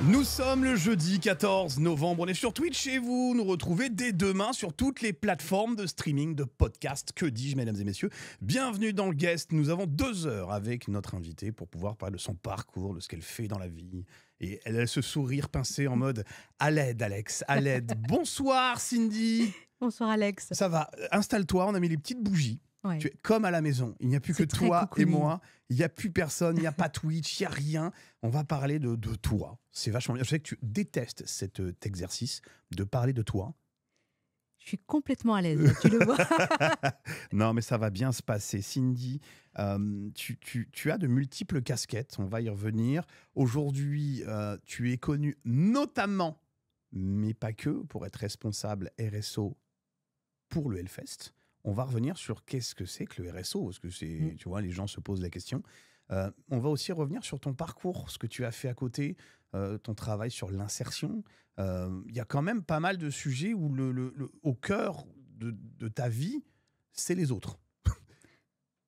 Nous sommes le jeudi 14 novembre, on est sur Twitch et vous nous retrouvez dès demain sur toutes les plateformes de streaming, de podcast. Que dis-je, mesdames et messieurs? Bienvenue dans le Guest. Nous avons 2 heures avec notre invitée pour pouvoir parler de son parcours, de ce qu'elle fait dans la vie. Et elle a ce sourire pincé en mode « à l'aide, Alex, à l'aide ». Bonsoir, Cindy. Bonsoir, Alex. Ça va, installe-toi, on a mis les petites bougies. Ouais. Tu es comme à la maison, il n'y a plus que C'est très toi et cocooning. moi, il n'y a plus personne, il n'y a pas Twitch, il n'y a rien. On va parler de toi. C'est vachement bien. Je sais que tu détestes cet exercice de parler de toi. Je suis complètement à l'aise, là, tu le vois. Non, mais ça va bien se passer. Cindy, tu as de multiples casquettes, on va y revenir. Aujourd'hui, tu es connue notamment, mais pas que, pour être responsable RSO pour le Hellfest. On va revenir sur qu'est-ce que c'est que le RSO, parce que c'est, tu vois, les gens se posent la question. On va aussi revenir sur ton parcours, ce que tu as fait à côté, ton travail sur l'insertion. Il y a quand même pas mal de sujets où au cœur de ta vie, c'est les autres.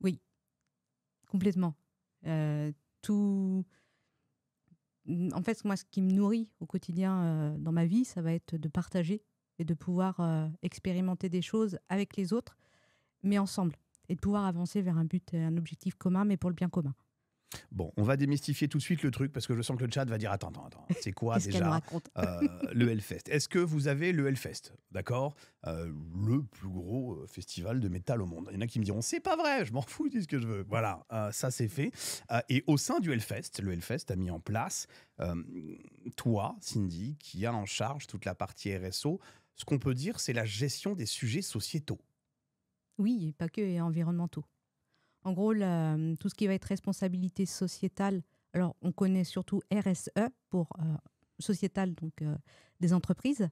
Oui, complètement. Tout. En fait, moi, ce qui me nourrit au quotidien dans ma vie, ça va être de partager et de pouvoir expérimenter des choses avec les autres, mais ensemble, et de pouvoir avancer vers un but, un objectif commun, mais pour le bien commun. Bon, on va démystifier tout de suite le truc parce que je sens que le chat va dire attends, c'est quoi Qu'est-ce qu'elle nous déjà raconte? le Hellfest? Est-ce que vous avez le Hellfest? D'accord, le plus gros festival de métal au monde. Il y en a qui me diront c'est pas vrai, je m'en fous, dis ce que je veux. Voilà, ça c'est fait. Et au sein du Hellfest, le Hellfest a mis en place toi, Cindy, qui a en charge toute la partie RSO. Ce qu'on peut dire, c'est la gestion des sujets sociétaux. Oui, et pas que, et environnementaux. En gros, tout ce qui va être responsabilité sociétale, alors on connaît surtout RSE pour sociétal, donc des entreprises,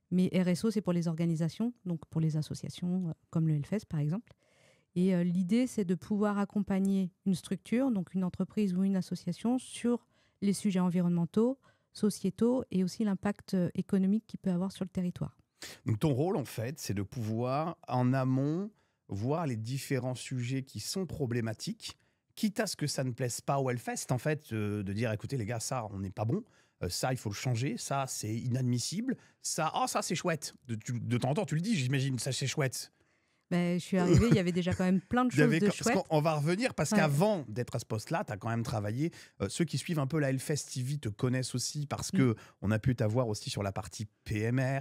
mais RSO c'est pour les organisations, donc pour les associations comme le Hellfest par exemple. Et l'idée c'est de pouvoir accompagner une structure, donc une entreprise ou une association, sur les sujets environnementaux, sociétaux et aussi l'impact économique qu'il peut avoir sur le territoire. Donc ton rôle, en fait, c'est de pouvoir, en amont, voir les différents sujets qui sont problématiques, quitte à ce que ça ne plaise pas au Hellfest, en fait, de dire, écoutez les gars, ça, on n'est pas bon, ça, il faut le changer, ça, c'est inadmissible, ça, ça, c'est chouette. De temps en temps, tu le dis, j'imagine, ça, c'est chouette. Ben, je suis arrivée, il y avait déjà quand même plein de Il y choses avait de parce chouettes. qu'on va revenir parce Ouais. qu'avant d'être à ce poste-là, tu as quand même travaillé. Ceux qui suivent un peu la Hellfest TV te connaissent aussi parce que on a pu t'avoir aussi sur la partie PMR,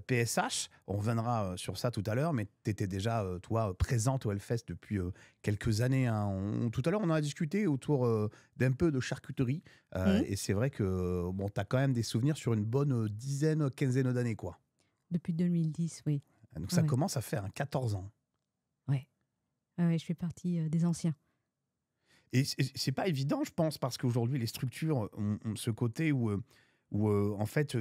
PSH. On reviendra sur ça tout à l'heure, mais tu étais déjà, toi, présente au Hellfest depuis quelques années. Hein. Tout à l'heure, on en a discuté autour d'un peu de charcuterie. Et c'est vrai que bon, tu as quand même des souvenirs sur une bonne dizaine, quinzaine d'années, quoi. Depuis 2010, oui. Donc Ah ça ouais. commence à faire 14 ans. Ouais. Ah ouais, je fais partie des anciens. Et c'est pas évident, je pense, parce qu'aujourd'hui, les structures ont ce côté où en fait,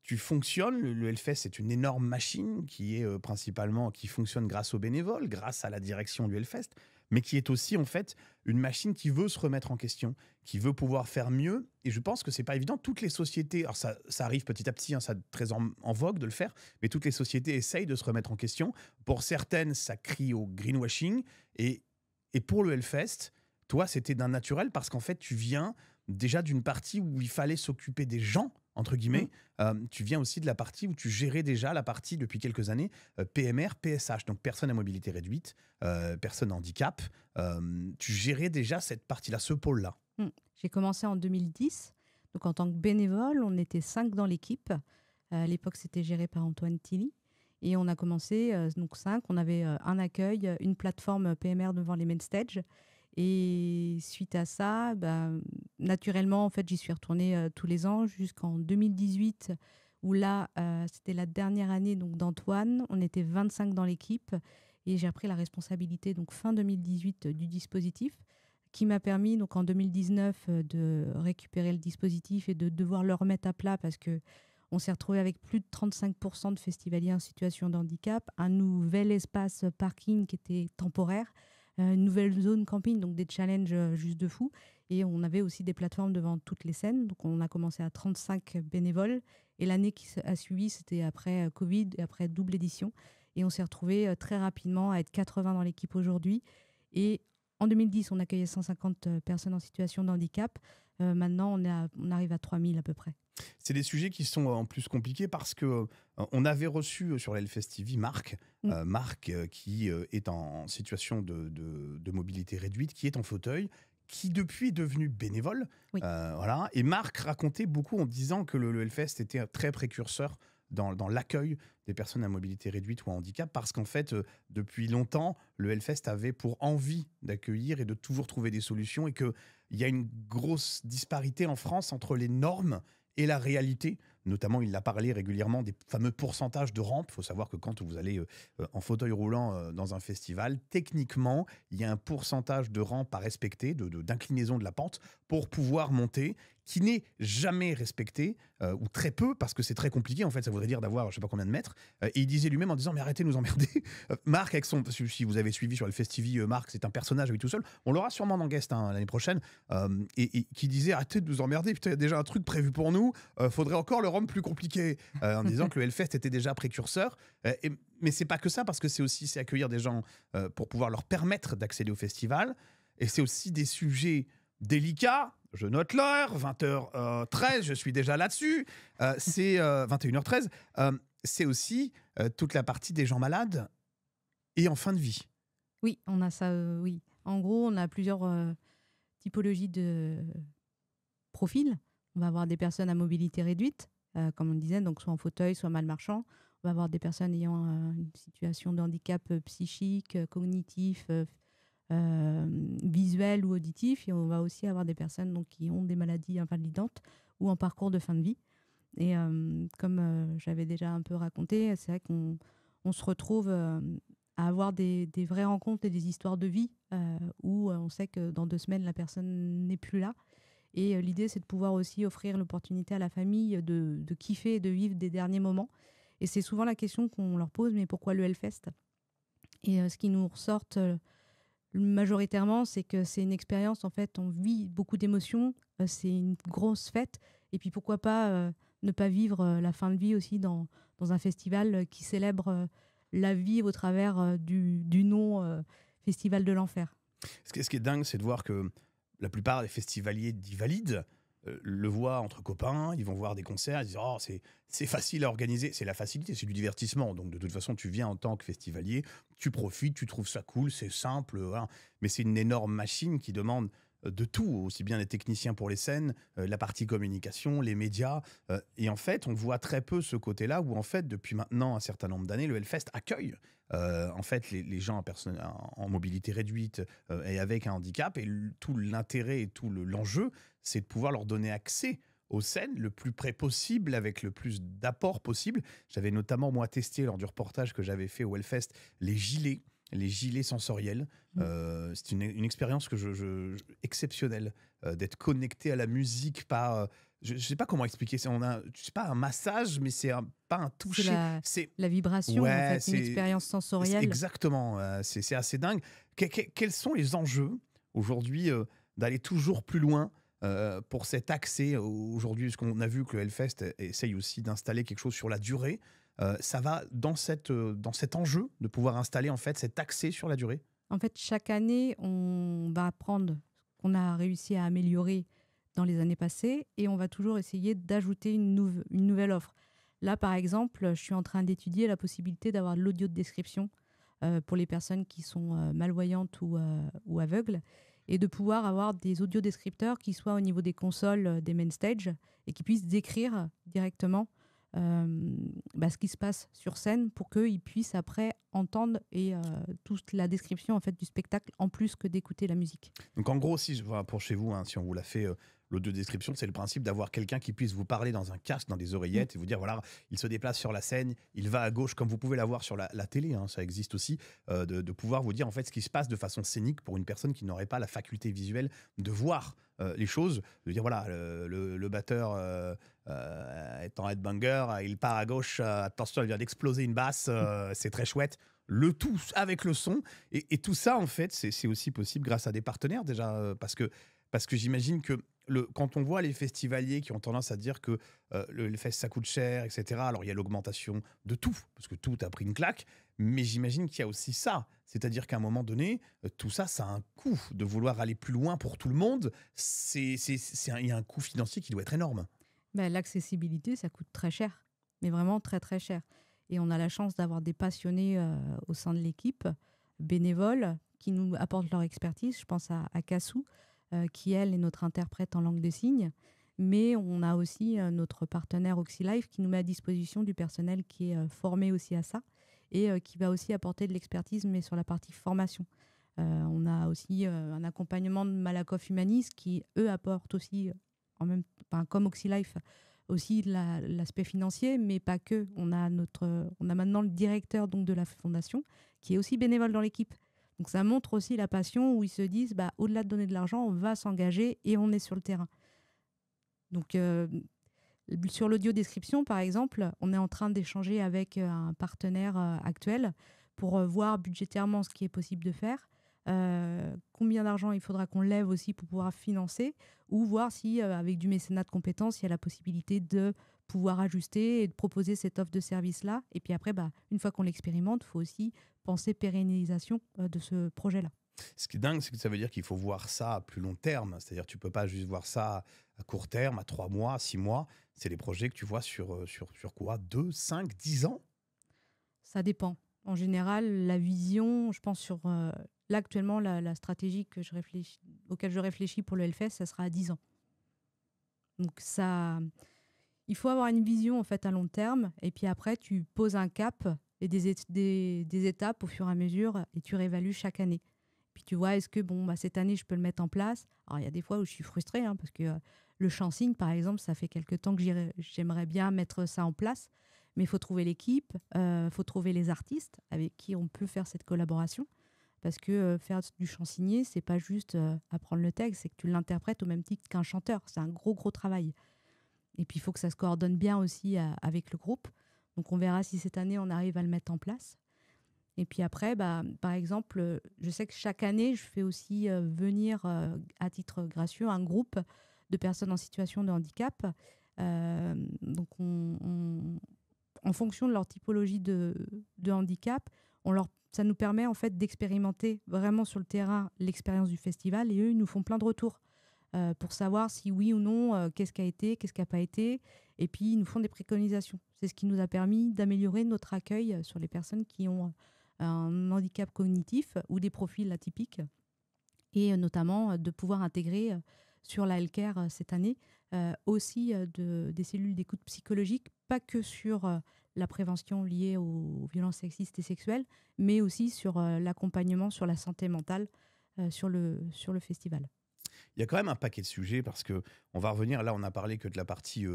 tu fonctionnes. Le Hellfest, c'est une énorme machine qui est principalement, qui fonctionne grâce aux bénévoles, grâce à la direction du Hellfest, mais qui est aussi, en fait, une machine qui veut se remettre en question, qui veut pouvoir faire mieux. Et je pense que c'est pas évident. Toutes les sociétés, alors ça arrive petit à petit, hein, ça très en vogue de le faire, mais toutes les sociétés essayent de se remettre en question. Pour certaines, ça crie au greenwashing. Et pour le Hellfest, toi, c'était d'un naturel parce qu'en fait, tu viens déjà d'une partie où il fallait s'occuper des gens, entre guillemets. Tu viens aussi de la partie où tu gérais déjà la partie, depuis quelques années, PMR, PSH, donc personnes à mobilité réduite, personnes handicap. Tu gérais déjà cette partie-là, ce pôle-là. J'ai commencé en 2010. Donc, en tant que bénévole, on était 5 dans l'équipe. À l'époque, c'était géré par Antoine Tilly. Et on a commencé, donc 5. On avait un accueil, une plateforme PMR devant les main stage. Et suite à ça, naturellement, en fait, j'y suis retournée tous les ans jusqu'en 2018, où là, c'était la dernière année donc, d'Antoine. On était 25 dans l'équipe et j'ai repris la responsabilité donc, fin 2018 du dispositif, qui m'a permis donc, en 2019 de récupérer le dispositif et de devoir le remettre à plat parce que on s'est retrouvé avec plus de 35% de festivaliers en situation de handicap, un nouvel espace parking qui était temporaire, une nouvelle zone camping, donc des challenges juste de fou. Et on avait aussi des plateformes devant toutes les scènes. Donc on a commencé à 35 bénévoles. Et l'année qui a suivi, c'était après Covid et après double édition. Et on s'est retrouvé très rapidement à être 80 dans l'équipe aujourd'hui. Et En 2010, on accueillait 150 personnes en situation de handicap. Maintenant, on arrive à 3000 à peu près. C'est des sujets qui sont en plus compliqués parce que on avait reçu sur la Hellfest TV Marc, Mm. Marc qui est en situation de mobilité réduite, qui est en fauteuil, qui depuis est devenu bénévole. Oui. Voilà. Et Marc racontait beaucoup en disant que le Hellfest était très précurseur dans l'accueil des personnes à mobilité réduite ou à handicap, parce qu'en fait, depuis longtemps, le Hellfest avait pour envie d'accueillir et de toujours trouver des solutions, et qu'il y a une grosse disparité en France entre les normes et la réalité. Notamment, il a parlé régulièrement des fameux pourcentages de rampes. Il faut savoir que quand vous allez en fauteuil roulant dans un festival, techniquement, il y a un pourcentage de rampes à respecter, d'inclinaison de la pente, pour pouvoir monter, qui n'est jamais respecté, ou très peu, parce que c'est très compliqué. En fait, ça voudrait dire d'avoir je ne sais pas combien de mètres. Et il disait lui-même en disant, mais arrêtez de nous emmerder. Marc, si vous avez suivi sur le Festivi, Marc, c'est un personnage à lui tout seul. On l'aura sûrement en guest l'année prochaine. Et qui disait, arrêtez de nous emmerder, putain, il y a déjà un truc prévu pour nous, faudrait encore le rendre plus compliqué, en disant que le Hellfest était déjà précurseur. Mais c'est pas que ça, parce que c'est accueillir des gens pour pouvoir leur permettre d'accéder au festival, et c'est aussi des sujets délicats. Je note l'heure, 20h13, je suis déjà là-dessus, c'est 21h13, c'est aussi toute la partie des gens malades et en fin de vie. Oui, on a ça, oui. En gros, on a plusieurs typologies de profils. On va avoir des personnes à mobilité réduite, comme on disait, donc soit en fauteuil, soit mal marchand. On va avoir des personnes ayant une situation de handicap psychique, cognitif, visuel ou auditif. Et on va aussi avoir des personnes donc, qui ont des maladies invalidantes ou en parcours de fin de vie. Et comme j'avais déjà un peu raconté, c'est vrai qu'on se retrouve à avoir des vraies rencontres et des histoires de vie où on sait que dans 2 semaines, la personne n'est plus là. Et l'idée, c'est de pouvoir aussi offrir l'opportunité à la famille de kiffer et de vivre des derniers moments. Et c'est souvent la question qu'on leur pose, mais pourquoi le Hellfest? Et ce qui nous ressort majoritairement, c'est que c'est une expérience, en fait, on vit beaucoup d'émotions, c'est une grosse fête. Et puis pourquoi pas ne pas vivre la fin de vie aussi dans un festival qui célèbre la vie au travers du nom Festival de l'Enfer. Ce qui est dingue, c'est de voir que la plupart des festivaliers dits valides le voient entre copains, ils vont voir des concerts, ils disent oh, c'est facile à organiser, c'est la facilité, c'est du divertissement. Donc de toute façon, tu viens en tant que festivalier, tu profites, tu trouves ça cool, c'est simple, voilà. Mais c'est une énorme machine qui demande de tout, aussi bien les techniciens pour les scènes, la partie communication, les médias. Et en fait, on voit très peu ce côté-là où, en fait, depuis maintenant un certain nombre d'années, le Hellfest accueille en fait les gens en mobilité réduite et avec un handicap. Et tout l'intérêt et tout l'enjeu, c'est de pouvoir leur donner accès aux scènes le plus près possible, avec le plus d'apport possible. J'avais notamment, moi, testé lors du reportage que j'avais fait au Hellfest, les gilets sensoriels. C'est une expérience que exceptionnelle, d'être connecté à la musique par... je ne sais pas comment expliquer. C'est pas un massage, mais c'est pas un toucher. C'est la vibration, ouais, en fait, une expérience sensorielle. Exactement, c'est assez dingue. Quels sont les enjeux aujourd'hui d'aller toujours plus loin pour cet accès aujourd'hui? Parce qu'on a vu que le Hellfest essaye aussi d'installer quelque chose sur la durée. Ça va dans cet enjeu de pouvoir installer en fait cet accès sur la durée? En fait, chaque année, on va apprendre ce qu'on a réussi à améliorer dans les années passées et on va toujours essayer d'ajouter une nouvelle offre. Là, par exemple, je suis en train d'étudier la possibilité d'avoir de l'audio de description pour les personnes qui sont malvoyantes ou aveugles, et de pouvoir avoir des audiodescripteurs qui soient au niveau des consoles des main stage et qui puissent décrire directement ce qui se passe sur scène pour qu'ils puissent après entendre toute la description en fait, du spectacle en plus que d'écouter la musique. Donc en gros, pour chez vous, si on vous l'a fait, l'audio-description, c'est le principe d'avoir quelqu'un qui puisse vous parler dans un casque, dans des oreillettes, et vous dire, voilà, il se déplace sur la scène, il va à gauche, comme vous pouvez l'avoir sur la télé, ça existe aussi, de pouvoir vous dire en fait ce qui se passe de façon scénique pour une personne qui n'aurait pas la faculté visuelle de voir les choses, de dire, voilà, le batteur est en headbanger, il part à gauche, attention, il vient d'exploser une basse, c'est très chouette. Le tout avec le son. Et tout ça, en fait, c'est aussi possible grâce à des partenaires déjà, parce que j'imagine que quand on voit les festivaliers qui ont tendance à dire que le fest, ça coûte cher, etc., alors il y a l'augmentation de tout, parce que tout a pris une claque, Mais j'imagine qu'il y a aussi ça. C'est-à-dire qu'à un moment donné, tout ça, ça a un coût. De vouloir aller plus loin pour tout le monde, il y a un coût financier qui doit être énorme. Ben, l'accessibilité, ça coûte très cher, mais vraiment très très cher. Et on a la chance d'avoir des passionnés au sein de l'équipe, bénévoles, qui nous apportent leur expertise. Je pense à Kassou, qui elle est notre interprète en langue des signes. Mais on a aussi notre partenaire OxyLife qui nous met à disposition du personnel qui est formé aussi à ça et qui va aussi apporter de l'expertise, mais sur la partie formation. On a aussi un accompagnement de Malakoff Humanis qui, eux, apportent aussi, comme OxyLife, aussi l'aspect financier, mais pas que. On a maintenant le directeur donc, de la fondation qui est aussi bénévole dans l'équipe. Donc ça montre aussi la passion où ils se disent, au-delà de donner de l'argent, on va s'engager et on est sur le terrain. Donc sur l'audio description, par exemple, on est en train d'échanger avec un partenaire actuel pour voir budgétairement ce qui est possible de faire, combien d'argent il faudra qu'on lève aussi pour pouvoir financer, ou voir si, avec du mécénat de compétences, il y a la possibilité de pouvoir ajuster et de proposer cette offre de service-là. Et puis après, une fois qu'on l'expérimente, il faut aussi penser pérennisation de ce projet-là. Ce qui est dingue, c'est que ça veut dire qu'il faut voir ça à plus long terme. C'est-à-dire que tu ne peux pas juste voir ça à court terme, à 3 mois, à 6 mois. C'est des projets que tu vois sur quoi 2, 5, 10 ans? Ça dépend. En général, la vision, je pense là actuellement, la stratégie auquel je réfléchis pour le Hellfest, ça sera à 10 ans. Donc il faut avoir une vision en fait à long terme, et puis après tu poses un cap et des étapes au fur et à mesure, et tu réévalues chaque année. Puis tu vois, est-ce que cette année je peux le mettre en place? Alors il y a des fois où je suis frustrée, parce que le chant-signe, par exemple, ça fait quelque temps que j'aimerais bien mettre ça en place, mais il faut trouver l'équipe, il faut trouver les artistes avec qui on peut faire cette collaboration. Parce que faire du chant signé, c'est pas juste apprendre le texte, c'est que tu l'interprètes au même titre qu'un chanteur. C'est un gros, gros travail. Et puis, il faut que ça se coordonne bien aussi avec le groupe. Donc, on verra si cette année, on arrive à le mettre en place. Et puis après, par exemple, je sais que chaque année, je fais aussi venir, à titre gracieux, un groupe de personnes en situation de handicap. Donc, en fonction de leur typologie de handicap, ça nous permet en fait d'expérimenter vraiment sur le terrain l'expérience du festival, et eux, ils nous font plein de retours pour savoir si oui ou non, qu'est-ce qui a été, qu'est-ce qui n'a pas été, et puis ils nous font des préconisations. C'est ce qui nous a permis d'améliorer notre accueil sur les personnes qui ont un handicap cognitif ou des profils atypiques, et notamment de pouvoir intégrer sur la healthcare cette année aussi des cellules d'écoute psychologique, pas que sur la prévention liée aux violences sexistes et sexuelles, mais aussi sur l'accompagnement sur la santé mentale sur le festival. Il y a quand même un paquet de sujets parce que on va revenir, là on a parlé que de la partie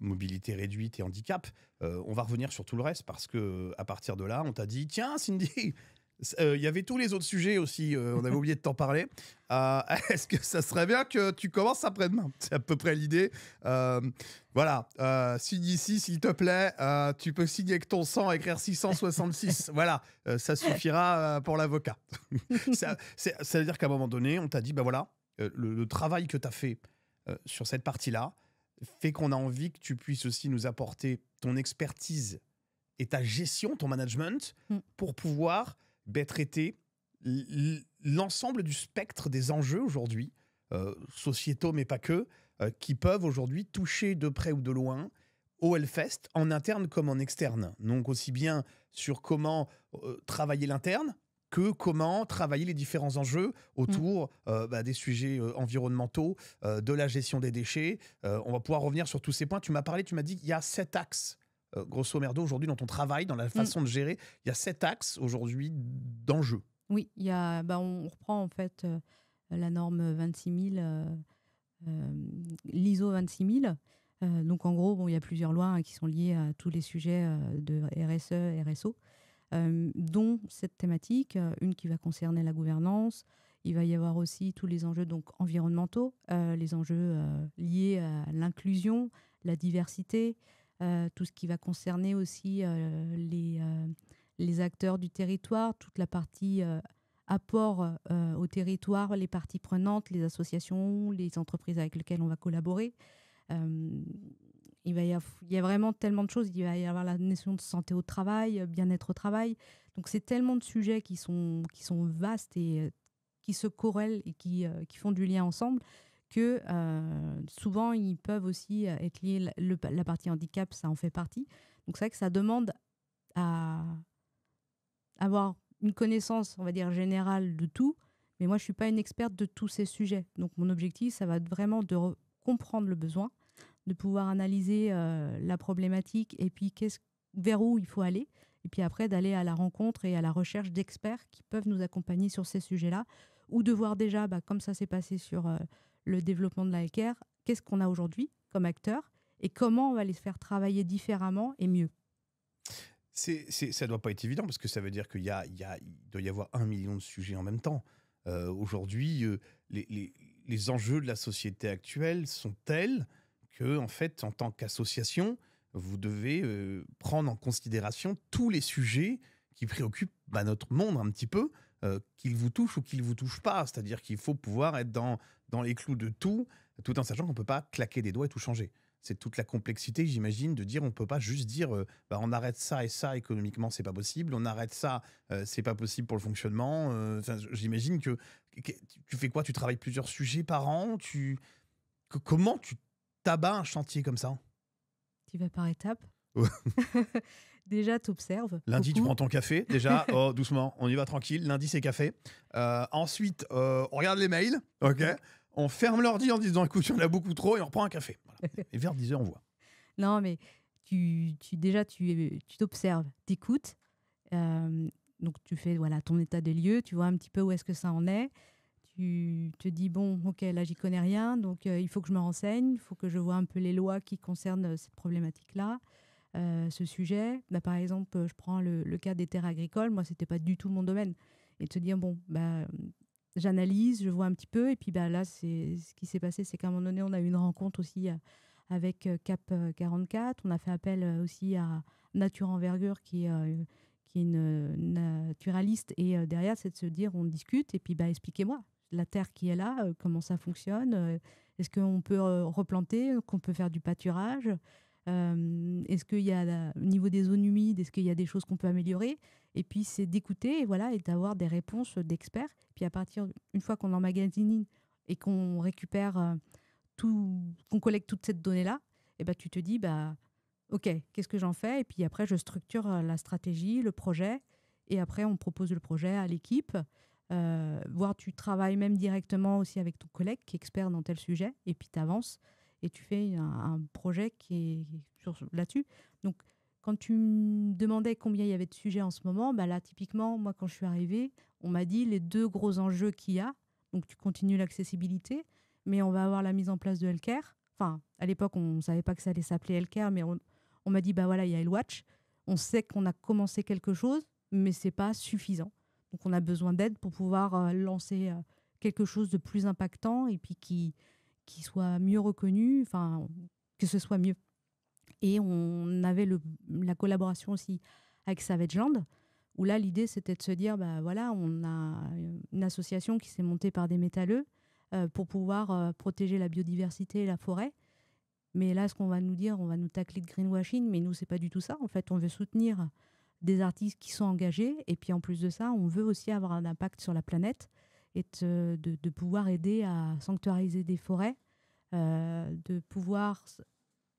mobilité réduite et handicap. On va revenir sur tout le reste parce que à partir de là, on t'a dit tiens Cindy, il y avait tous les autres sujets aussi, on avait oublié de t'en parler. Est-ce que ça serait bien que tu commences après-demain? C'est à peu près l'idée. Voilà, signe ici s'il te plaît, tu peux signer avec ton sang, écrire 666. Voilà, ça suffira pour l'avocat. Ça veut dire qu'à un moment donné, on t'a dit, voilà, le travail que tu as fait sur cette partie-là fait qu'on a envie que tu puisses aussi nous apporter ton expertise et ta gestion, ton management, pour pouvoir traiter l'ensemble du spectre des enjeux aujourd'hui, sociétaux mais pas que, qui peuvent aujourd'hui toucher de près ou de loin au Hellfest, en interne comme en externe. Donc aussi bien sur comment travailler l'interne, que comment travailler les différents enjeux autour des sujets environnementaux, de la gestion des déchets. On va pouvoir revenir sur tous ces points. Tu m'as dit qu'il y a 7 axes, grosso merdo, aujourd'hui, dans ton travail, dans la façon de gérer. Il y a 7 axes aujourd'hui d'enjeux. Oui, on reprend en fait la norme 26 000, l'ISO 26 000. Donc en gros, il y a plusieurs lois qui sont liées à tous les sujets de RSE, RSO. Dont cette thématique, une qui va concerner la gouvernance. Il va y avoir aussi tous les enjeux donc, environnementaux, les enjeux liés à l'inclusion, la diversité, tout ce qui va concerner aussi les acteurs du territoire, toute la partie apport au territoire, les parties prenantes, les associations, les entreprises avec lesquelles on va collaborer. Il y a vraiment tellement de choses. Il va y avoir la notion de santé au travail, bien-être au travail, Donc c'est tellement de sujets qui sont vastes et qui se corrèlent et qui font du lien ensemble que souvent ils peuvent aussi être liés. La partie handicap, ça en fait partie. Donc c'est vrai que ça demande à avoir une connaissance, on va dire, générale de tout. Mais moi, je ne suis pas une experte de tous ces sujets. Donc mon objectif, ça va être vraiment de comprendre le besoin, de pouvoir analyser la problématique et puis vers où il faut aller. Et puis après, d'aller à la rencontre et à la recherche d'experts qui peuvent nous accompagner sur ces sujets-là, ou de voir déjà, comme ça s'est passé sur le développement de la healthcare, qu'est-ce qu'on a aujourd'hui comme acteurs et comment on va les faire travailler différemment et mieux. Ça ne doit pas être évident parce que ça veut dire il doit y avoir 1 million de sujets en même temps. Aujourd'hui, les enjeux de la société actuelle sont tels que, en fait, en tant qu'association, vous devez prendre en considération tous les sujets qui préoccupent notre monde un petit peu, qu'ils vous touchent ou qu'ils ne vous touchent pas. C'est-à-dire qu'il faut pouvoir être dans les clous de tout en sachant qu'on ne peut pas claquer des doigts et tout changer. C'est toute la complexité, j'imagine, de dire on ne peut pas juste dire on arrête ça et ça, économiquement, c'est pas possible, on arrête ça, c'est pas possible pour le fonctionnement. J'imagine que tu fais quoi? Tu travailles plusieurs sujets par an? Comment tu t'abats un chantier comme ça? Tu vas par étapes. Ouais. Déjà, tu observes. Lundi, tu prends ton café. Déjà, doucement, on y va tranquille. Lundi, c'est café. Ensuite, on regarde les mails. OK. On ferme l'ordi en disant écoute, il y en a beaucoup trop et on reprend un café. Voilà. Et vers 10h, on voit. Non, mais tu t'observes, t'écoutes. Donc, tu fais ton état des lieux, tu vois un petit peu où est-ce que ça en est. Tu te dis, bon, ok, là, j'y connais rien, donc il faut que je me renseigne, il faut que je vois un peu les lois qui concernent cette problématique-là, ce sujet. Par exemple, je prends le cas des terres agricoles. Moi, ce n'était pas du tout mon domaine. Et te dire, bon, j'analyse, je vois un petit peu. Et puis là, ce qui s'est passé, c'est qu'à un moment donné, on a eu une rencontre aussi avec Cap 44. On a fait appel aussi à Nature Envergure, qui est une naturaliste. Et derrière, c'est de se dire, on discute. Et puis, expliquez-moi la terre qui est là, comment ça fonctionne. Est-ce qu'on peut replanter, qu'on peut faire du pâturage? Est-ce qu'il y a, au niveau des zones humides, est-ce qu'il y a des choses qu'on peut améliorer? Et puis, c'est d'écouter et d'avoir des réponses d'experts. Puis, une fois qu'on emmagasine et qu'on récupère qu'on collecte toute cette donnée-là, tu te dis, OK, qu'est-ce que j'en fais? Et puis après, je structure la stratégie, le projet. Et après, on propose le projet à l'équipe. Voire tu travailles même directement aussi avec ton collègue qui est expert dans tel sujet. Et puis, tu avances et tu fais un projet qui est là-dessus. Donc, quand tu me demandais combien il y avait de sujets en ce moment, là, typiquement, moi, quand je suis arrivée, on m'a dit les 2 gros enjeux qu'il y a. Donc, tu continues l'accessibilité, mais on va avoir la mise en place de Healthcare. Enfin, à l'époque, on ne savait pas que ça allait s'appeler Healthcare, mais on m'a dit, il y a HealthWatch. On sait qu'on a commencé quelque chose, mais ce n'est pas suffisant. Donc, on a besoin d'aide pour pouvoir lancer quelque chose de plus impactant et puis qui soit mieux reconnu, que ce soit mieux. Et on avait la collaboration aussi avec Savageland, où là, l'idée, c'était de se dire, on a une association qui s'est montée par des métalleux pour pouvoir protéger la biodiversité et la forêt. Mais là, ce qu'on va nous dire, on va nous tacler de greenwashing, mais nous, c'est pas du tout ça. En fait, on veut soutenir des artistes qui sont engagés, et puis en plus de ça, on veut aussi avoir un impact sur la planète et de pouvoir aider à sanctuariser des forêts, de pouvoir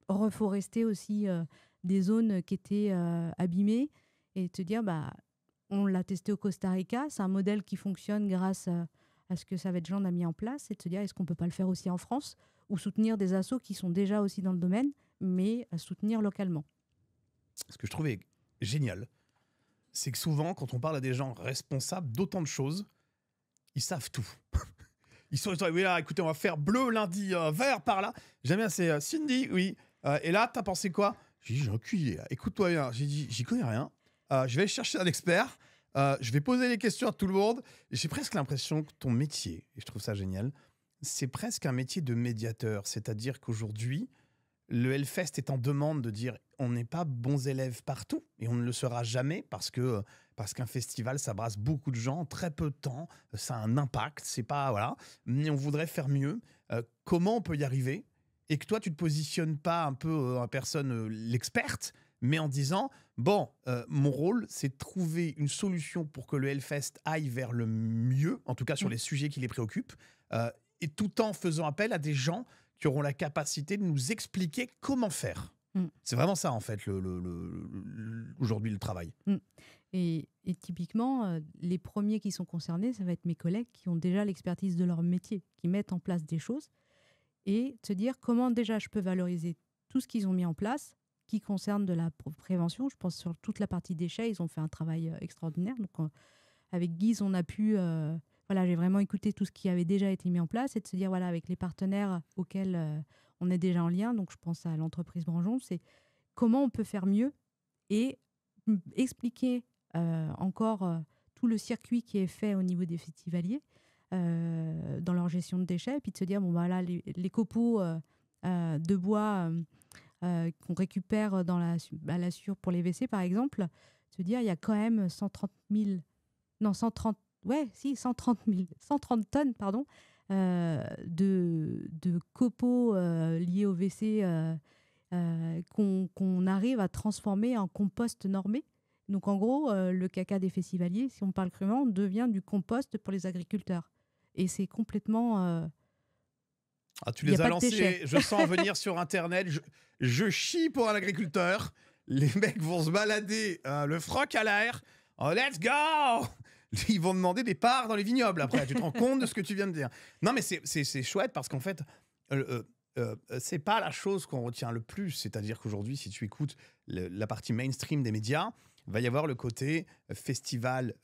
reforester aussi des zones qui étaient abîmées et te dire, on l'a testé au Costa Rica, c'est un modèle qui fonctionne grâce à ce que Savageland a mis en place, et de se dire, est-ce qu'on ne peut pas le faire aussi en France ou soutenir des assos qui sont déjà aussi dans le domaine, mais à soutenir localement. Ce que je trouvais génial, c'est que souvent, quand on parle à des gens responsables d'autant de choses, ils savent tout. Ils sont oui, là, écoutez, on va faire bleu lundi, vert par là. J'aime bien, c'est Cindy, oui. Et là, t'as pensé quoi? J'ai dit, j'ai aucune idée. Écoute-toi bien. J'ai dit, j'y connais rien. Je vais chercher un expert. Je vais poser les questions à tout le monde. Et j'ai presque l'impression que ton métier, et je trouve ça génial, c'est presque un métier de médiateur. C'est-à-dire qu'aujourd'hui, le Hellfest est en demande de dire on n'est pas bons élèves partout et on ne le sera jamais parce qu'un festival, ça brasse beaucoup de gens en très peu de temps, ça a un impact, c'est pas voilà, mais on voudrait faire mieux. Comment on peut y arriver? Et que toi, tu te positionnes pas un peu en personne l'experte, mais en disant, bon, mon rôle, c'est de trouver une solution pour que le Hellfest aille vers le mieux, en tout cas sur les sujets qui les préoccupent, et tout en faisant appel à des gens qui auront la capacité de nous expliquer comment faire. C'est vraiment ça, en fait, aujourd'hui, le travail. Et typiquement, les premiers qui sont concernés, ça va être mes collègues qui ont déjà l'expertise de leur métier, qui mettent en place des choses et se dire comment déjà je peux valoriser tout ce qu'ils ont mis en place qui concerne de la prévention. Je pense sur toute la partie déchets, ils ont fait un travail extraordinaire. Donc, avec Guise, on a pu... voilà, j'ai vraiment écouté tout ce qui avait déjà été mis en place et de se dire, voilà, avec les partenaires auxquels on est déjà en lien, donc je pense à l'entreprise Branjon, c'est comment on peut faire mieux et expliquer encore tout le circuit qui est fait au niveau des festivaliers dans leur gestion de déchets, et puis de se dire, bon, voilà, les copeaux de bois qu'on récupère à la Sûre pour les WC, par exemple, se dire, il y a quand même 130 tonnes, pardon, de copeaux liés au WC qu'on arrive à transformer en compost normé. Donc en gros, le caca des festivaliers, si on parle crûment, devient du compost pour les agriculteurs. Et c'est complètement... tu les as lancés, je sens venir sur Internet, je chie pour un agriculteur, les mecs vont se balader, le froc à l'air, let's go. Ils vont demander des parts dans les vignobles après. Tu te rends compte de ce que tu viens de dire? Non, mais c'est chouette parce qu'en fait, c'est pas la chose qu'on retient le plus. C'est-à-dire qu'aujourd'hui, si tu écoutes la partie mainstream des médias, il va y avoir le côté festival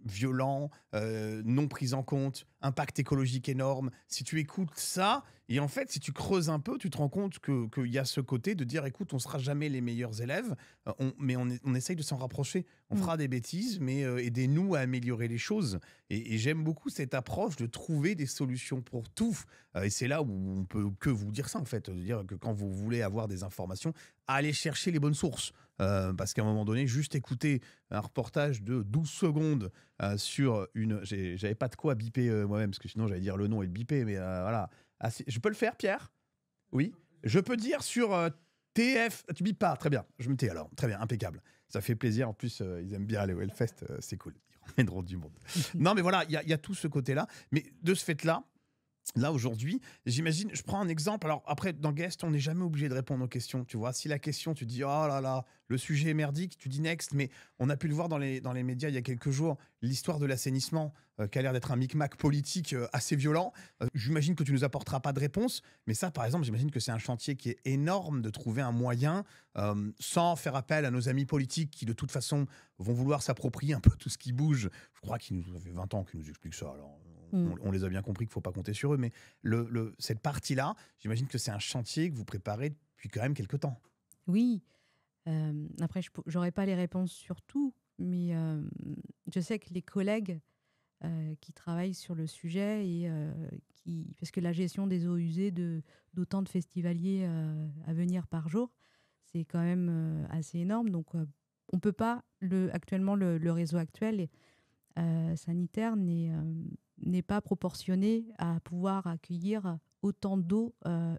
violent, non pris en compte, impact écologique énorme. Si tu écoutes ça, et en fait, si tu creuses un peu, tu te rends compte qu'il y a ce côté de dire, écoute, on ne sera jamais les meilleurs élèves, mais on essaye de s'en rapprocher. On fera des bêtises, mais aidez-nous à améliorer les choses. Et j'aime beaucoup cette approche de trouver des solutions pour tout. Et c'est là où on peut que vous dire ça, en fait. De dire que quand vous voulez avoir des informations, allez chercher les bonnes sources. Parce qu'à un moment donné, juste écouter un reportage de 12 secondes sur une... J'avais pas de quoi biper moi-même, parce que sinon j'allais dire le nom et le biper, mais voilà. Je peux le faire, Pierre? Oui. Je peux dire sur TF... Tu bipes pas, très bien. Je me tais alors. Très bien, impeccable. Ça fait plaisir. En plus, ils aiment bien aller au Hellfest, c'est cool. Ils emmèneront du monde. Non, mais voilà, il y a tout ce côté-là. Mais de ce fait-là, là, aujourd'hui, j'imagine, je prends un exemple. Alors, après, dans Guest, on n'est jamais obligé de répondre aux questions. Tu vois, si la question, tu dis, oh là là, le sujet est merdique, tu dis next. Mais on a pu le voir dans les médias il y a quelques jours, l'histoire de l'assainissement, qui a l'air d'être un micmac politique assez violent. J'imagine que tu ne nous apporteras pas de réponse. Mais ça, par exemple, j'imagine que c'est un chantier qui est énorme de trouver un moyen, sans faire appel à nos amis politiques qui, de toute façon, vont vouloir s'approprier un peu tout ce qui bouge. Je crois qu'il nous fait 20 ans qu'ils nous expliquent ça. Alors, on les a bien compris qu'il ne faut pas compter sur eux, mais cette partie-là, j'imagine que c'est un chantier que vous préparez depuis quand même quelques temps. Oui. Après, je n'aurai pas les réponses sur tout, mais je sais que les collègues qui travaillent sur le sujet, et parce que la gestion des eaux usées d'autant de festivaliers à venir par jour, c'est quand même assez énorme. Donc, on ne peut pas, actuellement, le réseau actuel sanitaire n'est pas proportionné à pouvoir accueillir autant d'eau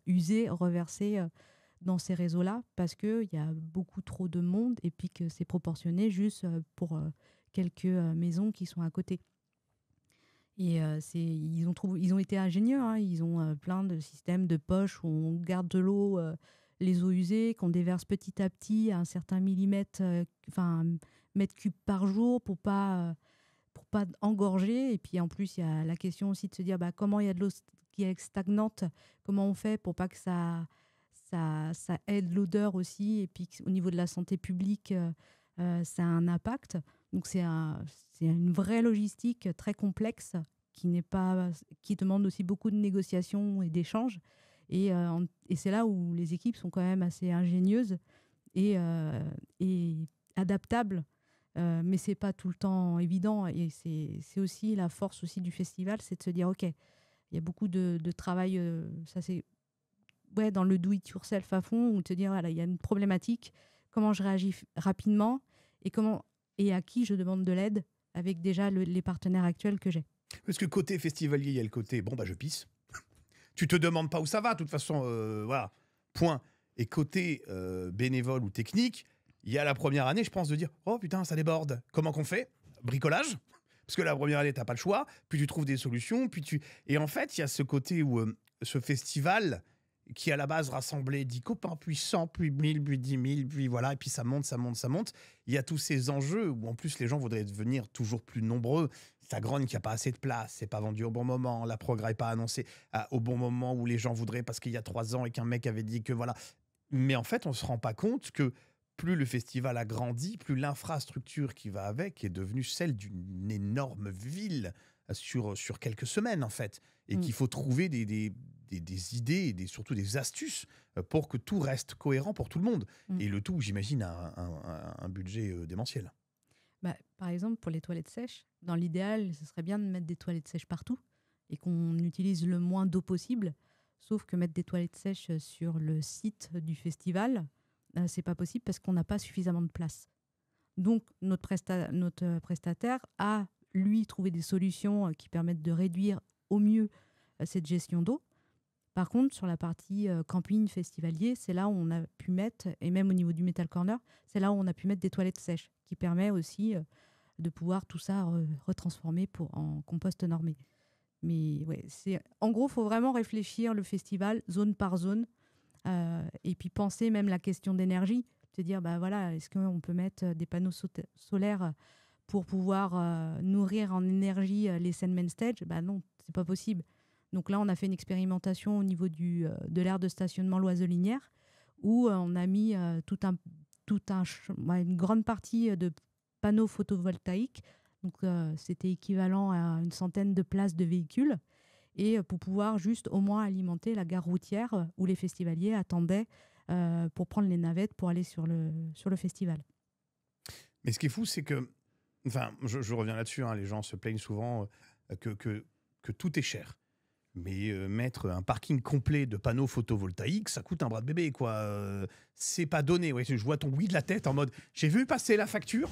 usée, reversée dans ces réseaux-là, parce qu'il y a beaucoup trop de monde et puis que c'est proportionné juste pour quelques maisons qui sont à côté. Et ils ont été ingénieux, hein, ils ont plein de systèmes de poches où on garde de l'eau, les eaux usées, qu'on déverse petit à petit à un certain millimètre, mètre cube par jour pour pas engorger. Et puis en plus, il y a la question aussi de se dire comment il y a de l'eau qui est stagnante, comment on fait pour pas que ça aide l'odeur aussi, et puis au niveau de la santé publique, ça a un impact. Donc c'est une vraie logistique très complexe qui demande aussi beaucoup de négociations et d'échanges. Et c'est là où les équipes sont quand même assez ingénieuses et adaptables. Mais c'est pas tout le temps évident, et c'est aussi la force aussi du festival, c'est de se dire ok, il y a beaucoup de travail, ça c'est dans le do it yourself à fond, ou te dire voilà, il y a une problématique, comment je réagis rapidement et à qui je demande de l'aide avec déjà les partenaires actuels que j'ai. Parce que côté festivalier, il y a le côté je pisse. Tu te demandes pas où ça va, de toute façon, voilà, point. Et côté bénévole ou technique, il y a la première année, je pense, de dire « Oh putain, ça déborde. Comment qu'on fait ?» Bricolage. Parce que la première année, tu n'as pas le choix. Puis tu trouves des solutions. Et en fait, il y a ce côté où ce festival qui, à la base, rassemblait 10 copains, puis 100, puis 1000, puis 10 000, puis voilà. Et puis ça monte, ça monte, ça monte. Il y a tous ces enjeux où, en plus, les gens voudraient devenir toujours plus nombreux. Ça grogne qu'il n'y a pas assez de place, c'est pas vendu au bon moment, la progrès n'est pas annoncée au bon moment où les gens voudraient parce qu'il y a 3 ans et qu'un mec avait dit que voilà. Mais en fait, on ne se rend pas compte que plus le festival a grandi, plus l'infrastructure qui va avec est devenue celle d'une énorme ville sur quelques semaines, en fait. Et qu'il faut trouver des idées et surtout des astuces pour que tout reste cohérent pour tout le monde. Et le tout, j'imagine, a un budget démentiel. Bah, par exemple, pour les toilettes sèches, dans l'idéal, ce serait bien de mettre des toilettes sèches partout et qu'on utilise le moins d'eau possible. Sauf que mettre des toilettes sèches sur le site du festival, c'est pas possible parce qu'on n'a pas suffisamment de place. Donc, notre prestataire a, lui, trouvé des solutions qui permettent de réduire au mieux cette gestion d'eau. Par contre, sur la partie camping festivalier, c'est là où on a pu mettre, et même au niveau du Metal Corner, c'est là où on a pu mettre des toilettes sèches, qui permet aussi de pouvoir tout ça retransformer en compost normé. Mais ouais, en gros, il faut vraiment réfléchir le festival zone par zone, et puis penser même la question d'énergie, se dire, bah voilà, est-ce qu'on peut mettre des panneaux solaires pour pouvoir nourrir en énergie les scènes main stage? Bah non, c'est pas possible. Donc là, on a fait une expérimentation au niveau de l'aire de stationnement Loiselinière où on a mis une grande partie de panneaux photovoltaïques. Donc, c'était équivalent à une centaine de places de véhicules. Et pour pouvoir juste au moins alimenter la gare routière où les festivaliers attendaient pour prendre les navettes pour aller sur le festival. Mais ce qui est fou, c'est que, enfin, je reviens là-dessus, hein, les gens se plaignent souvent que tout est cher. Mais mettre un parking complet de panneaux photovoltaïques, ça coûte un bras de bébé, quoi. C'est pas donné. Ouais, je vois ton oui de la tête en mode j'ai vu passer la facture,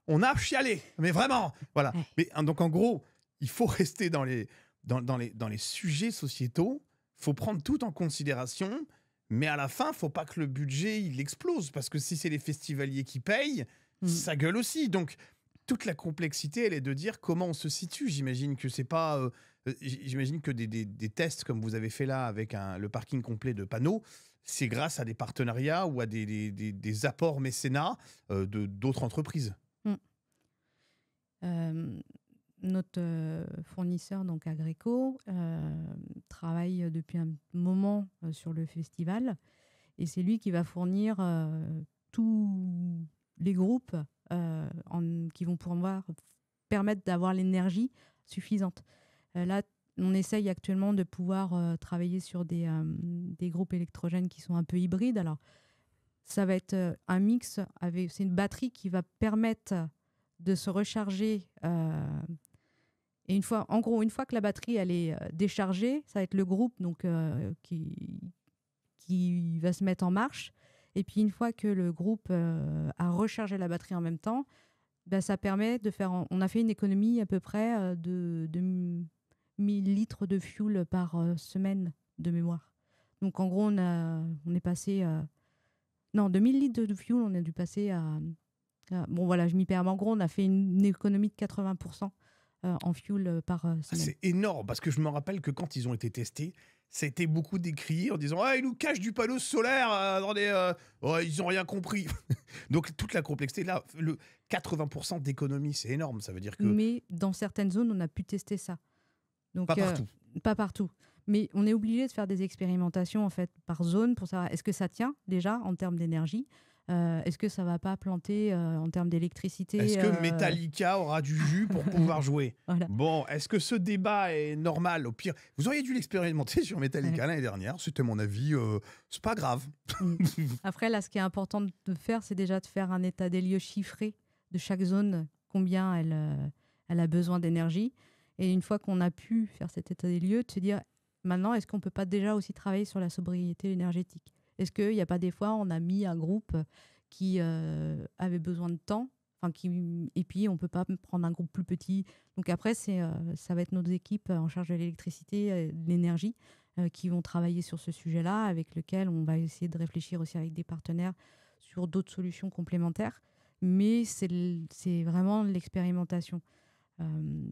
on a chialé, mais vraiment. Voilà. Mais, donc en gros, il faut rester dans les sujets sociétaux, il faut prendre tout en considération, mais à la fin, il ne faut pas que le budget il explose, parce que si c'est les festivaliers qui payent, ça gueule aussi. Donc, toute la complexité, elle est de dire comment on se situe. J'imagine que c'est pas... j'imagine que des tests comme vous avez fait là avec le parking complet de panneaux, c'est grâce à des partenariats ou à des apports mécénats d'autres entreprises. Notre fournisseur, donc Agreco, travaille depuis un moment sur le festival et c'est lui qui va fournir tous les groupes qui vont pouvoir permettre d'avoir l'énergie suffisante. Là, on essaye actuellement de pouvoir travailler sur des groupes électrogènes qui sont un peu hybrides. Alors, ça va être un mix, c'est une batterie qui va permettre de se recharger. Et une fois que la batterie elle est déchargée, ça va être le groupe donc, qui va se mettre en marche. Et puis, une fois que le groupe a rechargé la batterie en même temps, ben, ça permet de faire... On a fait une économie à peu près de 1000 litres de fuel par semaine de mémoire. Donc, en gros, on est passé... non, de 1000 litres de fuel, on a dû passer à... bon, voilà, je m'y perds. Mais en gros, on a fait une économie de 80% en fuel par semaine. C'est énorme, parce que je me rappelle que quand ils ont été testés, ça a été beaucoup décrié en disant « Ah, ils nous cachent du panneau solaire, ils n'ont rien compris ». Donc, toute la complexité, là, le 80% d'économie, c'est énorme, ça veut dire que... Mais dans certaines zones, on a pu tester ça. Donc, pas partout. Pas partout. Mais on est obligé de faire des expérimentations en fait, par zone pour savoir est-ce que ça tient déjà en termes d'énergie. Est-ce que ça ne va pas planter en termes d'électricité? Est-ce que Metallica aura du jus pour pouvoir jouer? Voilà. Bon, est-ce que ce débat est normal? Au pire, vous auriez dû l'expérimenter sur Metallica l'année dernière. C'était mon avis. C'est pas grave. Après, là, ce qui est important de faire, c'est déjà de faire un état des lieux chiffré de chaque zone, combien elle a besoin d'énergie. Et une fois qu'on a pu faire cet état des lieux, de se dire maintenant, est-ce qu'on ne peut pas déjà aussi travailler sur la sobriété énergétique? Est-ce qu'il n'y a pas des fois, on a mis un groupe qui avait besoin de temps, et puis on ne peut pas prendre un groupe plus petit. Donc après, ça va être nos équipes en charge de l'électricité, de l'énergie, qui vont travailler sur ce sujet-là, avec lequel on va essayer de réfléchir aussi avec des partenaires sur d'autres solutions complémentaires. Mais c'est vraiment l'expérimentation. Euh,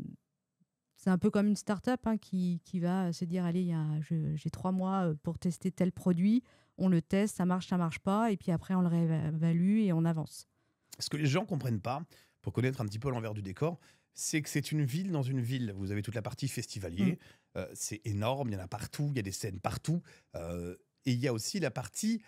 c'est un peu comme une start-up qui va se dire, allez, j'ai 3 mois pour tester tel produit, on le teste, ça marche pas, et puis après on le réévalue et on avance. Ce que les gens ne comprennent pas, pour connaître un petit peu l'envers du décor, c'est que c'est une ville dans une ville. Vous avez toute la partie festivalier, c'est énorme, il y en a partout, il y a des scènes partout. Et il y a aussi la partie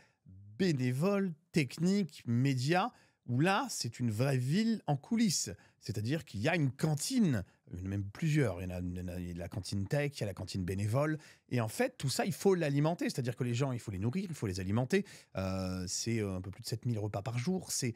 bénévole, technique, média, où là, c'est une vraie ville en coulisses. C'est-à-dire qu'il y a une cantine, même plusieurs. Il y a la cantine tech, il y a la cantine bénévole. Et en fait, tout ça, il faut l'alimenter. C'est-à-dire que les gens, il faut les nourrir, il faut les alimenter. C'est un peu plus de 7000 repas par jour. C'est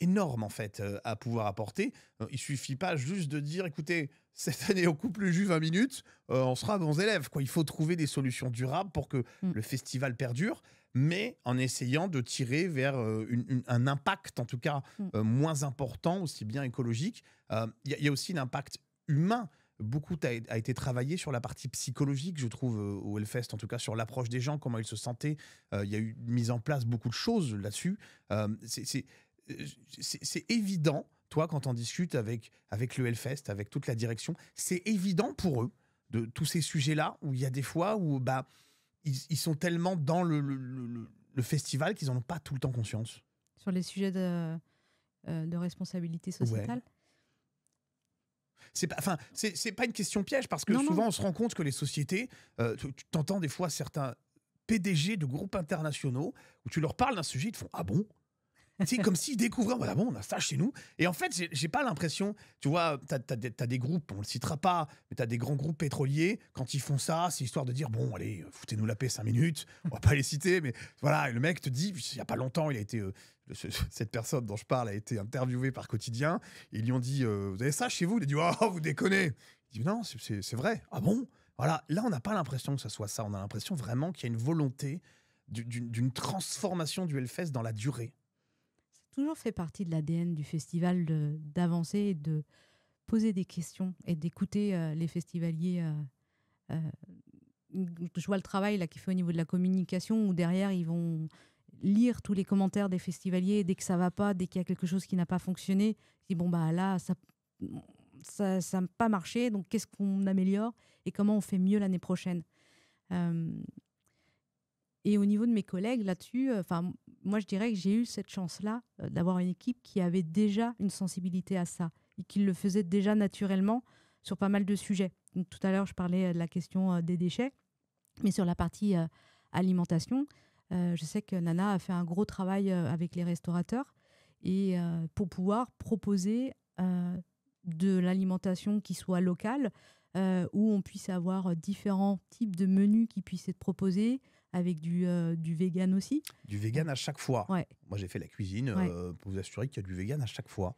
énorme, en fait, à pouvoir apporter. Il suffit pas juste de dire, écoutez, cette année, on coupe le jus 20 minutes, on sera bons élèves, quoi. Il faut trouver des solutions durables pour que le festival perdure, mais en essayant de tirer vers un impact, en tout cas, moins important, aussi bien écologique. Il y a aussi l'impact humain. Beaucoup a été travaillé sur la partie psychologique, je trouve, au Hellfest, en tout cas sur l'approche des gens, comment ils se sentaient. Il y a eu mise en place beaucoup de choses là-dessus. C'est évident, toi, quand on discute avec le Hellfest, avec toute la direction, c'est évident pour eux, de tous ces sujets-là, où il y a des fois où ils sont tellement dans le festival qu'ils n'en ont pas tout le temps conscience. Sur les sujets de responsabilité sociétale. Ouais. C'est pas une question piège, parce que Non. souvent on se rend compte que les sociétés, tu t'entends des fois certains PDG de groupes internationaux où tu leur parles d'un sujet, ils te font « Ah bon ?» C'est comme s'ils découvraient, voilà, bon, on a ça chez nous. Et en fait, j'ai pas l'impression, tu vois, t'as des groupes, on le citera pas, mais t'as des grands groupes pétroliers, quand ils font ça, c'est histoire de dire, bon, allez, foutez-nous la paix 5 minutes, on va pas les citer, mais voilà, et le mec te dit, il y a pas longtemps, il a été, cette personne dont je parle a été interviewée par Quotidien, et ils lui ont dit, vous avez ça chez vous? Il a dit, oh, vous déconnez. Il dit, non, c'est vrai. Ah bon? Voilà, là, on n'a pas l'impression que ça soit ça, on a l'impression vraiment qu'il y a une volonté d'une transformation du Hellfest dans la durée. Toujours fait partie de l'ADN du festival d'avancer et de poser des questions et d'écouter les festivaliers. Je vois le travail là qu'il fait au niveau de la communication, où derrière ils vont lire tous les commentaires des festivaliers dès que ça va pas, dès qu'il y a quelque chose qui n'a pas fonctionné. Ils disent bon bah là ça n'a pas marché, donc qu'est-ce qu'on améliore et comment on fait mieux l'année prochaine. Et au niveau de mes collègues là-dessus, moi je dirais que j'ai eu cette chance-là d'avoir une équipe qui avait déjà une sensibilité à ça et qui le faisait déjà naturellement sur pas mal de sujets. Donc, tout à l'heure, je parlais de la question des déchets, mais sur la partie alimentation, je sais que Nana a fait un gros travail avec les restaurateurs et pour pouvoir proposer de l'alimentation qui soit locale, où on puisse avoir différents types de menus qui puissent être proposés, avec du vegan aussi. Du vegan à chaque fois. Ouais. Moi, j'ai fait la cuisine pour vous assurer qu'il y a du vegan à chaque fois.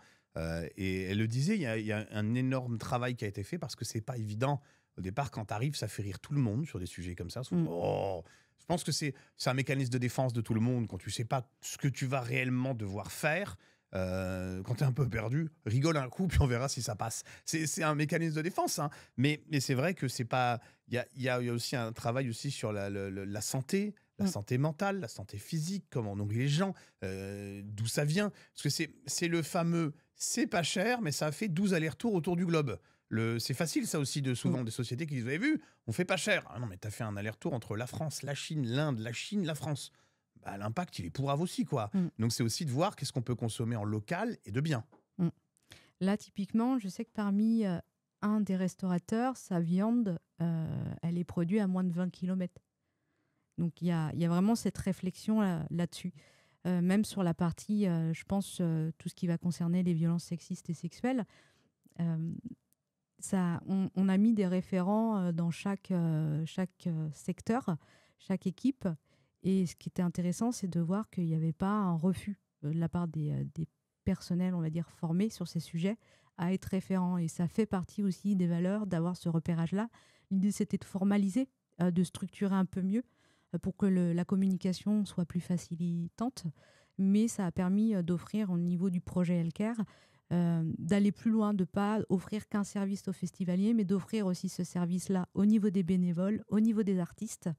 Et elle le disait, il y a un énorme travail qui a été fait, parce que c'est pas évident. Au départ, quand tu arrives, ça fait rire tout le monde sur des sujets comme ça. Oh, je pense que c'est un mécanisme de défense de tout le monde. Quand tu sais pas ce que tu vas réellement devoir faire, quand tu es un peu perdu, rigole un coup, puis on verra si ça passe. C'est un mécanisme de défense, hein. Mais c'est vrai que c'est pas. Il y a aussi un travail aussi sur la santé, la santé mentale, la santé physique, comment nourrir les gens, d'où ça vient. Parce que c'est le fameux, c'est pas cher, mais ça a fait 12 allers-retours autour du globe. C'est facile, ça aussi, de souvent des sociétés qui disent, vous avez vu, on fait pas cher. Ah non, mais tu as fait un aller-retour entre la France, la Chine, l'Inde, la Chine, la France. Bah, l'impact, il est pourrave aussi, quoi. Donc, c'est aussi de voir qu'est-ce qu'on peut consommer en local et de bien. Là, typiquement, je sais que parmi un des restaurateurs, sa viande, elle est produite à moins de 20 km. Donc, il y a vraiment cette réflexion là-dessus. Même sur la partie, je pense, tout ce qui va concerner les violences sexistes et sexuelles, on a mis des référents dans chaque secteur, chaque équipe. Et ce qui était intéressant, c'est de voir qu'il n'y avait pas un refus de la part des personnels, on va dire, formés sur ces sujets, à être référents. Et ça fait partie aussi des valeurs d'avoir ce repérage-là. L'idée, c'était de formaliser, de structurer un peu mieux pour que la communication soit plus facilitante. Mais ça a permis d'offrir, au niveau du projet Healthcare, d'aller plus loin, de ne pas offrir qu'un service aux festivaliers, mais d'offrir aussi ce service-là au niveau des bénévoles, au niveau des artistes,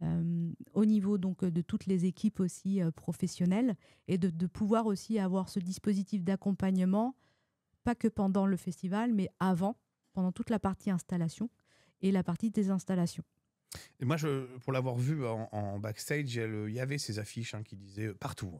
au niveau donc de toutes les équipes aussi professionnelles, et de pouvoir aussi avoir ce dispositif d'accompagnement, pas que pendant le festival, mais avant, pendant toute la partie installation et la partie désinstallation. Et moi, pour l'avoir vu en backstage, il y avait ces affiches qui disaient partout.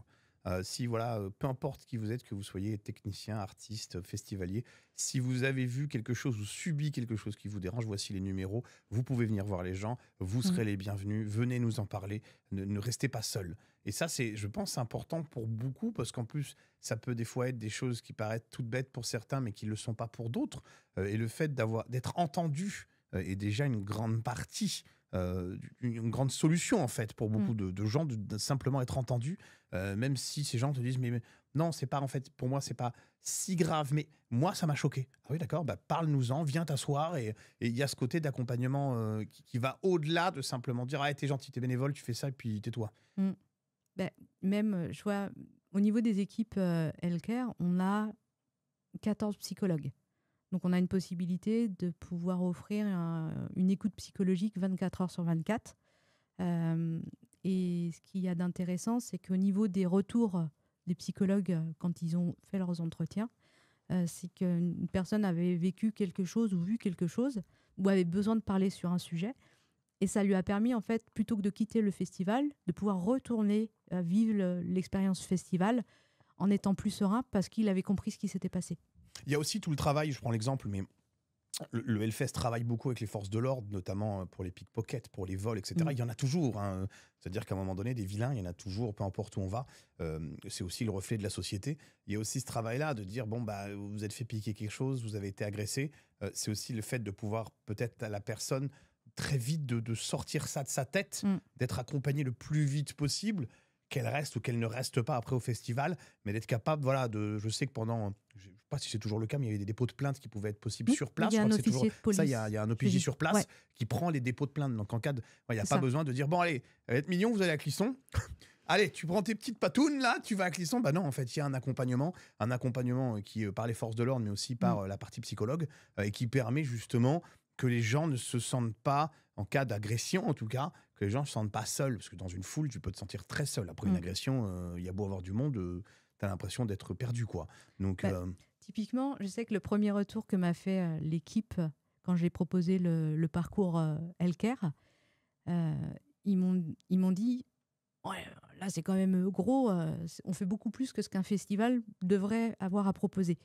Si voilà, peu importe qui vous êtes, que vous soyez technicien, artiste, festivalier, si vous avez vu quelque chose ou subi quelque chose qui vous dérange, voici les numéros. Vous pouvez venir voir les gens, vous serez les bienvenus. Venez nous en parler. Ne restez pas seuls. Et ça, c'est, je pense, important pour beaucoup parce qu'en plus, ça peut des fois être des choses qui paraissent toutes bêtes pour certains, mais qui ne le sont pas pour d'autres. Et le fait d'être entendu est déjà une grande partie. Une grande solution en fait pour beaucoup de gens de simplement être entendus, même si ces gens te disent mais non, c'est pas en fait, pour moi c'est pas si grave, mais moi ça m'a choqué. Ah oui, d'accord, parle-nous-en, viens t'asseoir. Et il y a ce côté d'accompagnement qui va au-delà de simplement dire ah t'es gentil, t'es bénévole, tu fais ça et puis tais-toi. Même je vois au niveau des équipes Healthcare, on a 14 psychologues. Donc, on a une possibilité de pouvoir offrir une écoute psychologique 24 heures sur 24. Et ce qu'il y a d'intéressant, c'est qu'au niveau des retours des psychologues, quand ils ont fait leurs entretiens, c'est qu'une personne avait vécu quelque chose ou vu quelque chose, ou avait besoin de parler sur un sujet. Et ça lui a permis, en fait, plutôt que de quitter le festival, de pouvoir retourner vivre l'expérience festival en étant plus serein parce qu'il avait compris ce qui s'était passé. Il y a aussi tout le travail, je prends l'exemple, mais le Hellfest travaille beaucoup avec les forces de l'ordre, notamment pour les pickpockets, pour les vols, etc. Il y en a toujours. C'est-à-dire qu'à un moment donné, des vilains, il y en a toujours, peu importe où on va. C'est aussi le reflet de la société. Il y a aussi ce travail-là de dire, bon, vous êtes fait piquer quelque chose, vous avez été agressé. C'est aussi le fait de pouvoir, peut-être à la personne, très vite de sortir ça de sa tête, d'être accompagné le plus vite possible, qu'elle reste ou qu'elle ne reste pas après au festival, mais d'être capable, je sais que pendant, je ne sais pas si c'est toujours le cas, mais il y avait des dépôts de plainte qui pouvaient être possibles sur place. Il y a un officier de police. Ça, il y a un OPJ sur place qui prend les dépôts de plainte. Donc en cas de, il n'y a pas besoin de dire, bon allez, être mignon, vous allez à Clisson. Allez, tu prends tes petites patounes là, tu vas à Clisson. Non, en fait, il y a un accompagnement qui par les forces de l'ordre, mais aussi par la partie psychologue, et qui permet justement que les gens ne se sentent pas, en cas d'agression en tout cas, que les gens ne se sentent pas seuls. Parce que dans une foule, tu peux te sentir très seul. Après une agression, il y a beau avoir du monde, tu as l'impression d'être perdu, quoi. Donc, typiquement, je sais que le premier retour que m'a fait l'équipe quand j'ai proposé le parcours Healthcare, ils m'ont dit ouais, là c'est quand même gros, on fait beaucoup plus que ce qu'un festival devrait avoir à proposer.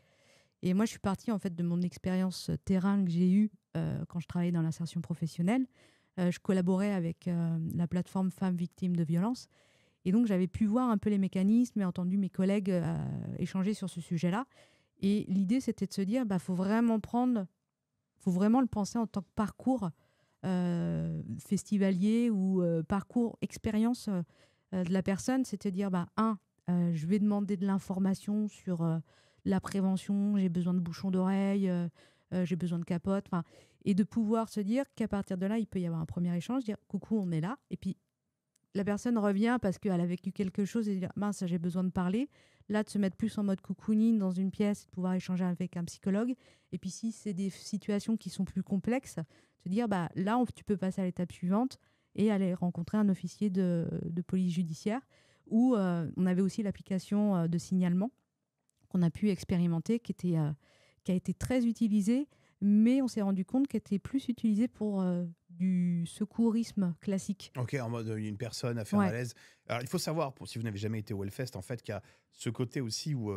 Et moi, je suis partie en fait de mon expérience terrain que j'ai eue quand je travaillais dans l'insertion professionnelle. Je collaborais avec la plateforme Femmes Victimes de Violences. Et donc, j'avais pu voir un peu les mécanismes et entendu mes collègues échanger sur ce sujet-là. Et l'idée, c'était de se dire, faut vraiment le penser en tant que parcours festivalier ou parcours expérience de la personne. C'est de dire, je vais demander de l'information sur la prévention, j'ai besoin de bouchons d'oreille, j'ai besoin de capote. Et de pouvoir se dire qu'à partir de là, il peut y avoir un premier échange, dire coucou, on est là. Et puis, la personne revient parce qu'elle a vécu quelque chose et dire mince, j'ai besoin de parler. Là, de se mettre plus en mode cocooning dans une pièce et de pouvoir échanger avec un psychologue. Et puis, si c'est des situations qui sont plus complexes, se dire là, tu peux passer à l'étape suivante et aller rencontrer un officier de police judiciaire. Ou on avait aussi l'application de signalement qu'on a pu expérimenter, qui a été très utilisée, mais on s'est rendu compte qu'elle était plus utilisée pour du secourisme classique. Ok, en mode une personne a fait un malaise. Alors il faut savoir, si vous n'avez jamais été au Hellfest, en fait, qu'il y a ce côté aussi où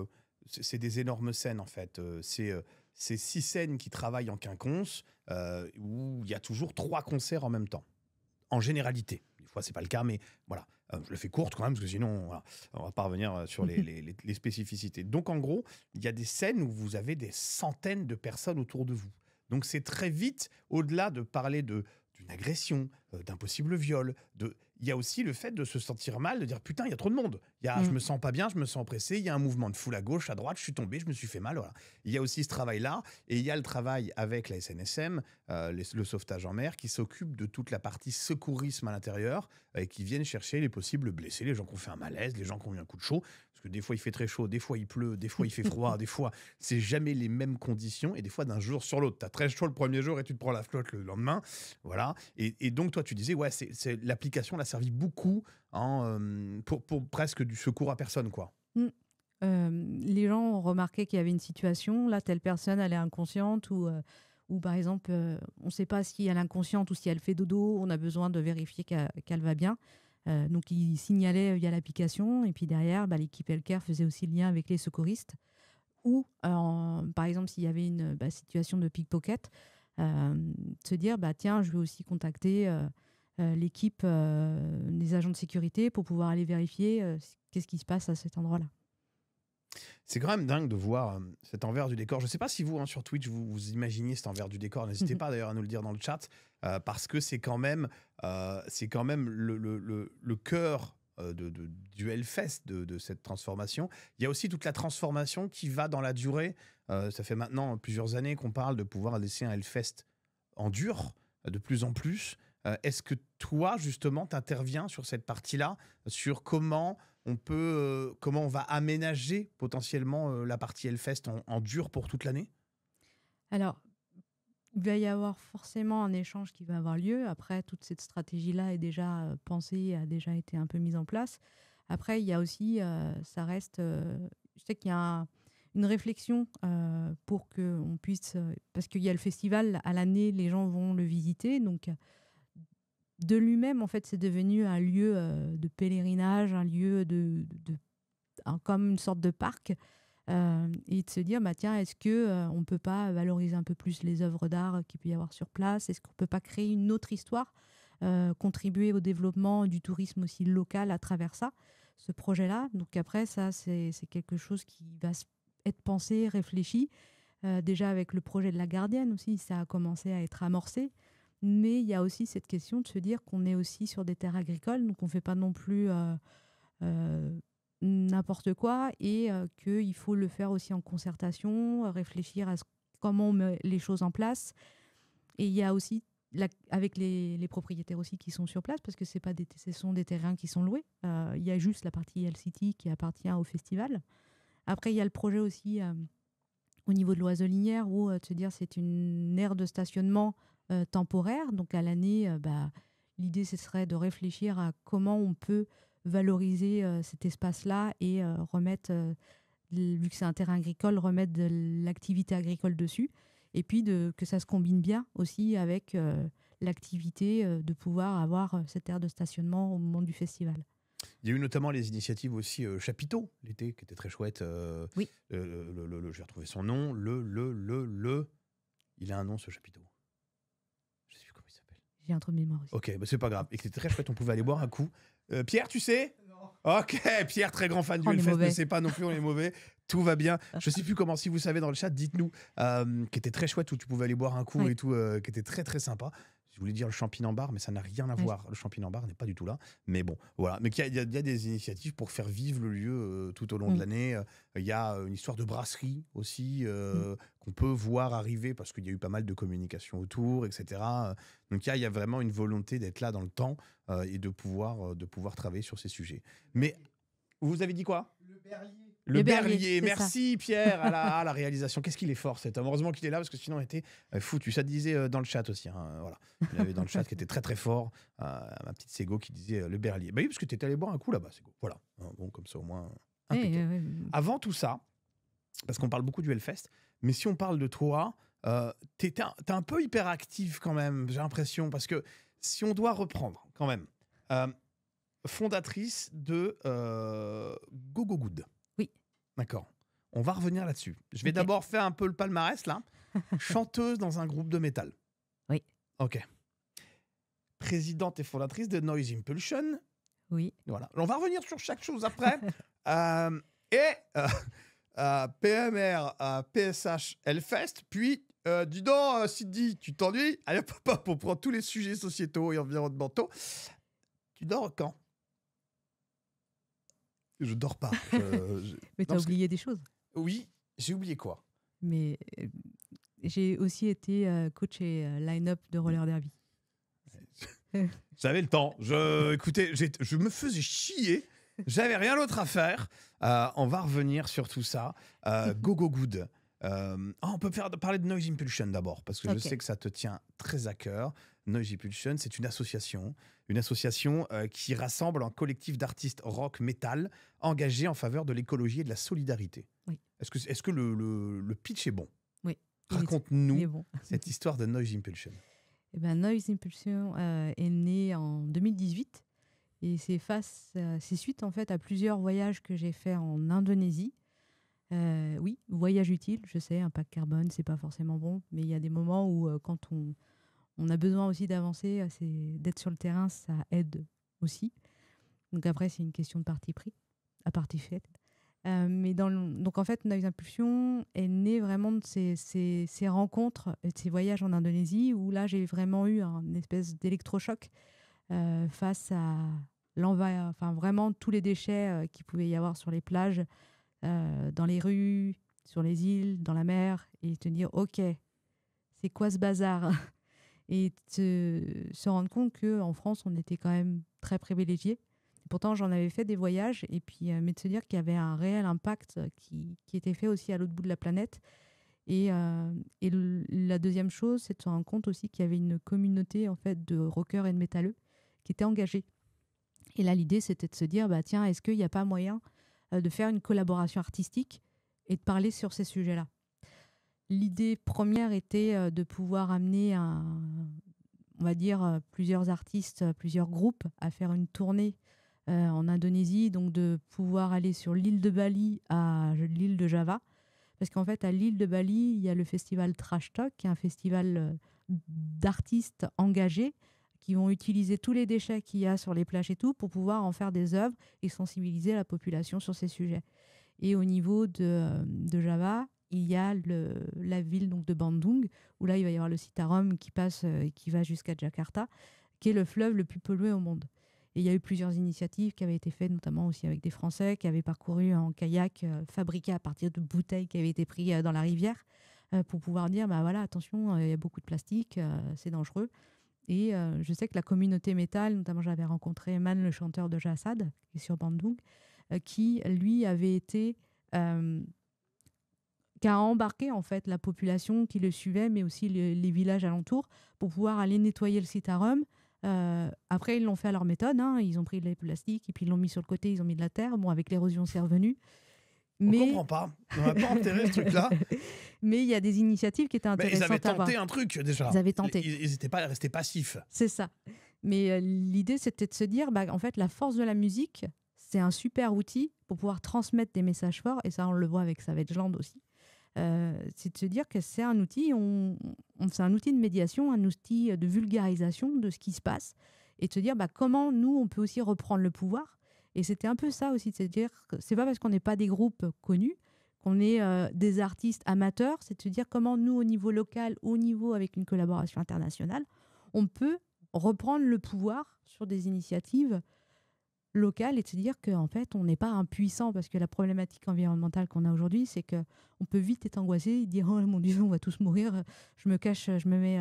c'est des énormes scènes, en fait. C'est 6 scènes qui travaillent en quinconce, où il y a toujours 3 concerts en même temps, en généralité. Des fois, c'est pas le cas, mais voilà. Je le fais courte quand même, parce que sinon, on va pas revenir sur les spécificités. Donc, en gros, il y a des scènes où vous avez des centaines de personnes autour de vous. Donc, c'est très vite, au-delà de parler d'une agression, d'un possible viol. Il y a aussi le fait de se sentir mal, de dire putain, il y a trop de monde. Je me sens pas bien, je me sens pressé, il y a un mouvement de foule à gauche, à droite, je suis tombé, je me suis fait mal. Voilà. Il y a aussi ce travail-là, et il y a le travail avec la SNSM, le sauvetage en mer, qui s'occupe de toute la partie secourisme à l'intérieur, et qui viennent chercher les possibles blessés, les gens qui ont fait un malaise, les gens qui ont eu un coup de chaud. Parce que des fois, il fait très chaud, des fois, il pleut, des fois, il fait froid, des fois, c'est jamais les mêmes conditions, et des fois, d'un jour sur l'autre. Tu as très chaud le premier jour et tu te prends la flotte le lendemain. Voilà. Et donc, toi, tu disais, ouais, l'application l'a servi beaucoup pour presque du secours à personne, quoi. Les gens ont remarqué qu'il y avait une situation, là, telle personne, elle est inconsciente, ou par exemple, on ne sait pas si elle est inconsciente ou si elle fait dodo, on a besoin de vérifier qu'elle va bien. Donc, ils signalaient via l'application, et puis derrière, l'équipe Healthcare faisait aussi le lien avec les secouristes. Ou, par exemple, s'il y avait une situation de pickpocket, se dire, tiens, je vais aussi contacter l'équipe des agents de sécurité pour pouvoir aller vérifier qu'est-ce qui se passe à cet endroit-là. C'est quand même dingue de voir cet envers du décor. Je ne sais pas si vous, sur Twitch, vous imaginez cet envers du décor. N'hésitez pas d'ailleurs à nous le dire dans le chat, parce que c'est quand même le cœur du Hellfest, de cette transformation. Il y a aussi toute la transformation qui va dans la durée. Ça fait maintenant plusieurs années qu'on parle de pouvoir laisser un Hellfest en dur, de plus en plus. Est-ce que toi, justement, tu interviens sur cette partie-là, sur comment on va aménager potentiellement la partie Hellfest en dur pour toute l'année? Alors, il va y avoir forcément un échange qui va avoir lieu. Après, toute cette stratégie-là est déjà pensée, a déjà été un peu mise en place. Après, il y a aussi, ça reste... je sais qu'il y a une réflexion pour qu'on puisse... parce qu'il y a le festival, à l'année, les gens vont le visiter. Donc, de lui-même, en fait, c'est devenu un lieu de pèlerinage, un lieu comme une sorte de parc. Et de se dire, tiens, est-ce qu'on ne peut pas valoriser un peu plus les œuvres d'art qu'il peut y avoir sur place? Est-ce qu'on ne peut pas créer une autre histoire, contribuer au développement du tourisme aussi local à travers ça, ce projet-là? Donc après, ça, c'est quelque chose qui va être pensé, réfléchi. Déjà avec le projet de la Gardienne aussi, ça a commencé à être amorcé. Mais il y a aussi cette question de se dire qu'on est aussi sur des terres agricoles, donc on ne fait pas non plus n'importe quoi, et qu'il faut le faire aussi en concertation, réfléchir à comment on met les choses en place. Et il y a aussi, avec les propriétaires aussi qui sont sur place, parce que ce sont des terrains qui sont loués. Il y a juste la partie Hell-City qui appartient au festival. Après, il y a le projet aussi au niveau de l'Oiselinière, où de se dire c'est une aire de stationnement temporaire. Donc à l'année, l'idée, ce serait de réfléchir à comment on peut valoriser cet espace-là et remettre, vu que c'est un terrain agricole, remettre de l'activité agricole dessus. Et puis que ça se combine bien aussi avec l'activité de pouvoir avoir cette aire de stationnement au moment du festival. Il y a eu notamment les initiatives aussi Chapiteau, l'été, qui était très chouette. Oui. Je vais retrouver son nom. Il a un nom, ce Chapiteau. Je ne sais plus comment il s'appelle. J'ai un trou de mémoire aussi. Ok, c'est pas grave. Et c'était très chouette, on pouvait aller boire un coup. Pierre, tu sais? Non. Ok, Pierre, très grand fan du Hellfest, ne sait pas non plus, on est mauvais. Tout va bien. Je ne sais plus comment, si vous savez dans le chat, dites-nous. Qui était très chouette, où tu pouvais aller boire un coup et tout, qui était très très sympa. Je voulais dire le Champignon-Bar, mais ça n'a rien à voir. Le Champignon-Bar n'est pas du tout là. Mais bon, voilà. Mais il y a des initiatives pour faire vivre le lieu tout au long de l'année. Il y a une histoire de brasserie aussi qu'on peut voir arriver parce qu'il y a eu pas mal de communication autour, etc. Donc il y a vraiment une volonté d'être là dans le temps et de pouvoir travailler sur ces sujets. Mais vous avez dit quoi? Le Berlier. Merci Pierre à la réalisation. Qu'est-ce qu'il est fort cet homme. Heureusement qu'il est là parce que sinon on était foutu. Ça disait dans le chat aussi. Voilà. Il y avait dans le chat qui était très très fort. Ma petite Ségo qui disait le Berlier. Bah oui, parce que tu étais allé boire un coup là-bas, Ségo. Voilà. Bon, comme ça au moins. Avant tout ça, parce qu'on parle beaucoup du Hellfest, mais si on parle de toi, t'es un peu hyperactive quand même, j'ai l'impression. Parce que si on doit reprendre quand même, fondatrice de Go Go Good. Oui. D'accord. On va revenir là-dessus. Je vais d'abord faire un peu le palmarès, là. Chanteuse dans un groupe de métal. Oui. Ok. Présidente et fondatrice de Noise Impulsion. Oui. Voilà. On va revenir sur chaque chose après. PMR, PSH, Hellfest, puis Dis donc, Sydney, tu t'ennuies? Allez, papa, on prend tous les sujets sociétaux et environnementaux. Tu dors quand? Je dors pas. Mais tu as parce que- oublié des choses. Oui, j'ai oublié quoi? Mais j'ai aussi été coach et line-up de roller derby. J'avais le temps. Écoutez, je me faisais chier. J'avais rien d'autre à faire. On va revenir sur tout ça. Go Go Good. On peut parler de Noise Impulsion d'abord, parce que je Ok. sais que ça te tient très à cœur. Noise Impulsion, c'est une association qui rassemble un collectif d'artistes rock metal engagés en faveur de l'écologie et de la solidarité. Oui. Est-ce que le pitch est bon? Oui. Il est Raconte-nous bon. cette histoire de Noise Impulsion. Eh ben, Noise Impulsion est né en 2018 et c'est suite en fait à plusieurs voyages que j'ai fait en Indonésie. Oui, voyage utile, je sais, impact carbone, c'est pas forcément bon, mais il y a des moments où quand on a besoin aussi d'avancer, d'être sur le terrain, ça aide aussi. Donc après, c'est une question de parti pris, à partie faite. Mais donc en fait, Noise Impulsion est né vraiment de ces rencontres et de ces voyages en Indonésie où là, j'ai vraiment eu une espèce d'électrochoc face à enfin vraiment tous les déchets qu'il pouvait y avoir sur les plages, dans les rues, sur les îles, dans la mer, et te dire ok, c'est quoi ce bazar? Et se rendre compte qu'en France, on était quand même très privilégiés. Pourtant, j'en avais fait des voyages, et puis, mais de se dire qu'il y avait un réel impact qui était fait aussi à l'autre bout de la planète. Et la deuxième chose, c'est de se rendre compte aussi qu'il y avait une communauté en fait, de rockers et de métalleux qui étaient engagés. Et là, l'idée, c'était de se dire, bah, tiens, est-ce qu'il n'y a pas moyen de faire une collaboration artistique et de parler sur ces sujets-là? L'idée première était de pouvoir amener on va dire, plusieurs artistes, plusieurs groupes à faire une tournée en Indonésie, donc de pouvoir aller sur l'île de Bali à l'île de Java. Parce qu'en fait, à l'île de Bali, il y a le festival Trash Talk, qui est un festival d'artistes engagés qui vont utiliser tous les déchets qu'il y a sur les plages et tout pour pouvoir en faire des œuvres et sensibiliser la population sur ces sujets. Et au niveau de Java, il y a la ville donc, de Bandung, où là, il va y avoir le Citarum qui passe et qui va jusqu'à Jakarta, qui est le fleuve le plus pollué au monde. Et il y a eu plusieurs initiatives qui avaient été faites, notamment aussi avec des Français qui avaient parcouru en kayak fabriqué à partir de bouteilles qui avaient été prises dans la rivière pour pouvoir dire, bah voilà, attention, il y a beaucoup de plastique, c'est dangereux. Et je sais que la communauté métal, notamment j'avais rencontré Eman, le chanteur de Jassad, qui est sur Bandung, qui, lui, avait été... qui a embarqué en fait la population qui le suivait, mais aussi les villages alentours, pour pouvoir aller nettoyer le Citarum. Après, ils l'ont fait à leur méthode. Hein. Ils ont pris les plastiques et puis ils l'ont mis sur le côté, ils ont mis de la terre. Bon, avec l'érosion, c'est revenu. On comprend pas. On n'a pas enterré ce truc-là. Mais il y a des initiatives qui étaient Mais ils intéressantes avaient à voir. tenté un truc déjà. Ils avaient tenté. Ils n'étaient pas restés passifs. C'est ça. Mais l'idée, c'était de se dire, bah, en fait, la force de la musique, c'est un super outil pour pouvoir transmettre des messages forts. Et ça, on le voit avec Savage Land aussi. C'est de se dire que c'est un outil, c'est un outil de médiation, un outil de vulgarisation de ce qui se passe, et de se dire bah, comment nous, on peut aussi reprendre le pouvoir. Et c'était un peu ça aussi, de se dire que c'est pas parce qu'on n'est pas des groupes connus qu'on est des artistes amateurs, c'est de se dire comment nous, au niveau local, au niveau avec une collaboration internationale, on peut reprendre le pouvoir sur des initiatives locales et de se dire qu'en fait, on n'est pas impuissant, parce que la problématique environnementale qu'on a aujourd'hui, c'est qu'on peut vite être angoissé et dire « Oh mon Dieu, on va tous mourir, je me cache, je me mets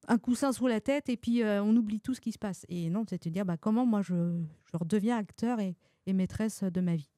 un coussin sous la tête et puis on oublie tout ce qui se passe. » Et non, c'est de se dire bah, comment moi je redeviens acteur et maîtresse de ma vie.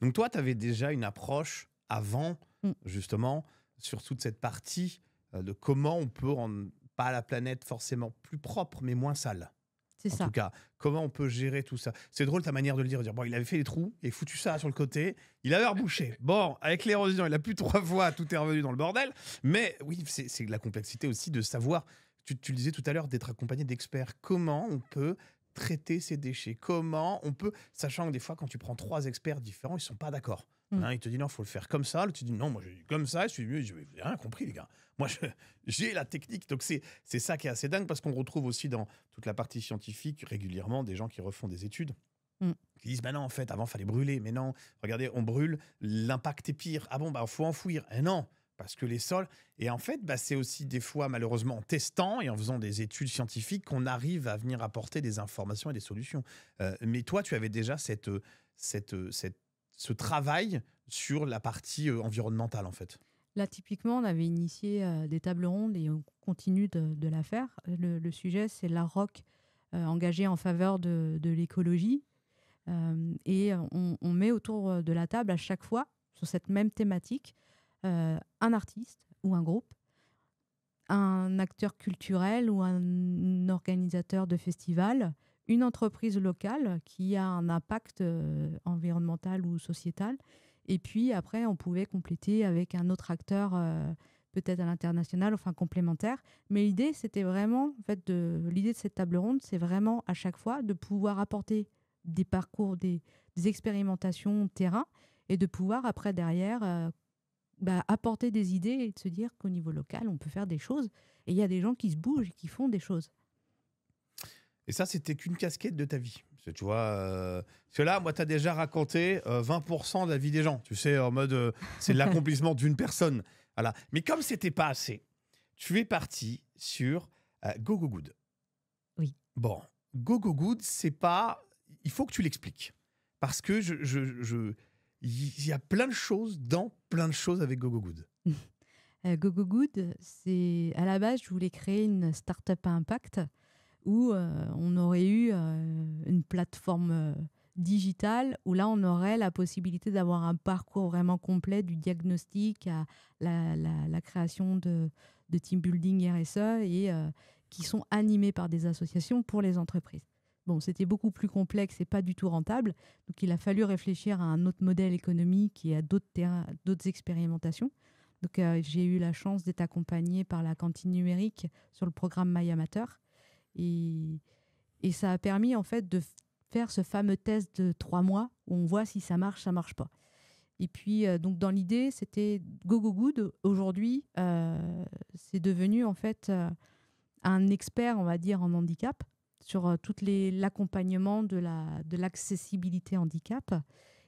Donc toi, tu avais déjà une approche avant, justement, sur toute cette partie de comment on peut rendre pas la planète forcément plus propre, mais moins sale. C'est ça. En tout cas, comment on peut gérer tout ça? C'est drôle ta manière de le dire. Bon, il avait fait les trous, il a foutu ça sur le côté, il avait rebouché. Bon, avec l'érosion, il a plus 3 fois, tout est revenu dans le bordel. Mais oui, c'est la complexité aussi de savoir, tu le disais tout à l'heure, d'être accompagné d'experts. Comment on peut traiter ces déchets? Comment on peut, sachant que des fois, quand tu prends 3 experts différents, ils ne sont pas d'accord. Il te dit non, il faut le faire comme ça. L'autre te dit non, moi j'ai dit comme ça. Je suis mieux, je n'ai rien compris, les gars. Moi, j'ai la technique. Donc c'est ça qui est assez dingue, parce qu'on retrouve aussi dans toute la partie scientifique régulièrement des gens qui refont des études. Qui disent bah non, en fait, avant, il fallait brûler. Mais non, regardez, on brûle, l'impact est pire. Ah bon, bah faut enfouir. Et non, parce que les sols... Et en fait, c'est aussi des fois, malheureusement, en testant et en faisant des études scientifiques qu'on arrive à venir apporter des informations et des solutions. Mais toi, tu avais déjà ce travail sur la partie environnementale, en fait. Là, typiquement, on avait initié des tables rondes et on continue de la faire. Le sujet, c'est la ROC engagée en faveur de l'écologie. Et on met autour de la table à chaque fois, sur cette même thématique, un artiste ou un groupe, un acteur culturel ou un organisateur de festival, une entreprise locale qui a un impact environnemental ou sociétal. Et puis après, on pouvait compléter avec un autre acteur, peut-être à l'international, enfin complémentaire. Mais l'idée, c'était vraiment, en fait, l'idée de cette table ronde, c'est vraiment à chaque fois de pouvoir apporter des parcours, des expérimentations terrain et de pouvoir après derrière apporter des idées et de se dire qu'au niveau local, on peut faire des choses. Et il y a des gens qui se bougent et qui font des choses. Et ça, c'était qu'une casquette de ta vie. Parce que tu vois, parce que là, moi, tu as déjà raconté 20% de la vie des gens. Tu sais, en mode, c'est l'accomplissement d'une personne. Voilà. Mais comme c'était pas assez, tu es parti sur Go Go Good. Oui. Bon, Go Go Good, c'est pas... Il faut que tu l'expliques. Parce que il y a plein de choses avec Go Go Good. Go Go Good, c'est à la base, je voulais créer une start-up à impact où on aurait eu une plateforme digitale où là, on aurait la possibilité d'avoir un parcours vraiment complet du diagnostic à la création de team building RSE et qui sont animés par des associations pour les entreprises. Bon, c'était beaucoup plus complexe et pas du tout rentable. Donc, il a fallu réfléchir à un autre modèle économique et à d'autres expérimentations. Donc, j'ai eu la chance d'être accompagnée par la cantine numérique sur le programme My Amateur. Et ça a permis, en fait, de faire ce fameux test de 3 mois où on voit si ça marche pas. Et puis, donc, dans l'idée, c'était Go Go Good. Aujourd'hui, c'est devenu, en fait, un expert, on va dire, en handicap sur l'accompagnement de l'accessibilité handicap.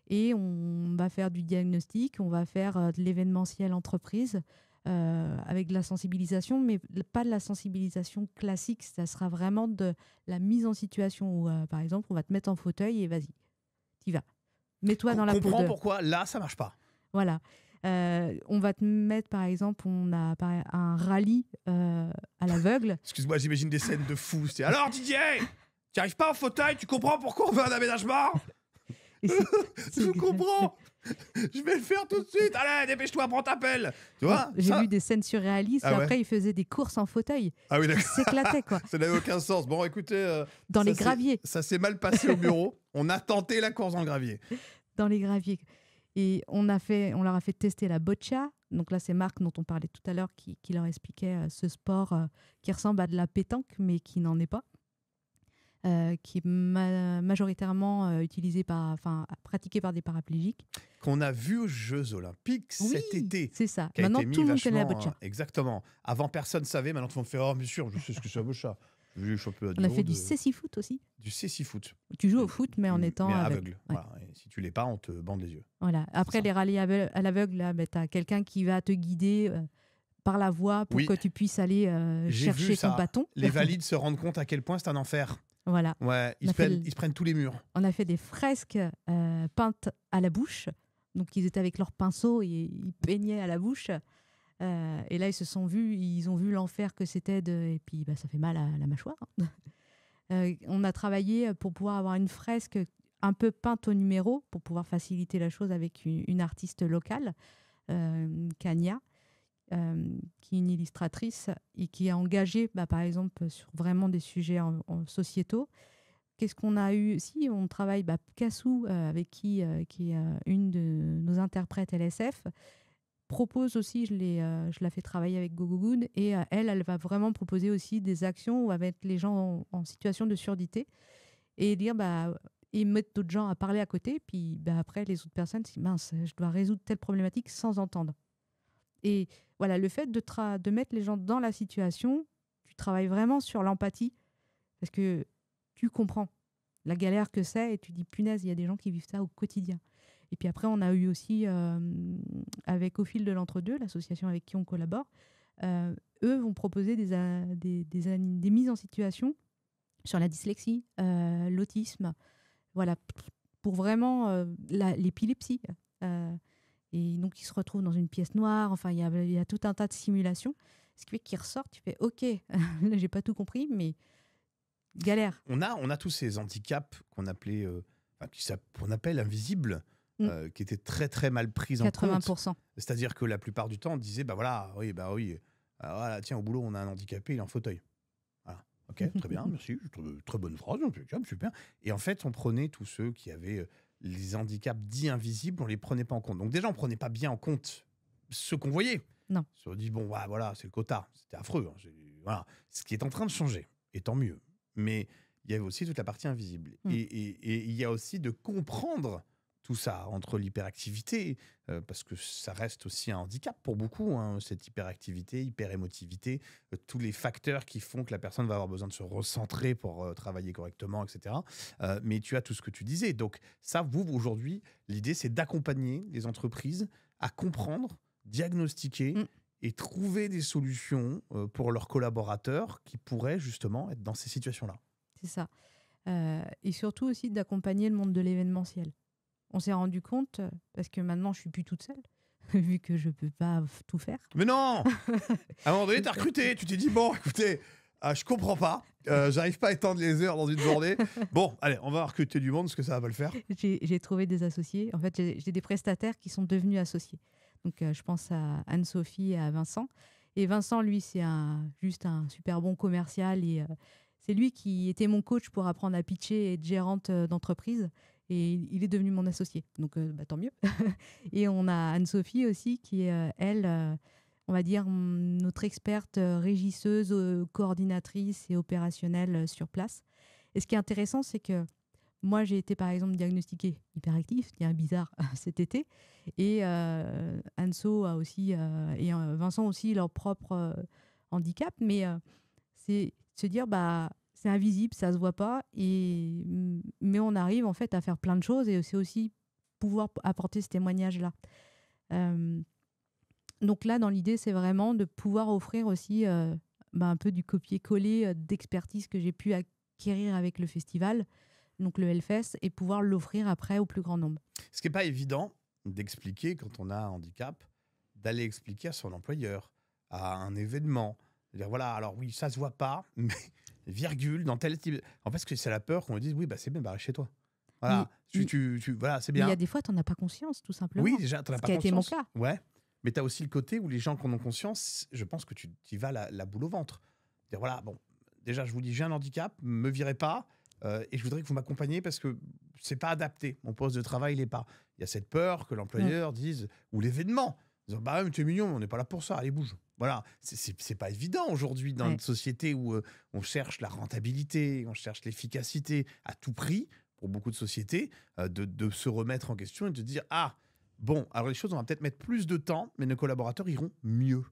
Et on va faire du diagnostic, on va faire de l'événementiel entreprise avec de la sensibilisation, mais pas de la sensibilisation classique. Ça sera vraiment de la mise en situation où, par exemple, on va te mettre en fauteuil et vas-y, t'y vas. Mets-toi dans la peau de... Comprends pourquoi là, ça marche pas. Voilà. On va te mettre, par exemple, on a un rallye à l'aveugle. Excuse-moi, j'imagine des scènes de fou. C'est alors Didier, tu n'arrives pas en fauteuil, tu comprends pourquoi on veut un aménagement? Je comprends. Je vais le faire tout de suite. Allez, dépêche-toi, prends ta pelle. Tu vois, j'ai vu des scènes surréalistes. Ah ouais. Après, ils faisaient des courses en fauteuil. Ah oui, d'accord. Ils s'éclataient, quoi. Ça n'avait aucun sens. Bon, écoutez... dans les graviers. Ça s'est mal passé au bureau. On a tenté la course dans le gravier. Dans les graviers. Et on leur a fait tester la boccia. Donc là, c'est Marc dont on parlait tout à l'heure qui leur expliquait ce sport qui ressemble à de la pétanque, mais qui n'en est pas. Qui est majoritairement pratiqué par des paraplégiques. Qu'on a vu aux Jeux Olympiques cet été. C'est ça. Maintenant, tout le monde connaît la boccia. Exactement. Avant, personne ne savait. Maintenant, tout le monde fait « Oh, bien sûr, je sais ce que c'est la boccia. » On a fait du cécifoot aussi. Du cécifoot. Tu joues au foot, mais en étant aveugle. Ouais. Voilà. Et si tu l'es pas, on te bande les yeux. Voilà. Après, les rallyes à l'aveugle, tu as quelqu'un qui va te guider par la voie pour que tu puisses aller chercher ton bâton. Les valides se rendent compte à quel point c'est un enfer. Voilà. Ouais, ils se prennent tous les murs. On a fait des fresques peintes à la bouche. Donc, ils étaient avec leur pinceau et ils peignaient à la bouche. Et là, ils ont vu l'enfer que c'était. Et puis, ça fait mal à la mâchoire. On a travaillé pour pouvoir avoir une fresque un peu peinte au numéro pour pouvoir faciliter la chose avec une artiste locale, Kania, qui est une illustratrice et qui est engagée, par exemple, sur vraiment des sujets sociétaux. Qu'est-ce qu'on a eu? Si, on travaille, Kassou, avec qui est une de nos interprètes LSF, propose aussi, je la fais travailler avec Go Go Good, et elle va vraiment proposer aussi des actions où elle va mettre les gens en situation de surdité et dire, et mettre d'autres gens à parler à côté, puis après, les autres personnes, si mince, je dois résoudre telle problématique sans entendre. Et voilà, le fait de mettre les gens dans la situation, tu travailles vraiment sur l'empathie, parce que tu comprends la galère que c'est et tu dis, punaise, il y a des gens qui vivent ça au quotidien. Et puis après, on a eu aussi, avec Au fil de l'entre-deux, l'association avec qui on collabore, eux vont proposer des mises en situation sur la dyslexie, l'autisme, voilà, pour vraiment l'épilepsie. Et donc, ils se retrouvent dans une pièce noire. Enfin, il y a tout un tas de simulations. Ce qui fait qu'ils ressortent, tu fais OK, là, j'ai pas tout compris, mais galère. On a tous ces handicaps qu'on appelait, qu'on appelle invisibles, qui étaient très très mal pris en compte. 80%. C'est-à-dire que la plupart du temps, on disait, bah oui, voilà, tiens, au boulot, on a un handicapé, il est en fauteuil. Voilà. Ok, très bien, merci, très bonne phrase, super. Et en fait, on prenait tous ceux qui avaient les handicaps dits invisibles, on les prenait pas en compte. Donc déjà, on prenait pas bien en compte ceux qu'on voyait. Non. On se dit, bon, voilà, c'est le quota. C'était affreux. Hein, voilà. Ce qui est en train de changer, et tant mieux. Mais il y avait aussi toute la partie invisible. Et il y a aussi de comprendre tout ça, entre l'hyperactivité, parce que ça reste aussi un handicap pour beaucoup, hein, cette hyperactivité, hyperémotivité, tous les facteurs qui font que la personne va avoir besoin de se recentrer pour travailler correctement, etc. Mais tu as tout ce que tu disais. Donc ça, vous, aujourd'hui, l'idée, c'est d'accompagner les entreprises à comprendre, diagnostiquer et trouver des solutions pour leurs collaborateurs qui pourraient justement être dans ces situations-là. C'est ça. Et surtout aussi d'accompagner le monde de l'événementiel. On s'est rendu compte, parce que maintenant je suis plus toute seule, vu que je peux pas tout faire. Mais non. À un moment donné, tu as recruté, tu t'es dit, bon, écoutez, je comprends pas, j'arrive pas à étendre les heures dans une journée. Bon, allez, on va recruter du monde, parce que ça va pas le faire. J'ai trouvé des associés. En fait, j'ai des prestataires qui sont devenus associés. Donc, je pense à Anne-Sophie et à Vincent. Et Vincent, lui, c'est juste un super bon commercial. Et c'est lui qui était mon coach pour apprendre à pitcher et être gérante d'entreprise. Et il est devenu mon associé. Donc, tant mieux. Et on a Anne-Sophie aussi, qui est, elle, on va dire, notre experte régisseuse, coordinatrice et opérationnelle sur place. Et ce qui est intéressant, c'est que moi, j'ai été, par exemple, diagnostiquée hyperactive, ce qui est bizarre cet été. Et Anso a aussi, et Vincent aussi, leur propre handicap. Mais c'est se dire, c'est invisible, ça ne se voit pas. Mais on arrive, en fait, à faire plein de choses. Et c'est aussi pouvoir apporter ce témoignage-là. Donc là, dans l'idée, c'est vraiment de pouvoir offrir aussi un peu du copier-coller d'expertise que j'ai pu acquérir avec le festival, donc le Hellfest, et pouvoir l'offrir après au plus grand nombre. Ce qui n'est pas évident d'expliquer quand on a un handicap, d'aller expliquer à son employeur, à un événement, de dire voilà, alors oui, ça se voit pas, mais virgule, dans tel type. En fait, c'est la peur qu'on lui dise oui, c'est bien, reste chez toi. Voilà, voilà, c'est bien. Il y a des fois, tu n'en as pas conscience, tout simplement. Oui, déjà, tu n'en as pas conscience. Ce qui a été mon cas. Ouais. Mais tu as aussi le côté où les gens qui en ont conscience, je pense que tu y vas la boule au ventre. Dire voilà, bon, déjà, je vous dis, j'ai un handicap, me virez pas, et je voudrais que vous m'accompagniez parce que c'est pas adapté. Mon poste de travail, il est pas. Il y a cette peur que l'employeur dise, ou l'événement, disant bah mais tu es mignon, on n'est pas là pour ça, allez bouge. Voilà, c'est pas évident aujourd'hui dans une société où on cherche la rentabilité, on cherche l'efficacité à tout prix. Pour beaucoup de sociétés, de se remettre en question et de dire ah. Bon, alors les choses, on va peut-être mettre plus de temps, mais nos collaborateurs iront mieux.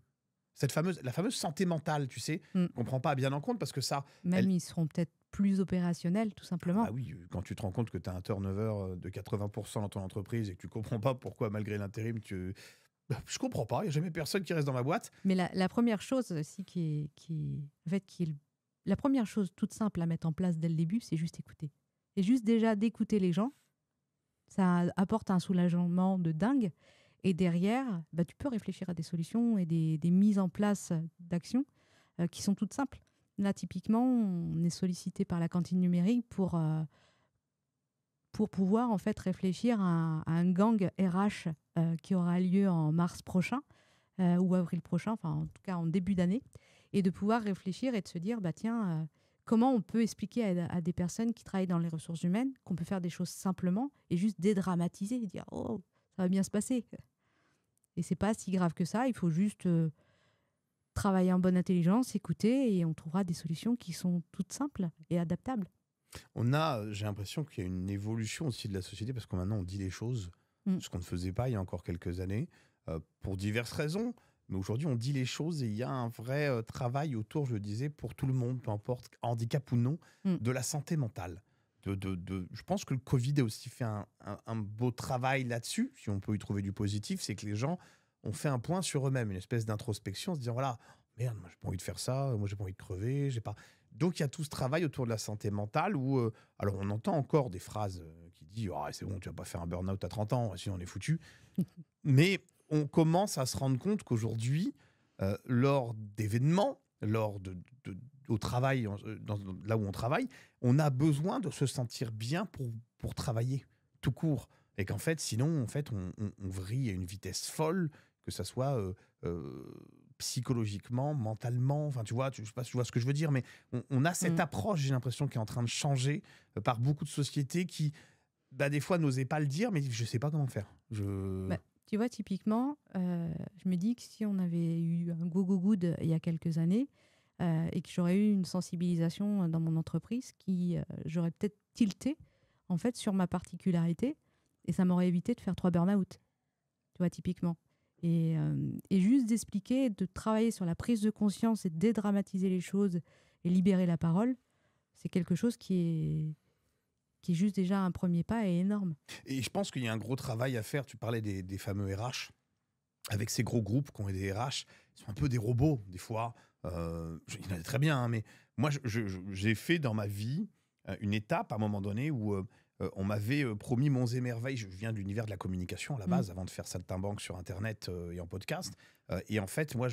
La fameuse santé mentale, tu sais, on ne prend pas bien en compte parce que ça... Même ils seront peut-être plus opérationnels, tout simplement. Ah oui, quand tu te rends compte que tu as un turnover de 80% dans ton entreprise et que tu ne comprends pas pourquoi, malgré l'intérim, je comprends pas, il n'y a jamais personne qui reste dans ma boîte. Mais la première chose aussi la première chose toute simple à mettre en place dès le début, c'est juste écouter. Et juste déjà d'écouter les gens, ça apporte un soulagement de dingue. Et derrière, tu peux réfléchir à des solutions et des mises en place d'actions qui sont toutes simples. Là, typiquement, on est sollicité par la cantine numérique pour pouvoir en fait réfléchir à un gang RH qui aura lieu en mars prochain ou avril prochain, enfin en tout cas en début d'année, et de pouvoir réfléchir et de se dire, tiens... comment on peut expliquer à des personnes qui travaillent dans les ressources humaines qu'on peut faire des choses simplement et juste dédramatiser et dire « Oh, ça va bien se passer ». Et c'est pas si grave que ça, il faut juste travailler en bonne intelligence, écouter et on trouvera des solutions qui sont toutes simples et adaptables. J'ai l'impression qu'il y a une évolution aussi de la société parce que maintenant on dit les choses, ce qu'on ne faisait pas il y a encore quelques années, pour diverses raisons. Mais aujourd'hui, on dit les choses et il y a un vrai travail autour, je le disais, pour tout le monde, peu importe, handicap ou non, de la santé mentale. je pense que le Covid a aussi fait un beau travail là-dessus, si on peut y trouver du positif, c'est que les gens ont fait un point sur eux-mêmes, une espèce d'introspection, se disant voilà, merde, moi j'ai pas envie de faire ça, moi j'ai pas envie de crever, j'ai pas. Donc il y a tout ce travail autour de la santé mentale où, alors on entend encore des phrases qui disent ah, c'est bon, tu vas pas faire un burn-out à 30 ans, sinon on est foutu. Mais on commence à se rendre compte qu'aujourd'hui, lors d'événements, lors au travail, là où on travaille, on a besoin de se sentir bien pour travailler, tout court. Et qu'en fait, sinon, en fait, on vrille à une vitesse folle, que ça soit psychologiquement, mentalement. Enfin, tu vois, je sais pas si tu vois ce que je veux dire, mais on a cette Mm. approche, j'ai l'impression, qui est en train de changer par beaucoup de sociétés qui, bah, des fois, n'osaient pas le dire, mais je sais pas comment faire. Bah, tu vois, typiquement, je me dis que si on avait eu un go go good il y a quelques années et que j'aurais eu une sensibilisation dans mon entreprise, j'aurais peut-être tilté en fait sur ma particularité et ça m'aurait évité de faire 3 burn-out. Tu vois, typiquement. Et juste d'expliquer, de travailler sur la prise de conscience et de dédramatiser les choses et libérer la parole, c'est quelque chose qui est juste déjà un premier pas et énorme. Et je pense qu'il y a un gros travail à faire. Tu parlais des fameux RH. Avec ces gros groupes qui ont des RH, ils sont un peu des robots, des fois. Il y en a très bien, hein, mais moi, j'ai fait dans ma vie une étape à un moment donné où on m'avait promis monts et merveilles. Je viens de l'univers de la communication à la Mm. base, avant de faire saltimbanque sur Internet et en podcast. Et en fait, moi,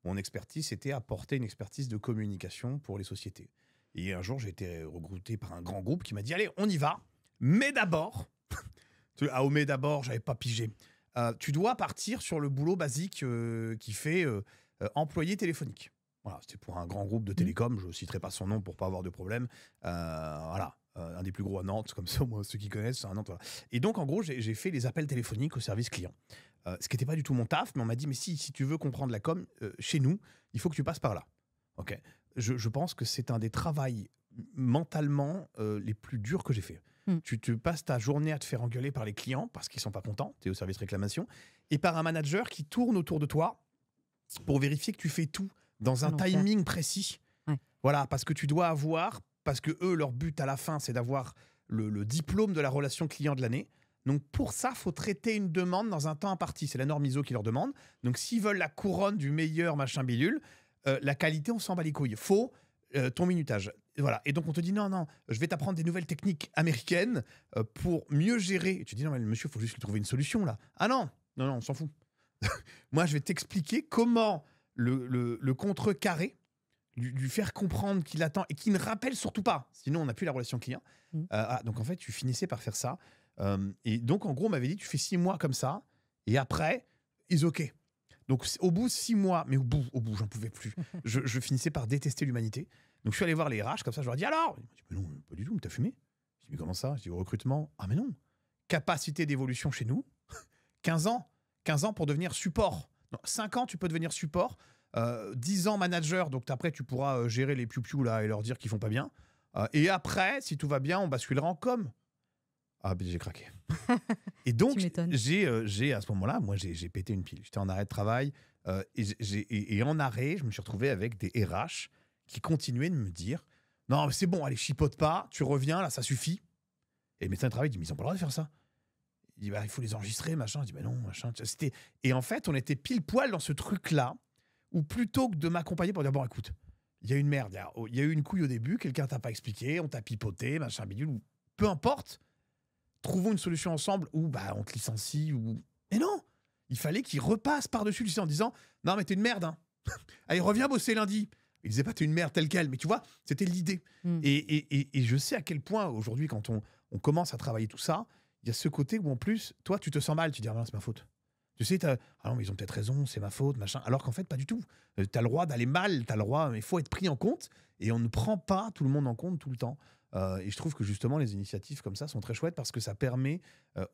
mon expertise, c'était apporter une expertise de communication pour les sociétés. Et un jour, j'ai été recruté par un grand groupe qui m'a dit allez, on y va, mais d'abord, à Omé d'abord, j'avais pas pigé. Tu dois partir sur le boulot basique qui fait employé téléphonique. Voilà, c'était pour un grand groupe de Mm. télécom, je ne citerai pas son nom pour pas avoir de problème. Voilà, un des plus gros à Nantes, comme ça, moi, ceux qui connaissent, c'est à Nantes. Voilà. Et donc, en gros, j'ai fait les appels téléphoniques au service client. Ce qui n'était pas du tout mon taf, mais on m'a dit, mais si tu veux comprendre la com, chez nous, il faut que tu passes par là. Ok. Je pense que c'est un des travails mentalement les plus durs que j'ai fait. Mm. Tu te passes ta journée à te faire engueuler par les clients parce qu'ils sont pas contents, tu es au service réclamation, et par un manager qui tourne autour de toi pour vérifier que tu fais tout dans Ah, un l'enfer. timing précis. Ouais. Voilà, parce que tu dois avoir, parce que eux, leur but à la fin, c'est d'avoir le diplôme de la relation client de l'année. Donc pour ça, faut traiter une demande dans un temps imparti. C'est la norme ISO qui leur demande. Donc s'ils veulent la couronne du meilleur machin bidule, la qualité, on s'en bat les couilles. Faut ton minutage. Voilà. Et donc on te dit non, je vais t'apprendre des nouvelles techniques américaines pour mieux gérer. Et tu dis non, mais monsieur, il faut juste lui trouver une solution là. Ah non, on s'en fout. Moi, je vais t'expliquer comment le contrecarrer, lui faire comprendre qu'il attend et qu'il ne rappelle surtout pas. Sinon, on n'a plus la relation client. Mm. Donc, en fait, tu finissais par faire ça. Et donc, en gros, on m'avait dit, tu fais 6 mois comme ça. Et après, is OK. Donc, au bout de 6 mois, mais au bout, j'en pouvais plus. Je finissais par détester l'humanité. Donc, je suis allé voir les RH, comme ça, je leur ai dit, alors ils m'ont dit, mais non, pas du tout, mais t'as fumé. Je dis, mais comment ça? Je dis, au recrutement. Ah, mais non. Capacité d'évolution chez nous, 15 ans. 15 ans pour devenir support. Non, 5 ans, tu peux devenir support. 10 ans manager, donc après, tu pourras gérer les piou-piou là et leur dire qu'ils font pas bien. Et après, si tout va bien, on basculera en com. Ah, ben j'ai craqué. Et donc, Tu m'étonnes. j'ai à ce moment-là, moi, j'ai pété une pile. J'étais en arrêt de travail. Et en arrêt, je me suis retrouvé avec des RH qui continuaient de me dire non, mais c'est bon, allez, chipote pas, tu reviens, là, ça suffit. Et le médecin de travail dit mais ils ont pas le droit de faire ça. Il dit bah, il faut les enregistrer, machin. Je dis bah non, machin. Et en fait, on était pile poil dans ce truc-là où plutôt que de m'accompagner pour dire bon, écoute, il y a une merde, il y a eu une couille au début, quelqu'un t'a pas expliqué, on t'a pipoté, machin, bidule, ou peu importe, trouvons une solution ensemble ou bah on te licencie ou. Mais non, il fallait qu'il repasse par-dessus le lycée en disant non, mais t'es une merde, hein. Allez, reviens bosser lundi. Il disait pas t'es une merde telle quelle, mais tu vois, c'était l'idée. Mm. Et je sais à quel point aujourd'hui, quand on commence à travailler tout ça, il y a ce côté où en plus, toi, tu te sens mal, tu dis ah non, c'est ma faute. Tu sais, ah non, mais ils ont peut-être raison, c'est ma faute, machin. Alors qu'en fait, pas du tout. Tu as le droit d'aller mal, tu as le droit, mais il faut être pris en compte. Et on ne prend pas tout le monde en compte tout le temps. Et je trouve que justement, les initiatives comme ça sont très chouettes parce que ça permet,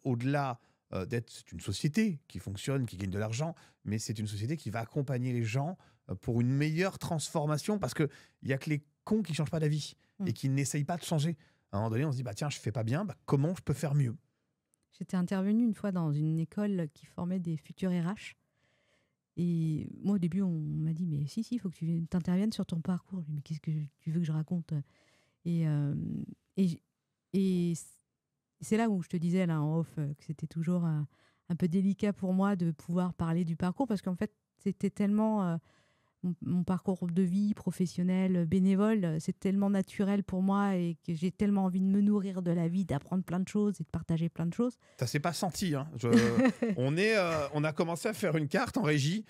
au-delà d'être une société qui fonctionne, qui gagne de l'argent, mais c'est une société qui va accompagner les gens pour une meilleure transformation parce qu'il n'y a que les cons qui ne changent pas d'avis et qui n'essayent pas de changer. À un moment donné, on se dit, bah, tiens, je ne fais pas bien, bah, comment je peux faire mieux? J'étais intervenue une fois dans une école qui formait des futurs RH. Et moi, au début, on m'a dit, mais si, il faut que tu t'interviennes sur ton parcours. Je dis, mais qu'est-ce que tu veux que je raconte? Et Et c'est là où je te disais là en off que c'était toujours un peu délicat pour moi de pouvoir parler du parcours parce qu'en fait, c'était tellement mon parcours de vie professionnel, bénévole, c'est tellement naturel pour moi et que j'ai tellement envie de me nourrir de la vie, d'apprendre plein de choses et de partager plein de choses. Ça s'est pas senti. Hein. On a commencé à faire une carte en régie.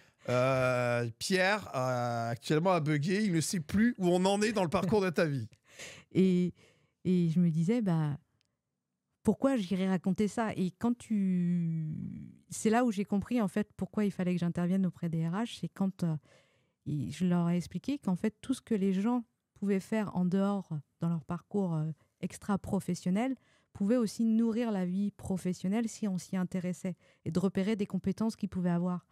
Pierre actuellement a bugué. Il ne sait plus où on en est dans le parcours de ta vie. Et, et je me disais, bah, pourquoi j'irais raconter ça? Et c'est là où j'ai compris en fait pourquoi il fallait que j'intervienne auprès des RH. C'est quand je leur ai expliqué qu'en fait tout ce que les gens pouvaient faire en dehors dans leur parcours extra-professionnel pouvait aussi nourrir la vie professionnelle si on s'y intéressait et de repérer des compétences qu'ils pouvaient avoir,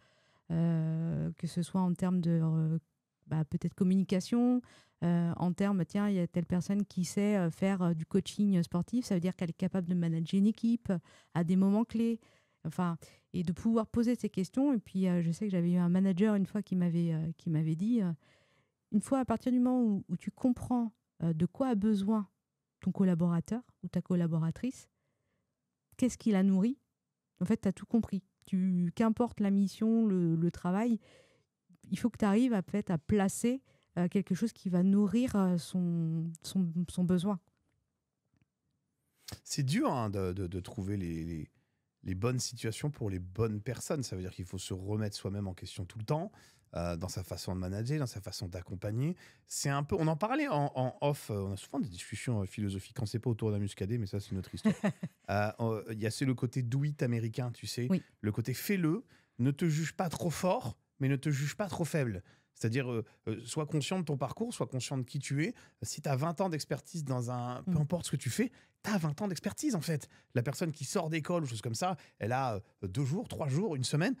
que ce soit en termes de peut-être communication, en termes, tiens, il y a telle personne qui sait faire du coaching sportif, ça veut dire qu'elle est capable de manager une équipe à des moments clés. Enfin, et de pouvoir poser ces questions. Et puis, je sais que j'avais eu un manager une fois qui m'avait dit, une fois à partir du moment où tu comprends de quoi a besoin ton collaborateur ou ta collaboratrice, qu'est-ce qui la nourrit, en fait, tu as tout compris. Qu'importe la mission, le travail, il faut que tu arrives à placer quelque chose qui va nourrir son besoin. C'est dur hein, de trouver les bonnes situations pour les bonnes personnes. Ça veut dire qu'il faut se remettre soi-même en question tout le temps, dans sa façon de manager, dans sa façon d'accompagner. C'est un peu, on en parlait en off, on a souvent des discussions philosophiques, quand c'est pas autour d'un muscadet, mais ça c'est une autre histoire. Il y a le côté do it américain, tu sais, Oui. le côté fais-le, ne te juge pas trop fort, mais ne te juge pas trop faible. C'est-à-dire, sois conscient de ton parcours, sois conscient de qui tu es. Si tu as 20 ans d'expertise dans peu importe ce que tu fais, tu as 20 ans d'expertise en fait. La personne qui sort d'école ou chose comme ça, elle a 2 jours, 3 jours, une semaine,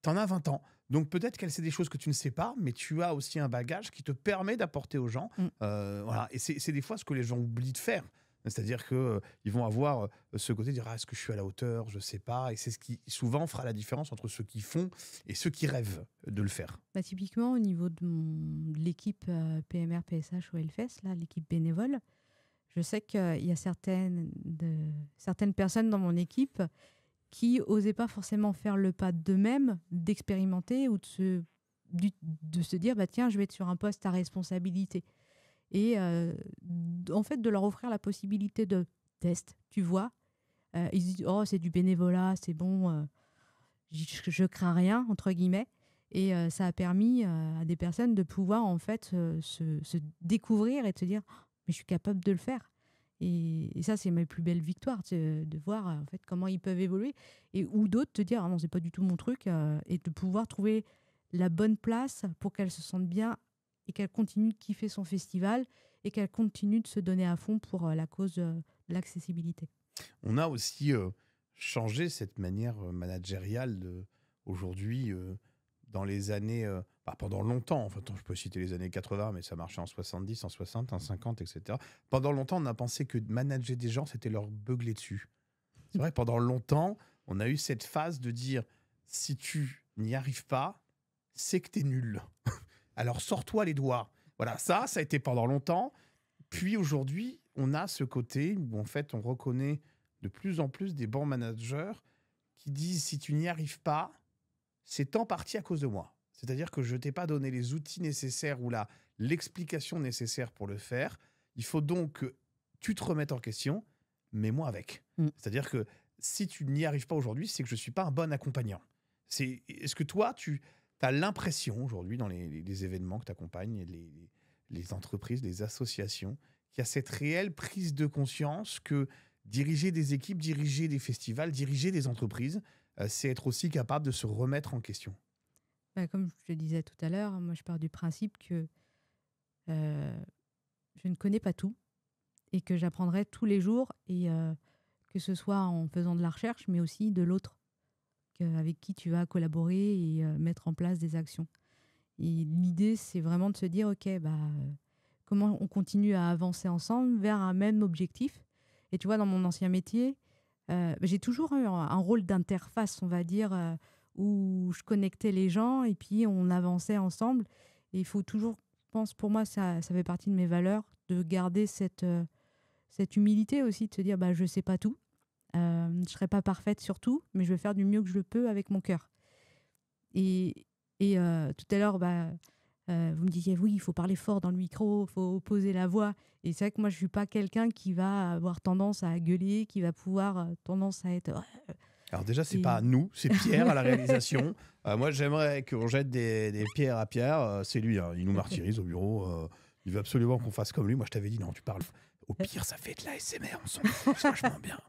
tu en as 20 ans. Donc peut-être qu'elle sait des choses que tu ne sais pas, mais tu as aussi un bagage qui te permet d'apporter aux gens. Voilà. Et c'est des fois ce que les gens oublient de faire. C'est-à-dire qu'ils vont avoir ce côté de dire est-ce que je suis à la hauteur, je ne sais pas. Et c'est ce qui souvent fera la différence entre ceux qui font et ceux qui rêvent de le faire. Typiquement, au niveau de l'équipe PMR, PSH ou Hellfest, là, l'équipe bénévole, je sais qu'il y a certaines personnes dans mon équipe qui n'osaient pas forcément faire le pas d'eux-mêmes, d'expérimenter ou de se dire tiens, je vais être sur un poste à responsabilité. Et en fait, de leur offrir la possibilité de test, tu vois. Ils se disent oh, c'est du bénévolat, c'est bon, je crains rien, entre guillemets. Et ça a permis à des personnes de pouvoir en fait se découvrir et de se dire mais je suis capable de le faire. Et ça, c'est mes plus belles victoires, de voir en fait comment ils peuvent évoluer. Ou d'autres te dire ah non, c'est pas du tout mon truc, et de pouvoir trouver la bonne place pour qu'elles se sentent bien et qu'elle continue de kiffer son festival et qu'elle continue de se donner à fond pour la cause de l'accessibilité. On a aussi changé cette manière managériale aujourd'hui dans les années, pendant longtemps, enfin, je peux citer les années 80, mais ça marchait en 70, en 60, en 50, etc. Pendant longtemps, on a pensé que manager des gens, c'était leur beugler dessus. C'est vrai, pendant longtemps, on a eu cette phase de dire, si tu n'y arrives pas, c'est que t'es nul. Alors sors-toi les doigts. Voilà, ça a été pendant longtemps. Puis aujourd'hui, on a ce côté où en fait, on reconnaît de plus en plus des bons managers qui disent si tu n'y arrives pas, c'est en partie à cause de moi. C'est-à-dire que je ne t'ai pas donné les outils nécessaires ou l'explication nécessaire pour le faire. Il faut donc que tu te remettes en question, mais moi avec. C'est-à-dire que si tu n'y arrives pas aujourd'hui, c'est que je ne suis pas un bon accompagnant. Est-ce que toi, tu as l'impression aujourd'hui dans les événements que tu accompagnes, les entreprises, les associations, qu'il y a cette réelle prise de conscience que diriger des équipes, diriger des festivals, diriger des entreprises, c'est être aussi capable de se remettre en question. Comme je te disais tout à l'heure, moi je pars du principe que je ne connais pas tout et que j'apprendrai tous les jours, et que ce soit en faisant de la recherche, mais aussi de l'autre avec qui tu vas collaborer et mettre en place des actions. Et l'idée, c'est vraiment de se dire, OK, comment on continue à avancer ensemble vers un même objectif. Et tu vois, dans mon ancien métier, j'ai toujours eu un rôle d'interface, on va dire, où je connectais les gens et puis on avançait ensemble. Et il faut toujours, je pense, pour moi, ça fait partie de mes valeurs, de garder cette cette humilité aussi de se dire je ne sais pas tout, je ne serai pas parfaite sur tout, mais je vais faire du mieux que je peux avec mon cœur. Et tout à l'heure, vous me disiez, oui, il faut parler fort dans le micro, il faut poser la voix. Et c'est vrai que moi, je ne suis pas quelqu'un qui va avoir tendance à gueuler, qui va pouvoir tendance à être... Alors déjà, c'est pas nous, c'est Pierre à la réalisation. Moi, j'aimerais qu'on jette des pierres à Pierre. C'est lui, hein, il nous martyrise au bureau. Il veut absolument qu'on fasse comme lui. Moi, je t'avais dit, non, tu parles. Au pire, ça fait de la SMR, on s'en fout, c'est vachement bien.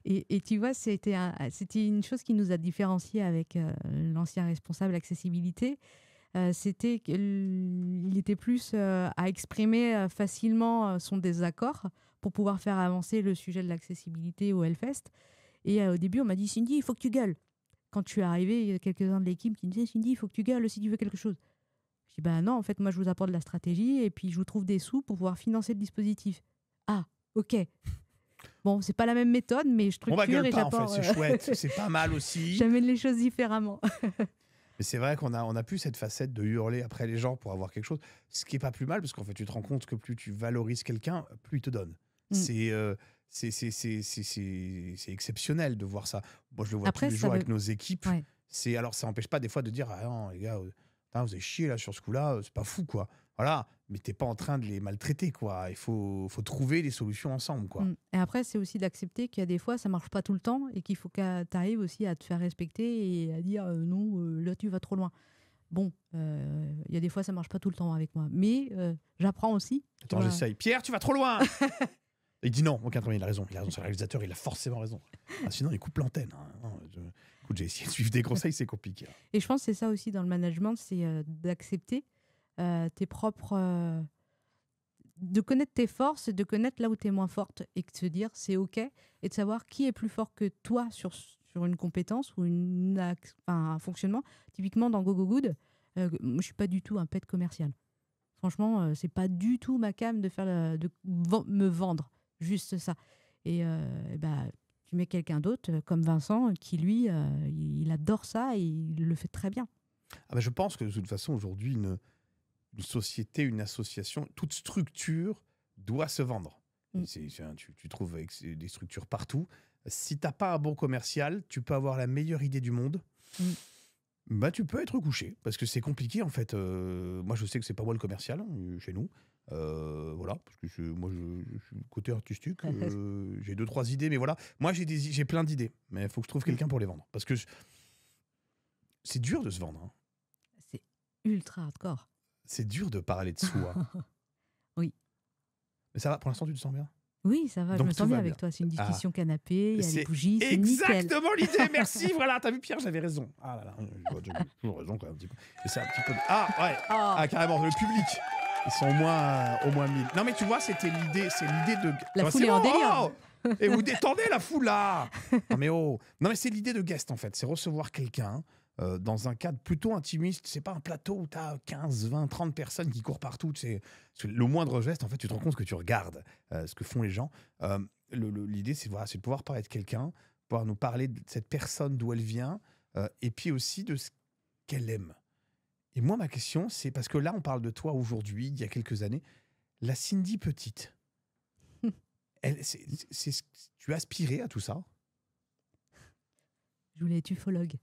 Et tu vois, c'était une chose qui nous a différenciés avec l'ancien responsable accessibilité. C'était qu'il était plus à exprimer facilement son désaccord pour pouvoir faire avancer le sujet de l'accessibilité au Hellfest. Et au début, on m'a dit, Cindy, il faut que tu gueules. Quand je suis arrivée, il y a quelques-uns de l'équipe qui me disaient, Cindy, il faut que tu gueules si tu veux quelque chose. Je dis, non, en fait, moi, je vous apporte de la stratégie et puis je vous trouve des sous pour pouvoir financer le dispositif. Ah, ok. Bon, c'est pas la même méthode, mais je structure et j'apporte. En fait, c'est chouette, c'est pas mal aussi. J'amène les choses différemment. Mais c'est vrai qu'on a plus cette facette de hurler après les gens pour avoir quelque chose, ce qui est pas plus mal, parce qu'en fait, tu te rends compte que plus tu valorises quelqu'un, plus il te donne. C'est exceptionnel de voir ça. Moi, je le vois tous les jours avec nos équipes. Ouais. Alors, ça n'empêche pas des fois de dire, ah non, les gars, vous avez chié là sur ce coup-là, c'est pas fou, quoi. Voilà, mais t'es pas en train de les maltraiter, quoi. Il faut trouver des solutions ensemble, quoi. Et après, c'est aussi d'accepter qu'il y a des fois, ça marche pas tout le temps et qu'il faut que tu arrives aussi à te faire respecter et à dire non, là, tu vas trop loin. Bon, il y a des fois, ça marche pas tout le temps avec moi, mais j'apprends aussi. Attends, j'essaye. Pierre, tu vas trop loin. Il dit non, aucun problème, il a raison. C'est le réalisateur, il a forcément raison. Sinon, il coupe l'antenne. Écoute, j'ai essayé de suivre des conseils, c'est compliqué. Et je pense que c'est ça aussi dans le management, c'est d'accepter tes propres... de connaître tes forces, de connaître là où tu es moins forte et de se dire c'est OK, et de savoir qui est plus fort que toi sur une compétence ou un fonctionnement. Typiquement dans GoGoGood, je suis pas du tout un pet commercial. Franchement, c'est pas du tout ma came de me vendre, juste ça. Et tu mets quelqu'un d'autre comme Vincent qui lui, il adore ça et il le fait très bien. Je pense que de toute façon aujourd'hui une société, une association, toute structure doit se vendre. Tu trouves des structures partout. Si tu n'as pas un bon commercial, tu peux avoir la meilleure idée du monde. Tu peux être couché, parce que c'est compliqué en fait. Moi, je sais que c'est pas moi le commercial chez nous. Voilà, parce que moi, je suis côté artistique. J'ai 2-3 idées, mais voilà. Moi, j'ai plein d'idées, mais il faut que je trouve quelqu'un pour les vendre. Parce que c'est dur de se vendre. Hein. C'est ultra hardcore. C'est dur de parler de soi. Oui. Mais ça va, pour l'instant, tu te sens bien? Oui, ça va, donc, je me sens bien avec toi. C'est une discussion canapé, il y a les bougies, c'est exactement l'idée, merci. Voilà, t'as vu Pierre, j'avais raison. Ah là là, j'ai toujours raison quand même un petit peu. Et c'est un petit peu... carrément, le public. Ils sont au moins 1000. Non mais tu vois, c'était l'idée, c'est l'idée de... La foule est en délire. Et vous détendez la foule là. Non mais c'est l'idée de guest en fait, c'est recevoir quelqu'un dans un cadre plutôt intimiste. C'est pas un plateau où tu as 15, 20, 30 personnes qui courent partout. Le moindre geste, en fait, tu te rends compte que tu regardes ce que font les gens. L'idée, c'est de pouvoir parler de quelqu'un, pouvoir nous parler de cette personne, d'où elle vient, et puis aussi de ce qu'elle aime. Et moi, ma question, c'est parce que là, on parle de toi aujourd'hui, il y a quelques années, la Cindy petite. Tu as aspiré à tout ça? Je voulais être ufologue.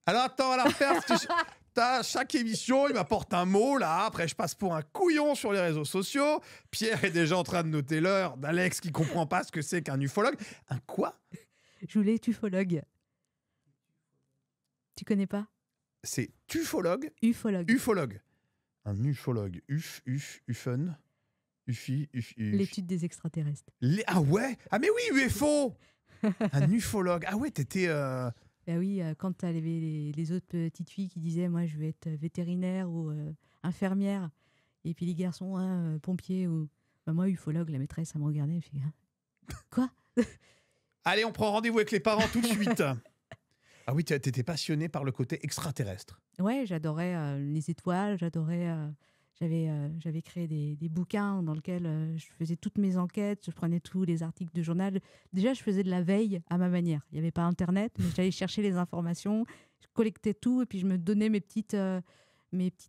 Alors attends, à la fin, chaque émission, il m'apporte un mot, là. Après, je passe pour un couillon sur les réseaux sociaux. Pierre est déjà en train de noter l'heure d'Alex qui comprend pas ce que c'est qu'un ufologue. Un quoi? Je voulais être ufologue. Tu connais pas? C'est ufologue? Ufologue. Ufologue. Un ufologue. Ufun. Ufi. L'étude des extraterrestres. Ah ouais? Ah mais oui, UFO. Un ufologue. Ah ouais, t'étais... Ben oui, quand tu avais les autres petites filles qui disaient « Moi, je vais être vétérinaire ou infirmière. » Et puis les garçons, pompiers ou... moi, ufologue, la maîtresse, elle me regardait. Elle fait « Quoi ?» Allez, on prend rendez-vous avec les parents tout de suite. Ah oui, t'étais passionné par le côté extraterrestre. Ouais, j'adorais les étoiles, j'adorais... J'avais créé des bouquins dans lesquels je faisais toutes mes enquêtes, je prenais tous les articles de journal. Déjà, je faisais de la veille à ma manière. Il n'y avait pas Internet, mais j'allais chercher les informations, je collectais tout et puis je me donnais mes petites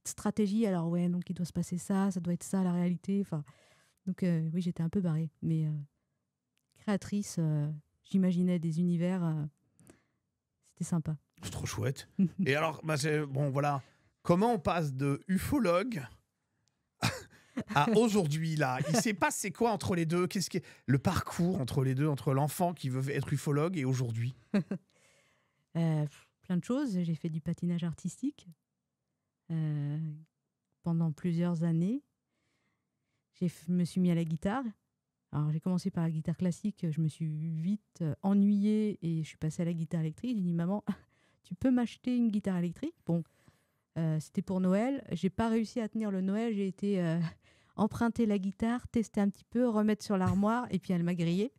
stratégies. Alors ouais, donc il doit se passer ça, ça doit être ça la réalité. Enfin, donc oui, j'étais un peu barrée. Mais créatrice. J'imaginais des univers. C'était sympa. C'est trop chouette. Et alors, bon, voilà. Comment on passe de ufologue à aujourd'hui, là? Il s'est passé quoi entre les deux? Qu'est-ce qui est le parcours entre les deux, entre l'enfant qui veut être ufologue et aujourd'hui? Plein de choses. J'ai fait du patinage artistique pendant plusieurs années. Me suis mis à la guitare. Alors, j'ai commencé par la guitare classique. Je me suis vite ennuyée et je suis passée à la guitare électrique. J'ai dit, maman, tu peux m'acheter une guitare électrique? Bon, c'était pour Noël. J'ai pas réussi à tenir le Noël. J'ai été emprunter la guitare, tester un petit peu, remettre sur l'armoire et puis elle m'a grillée.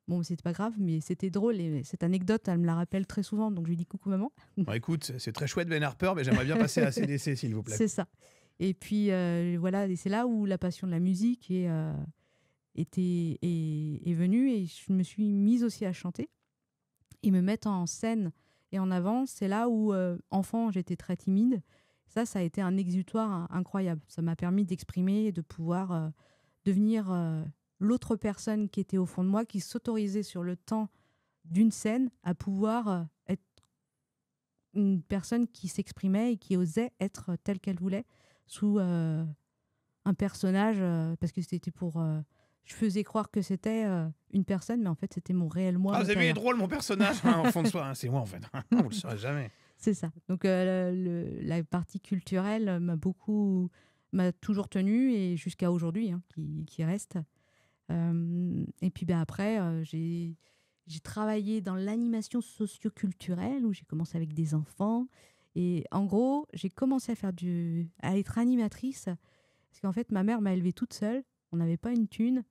Bon, c'est pas grave, mais c'était drôle et cette anecdote, elle me la rappelle très souvent. Donc, je lui dis coucou maman. Bon, écoute, c'est très chouette Ben Harper, mais j'aimerais bien passer à la CDC, s'il vous plaît. C'est ça. Et puis, voilà, et c'est là où la passion de la musique est venue et je me suis mise aussi à chanter et me mettre en scène et en avant. C'est là où, enfant, j'étais très timide. Ça a été un exutoire incroyable. Ça m'a permis d'exprimer et de pouvoir devenir l'autre personne qui était au fond de moi, qui s'autorisait sur le temps d'une scène à pouvoir être une personne qui s'exprimait et qui osait être telle qu'elle voulait sous un personnage, parce que c'était pour... je faisais croire que c'était une personne, mais en fait, c'était mon réel moi. Ah, vous avez vu, il est drôle, mon personnage, hein, au fond de soi. Hein, c'est moi, en fait. Vous le saurez jamais. C'est ça. Donc, la partie culturelle m'a toujours tenue, et jusqu'à aujourd'hui, hein, qui reste. Et puis, après, j'ai travaillé dans l'animation socio-culturelle, où j'ai commencé avec des enfants. Et en gros, j'ai commencé à être animatrice, parce qu'en fait, ma mère m'a élevée toute seule. On n'avait pas une thune.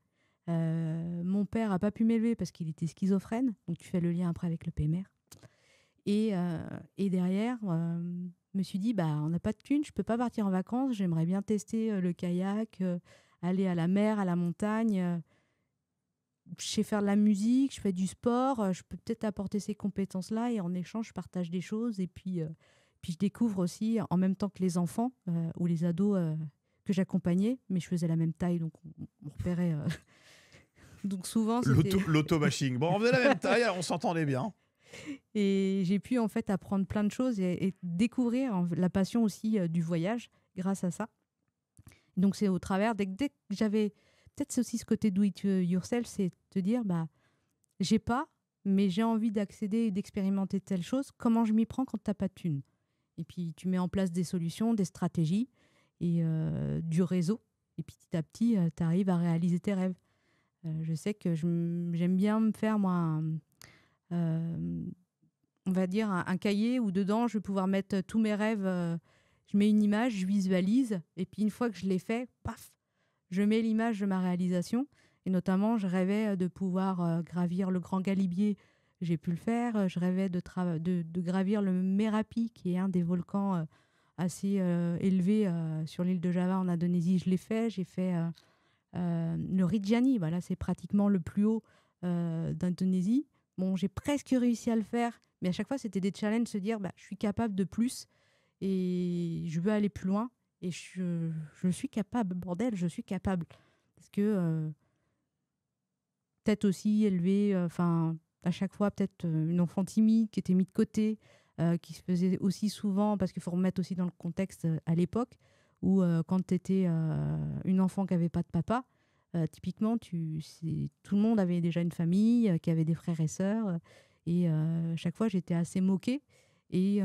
Mon père n'a pas pu m'élever parce qu'il était schizophrène. Donc, tu fais le lien après avec le PMR. Et derrière, je me suis dit, on n'a pas de thune, je ne peux pas partir en vacances. J'aimerais bien tester le kayak, aller à la mer, à la montagne. Je sais faire de la musique, je fais du sport. Je peux peut-être apporter ces compétences-là. Et en échange, je partage des choses. Et puis je découvre aussi, en même temps que les enfants ou les ados que j'accompagnais, mais je faisais la même taille, donc on repérait. Donc souvent, c'était... L'auto-bashing. Bon, on faisait la même taille, alors on s'entendait bien. Et j'ai pu en fait apprendre plein de choses et découvrir la passion aussi du voyage grâce à ça. Donc c'est au travers, dès que j'avais... Peut-être c'est aussi ce côté do it yourself, c'est te dire, j'ai pas, mais j'ai envie d'accéder et d'expérimenter telle chose. Comment je m'y prends quand t'as pas de thune? Et puis tu mets en place des solutions, des stratégies et du réseau. Et petit à petit, tu arrives à réaliser tes rêves. Je sais que j'aime bien me faire, moi, on va dire, un cahier où dedans, je vais pouvoir mettre tous mes rêves. Je mets une image, je visualise. Et puis, une fois que je l'ai fait, paf, je mets l'image de ma réalisation. Et notamment, je rêvais de pouvoir gravir le Grand Galibier. J'ai pu le faire. Je rêvais de gravir le Merapi, qui est un des volcans assez élevé sur l'île de Java en Indonésie. Je l'ai fait. J'ai fait le Rinjani. Voilà, c'est pratiquement le plus haut d'Indonésie. Bon, j'ai presque réussi à le faire, mais à chaque fois, c'était des challenges, se dire, je suis capable de plus et je veux aller plus loin. Et je suis capable, bordel, je suis capable. Parce que peut-être aussi élever, à chaque fois, peut-être une enfant timide qui était mise de côté, qui se faisait aussi souvent, parce qu'il faut remettre aussi dans le contexte à l'époque, où quand tu étais une enfant qui n'avait pas de papa, typiquement, tout le monde avait déjà une famille, qui avait des frères et sœurs, et chaque fois, j'étais assez moquée. Et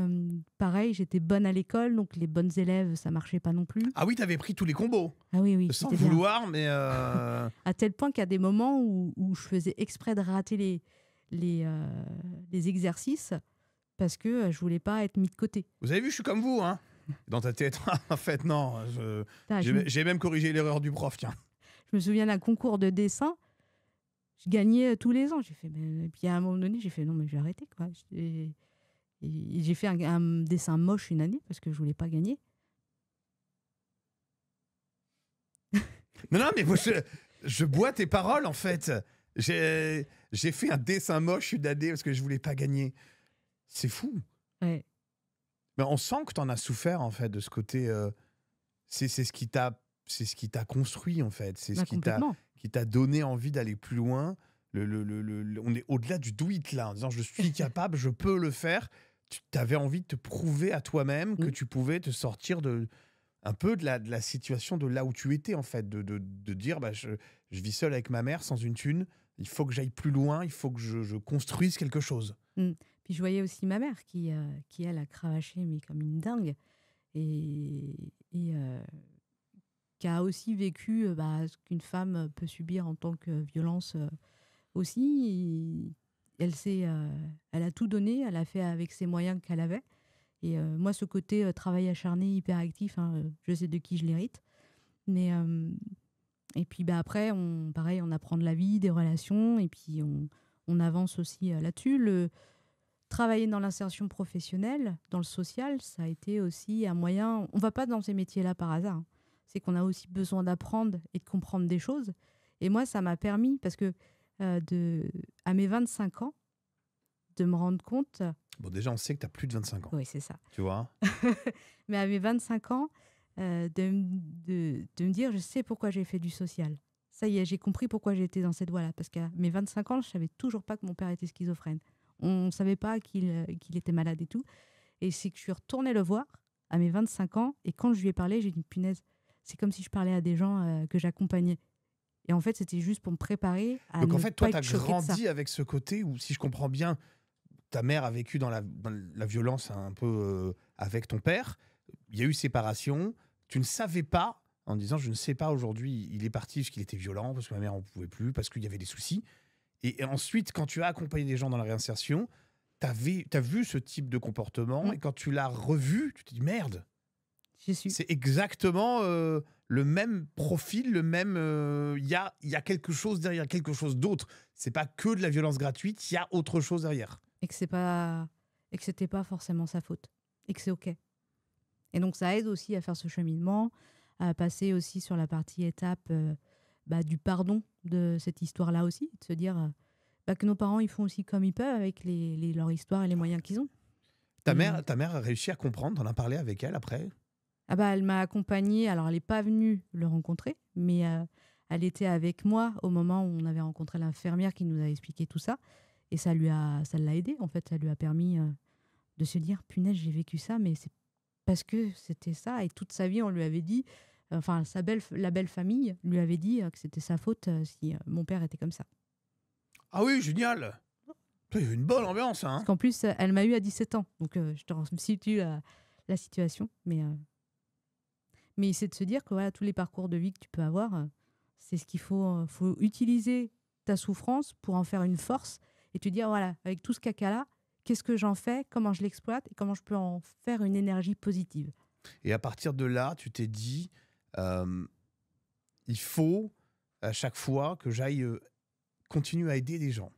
pareil, j'étais bonne à l'école, donc les bonnes élèves, ça marchait pas non plus. Ah oui, t'avais pris tous les combos. Ah oui, sans vouloir, mais... À tel point qu'il y a des moments où je faisais exprès de rater les exercices parce que je voulais pas être mis de côté. Vous avez vu, je suis comme vous, hein. Dans ta tête, en fait, non. J'ai même corrigé l'erreur du prof, tiens. Je me souviens d'un concours de dessin. Je gagnais tous les ans. J'ai fait, et puis à un moment donné, j'ai fait non, mais je vais arrêter, quoi. J'ai fait un dessin moche une année parce que je voulais pas gagner. Non, mais moi, je bois tes paroles, en fait. J'ai fait un dessin moche une année parce que je voulais pas gagner. C'est fou. Ouais. Mais on sent que tu en as souffert, en fait, de ce côté. C'est ce qui t'a construit, en fait. C'est ce qui qui t'a donné envie d'aller plus loin. On est au-delà du do it là, en disant je suis capable, je peux le faire. Tu avais envie de te prouver à toi-même que tu pouvais te sortir un peu de la situation de là où tu étais, en fait, de dire bah, je vis seul avec ma mère sans une thune, il faut que j'aille plus loin, il faut que je construise quelque chose. Puis je voyais aussi ma mère qui elle, a cravaché, mais comme une dingue, et qui a aussi vécu ce qu'une femme peut subir en tant que violence aussi. Elle a tout donné, elle a fait avec ses moyens qu'elle avait. Et moi, ce côté travail acharné, hyperactif, hein, je sais de qui je l'hérite. Mais, et puis après, pareil, on apprend de la vie, des relations, et puis on avance aussi là-dessus. Travailler dans l'insertion professionnelle, dans le social, ça a été aussi un moyen. On ne va pas dans ces métiers-là par hasard, hein. C'est qu'on a aussi besoin d'apprendre et de comprendre des choses. Et moi, ça m'a permis, parce que à mes 25 ans, de me rendre compte. Bon, déjà, on sait que tu as plus de 25 ans. Oui, c'est ça. Tu vois. Mais à mes 25 ans, de me dire, je sais pourquoi j'ai fait du social. Ça y est, j'ai compris pourquoi j'étais dans cette voie-là. Parce qu'à mes 25 ans, je ne savais toujours pas que mon père était schizophrène. On ne savait pas qu'il était malade et tout. Et c'est que je suis retournée le voir à mes 25 ans. Et quand je lui ai parlé, j'ai dit, punaise, c'est comme si je parlais à des gens que j'accompagnais. Et en fait, c'était juste pour me préparer à Donc, ne en fait, pas toi, tu as être choquée de ça. grandi avec ce côté où, si je comprends bien, ta mère a vécu dans la violence un peu avec ton père. Il y a eu séparation. Tu ne savais pas, en disant, je ne sais pas aujourd'hui, il est parti parce qu'il était violent, parce que ma mère n'en pouvait plus, parce qu'il y avait des soucis. Et ensuite, quand tu as accompagné des gens dans la réinsertion, tu as vu ce type de comportement. Et quand tu l'as revu, tu te dis, merde, c'est exactement le même profil, le même. Il y a quelque chose derrière, quelque chose d'autre. C'est pas que de la violence gratuite, il y a autre chose derrière. Et que c'était pas forcément sa faute. Et que c'est OK. Et donc, ça aide aussi à faire ce cheminement, à passer aussi sur la partie étape du pardon de cette histoire-là aussi, de se dire que nos parents, ils font aussi comme ils peuvent avec leur histoire et les moyens qu'ils ont. Ta mère a réussi à comprendre, t'en as parlé avec elle après? Elle m'a accompagnée. Alors, elle n'est pas venue le rencontrer, mais elle était avec moi au moment où on avait rencontré l'infirmière qui nous a expliqué tout ça. Et ça l'a aidé, en fait. Ça lui a permis de se dire, punaise, j'ai vécu ça, mais c'est parce que c'était ça. Et toute sa vie, on lui avait dit, enfin, la belle famille lui avait dit que c'était sa faute si mon père était comme ça. Ah oui, génial! Il y a eu une bonne ambiance, hein. Parce qu'en plus, elle m'a eu à 17 ans. Donc, je te situe la situation. Mais c'est de se dire que voilà, tous les parcours de vie que tu peux avoir, c'est ce qu'il faut utiliser ta souffrance pour en faire une force et te dire, voilà, avec tout ce caca-là, qu'est-ce que j'en fais, comment je l'exploite et comment je peux en faire une énergie positive. Et à partir de là, tu t'es dit, il faut à chaque fois que j'aille continuer à aider des gens.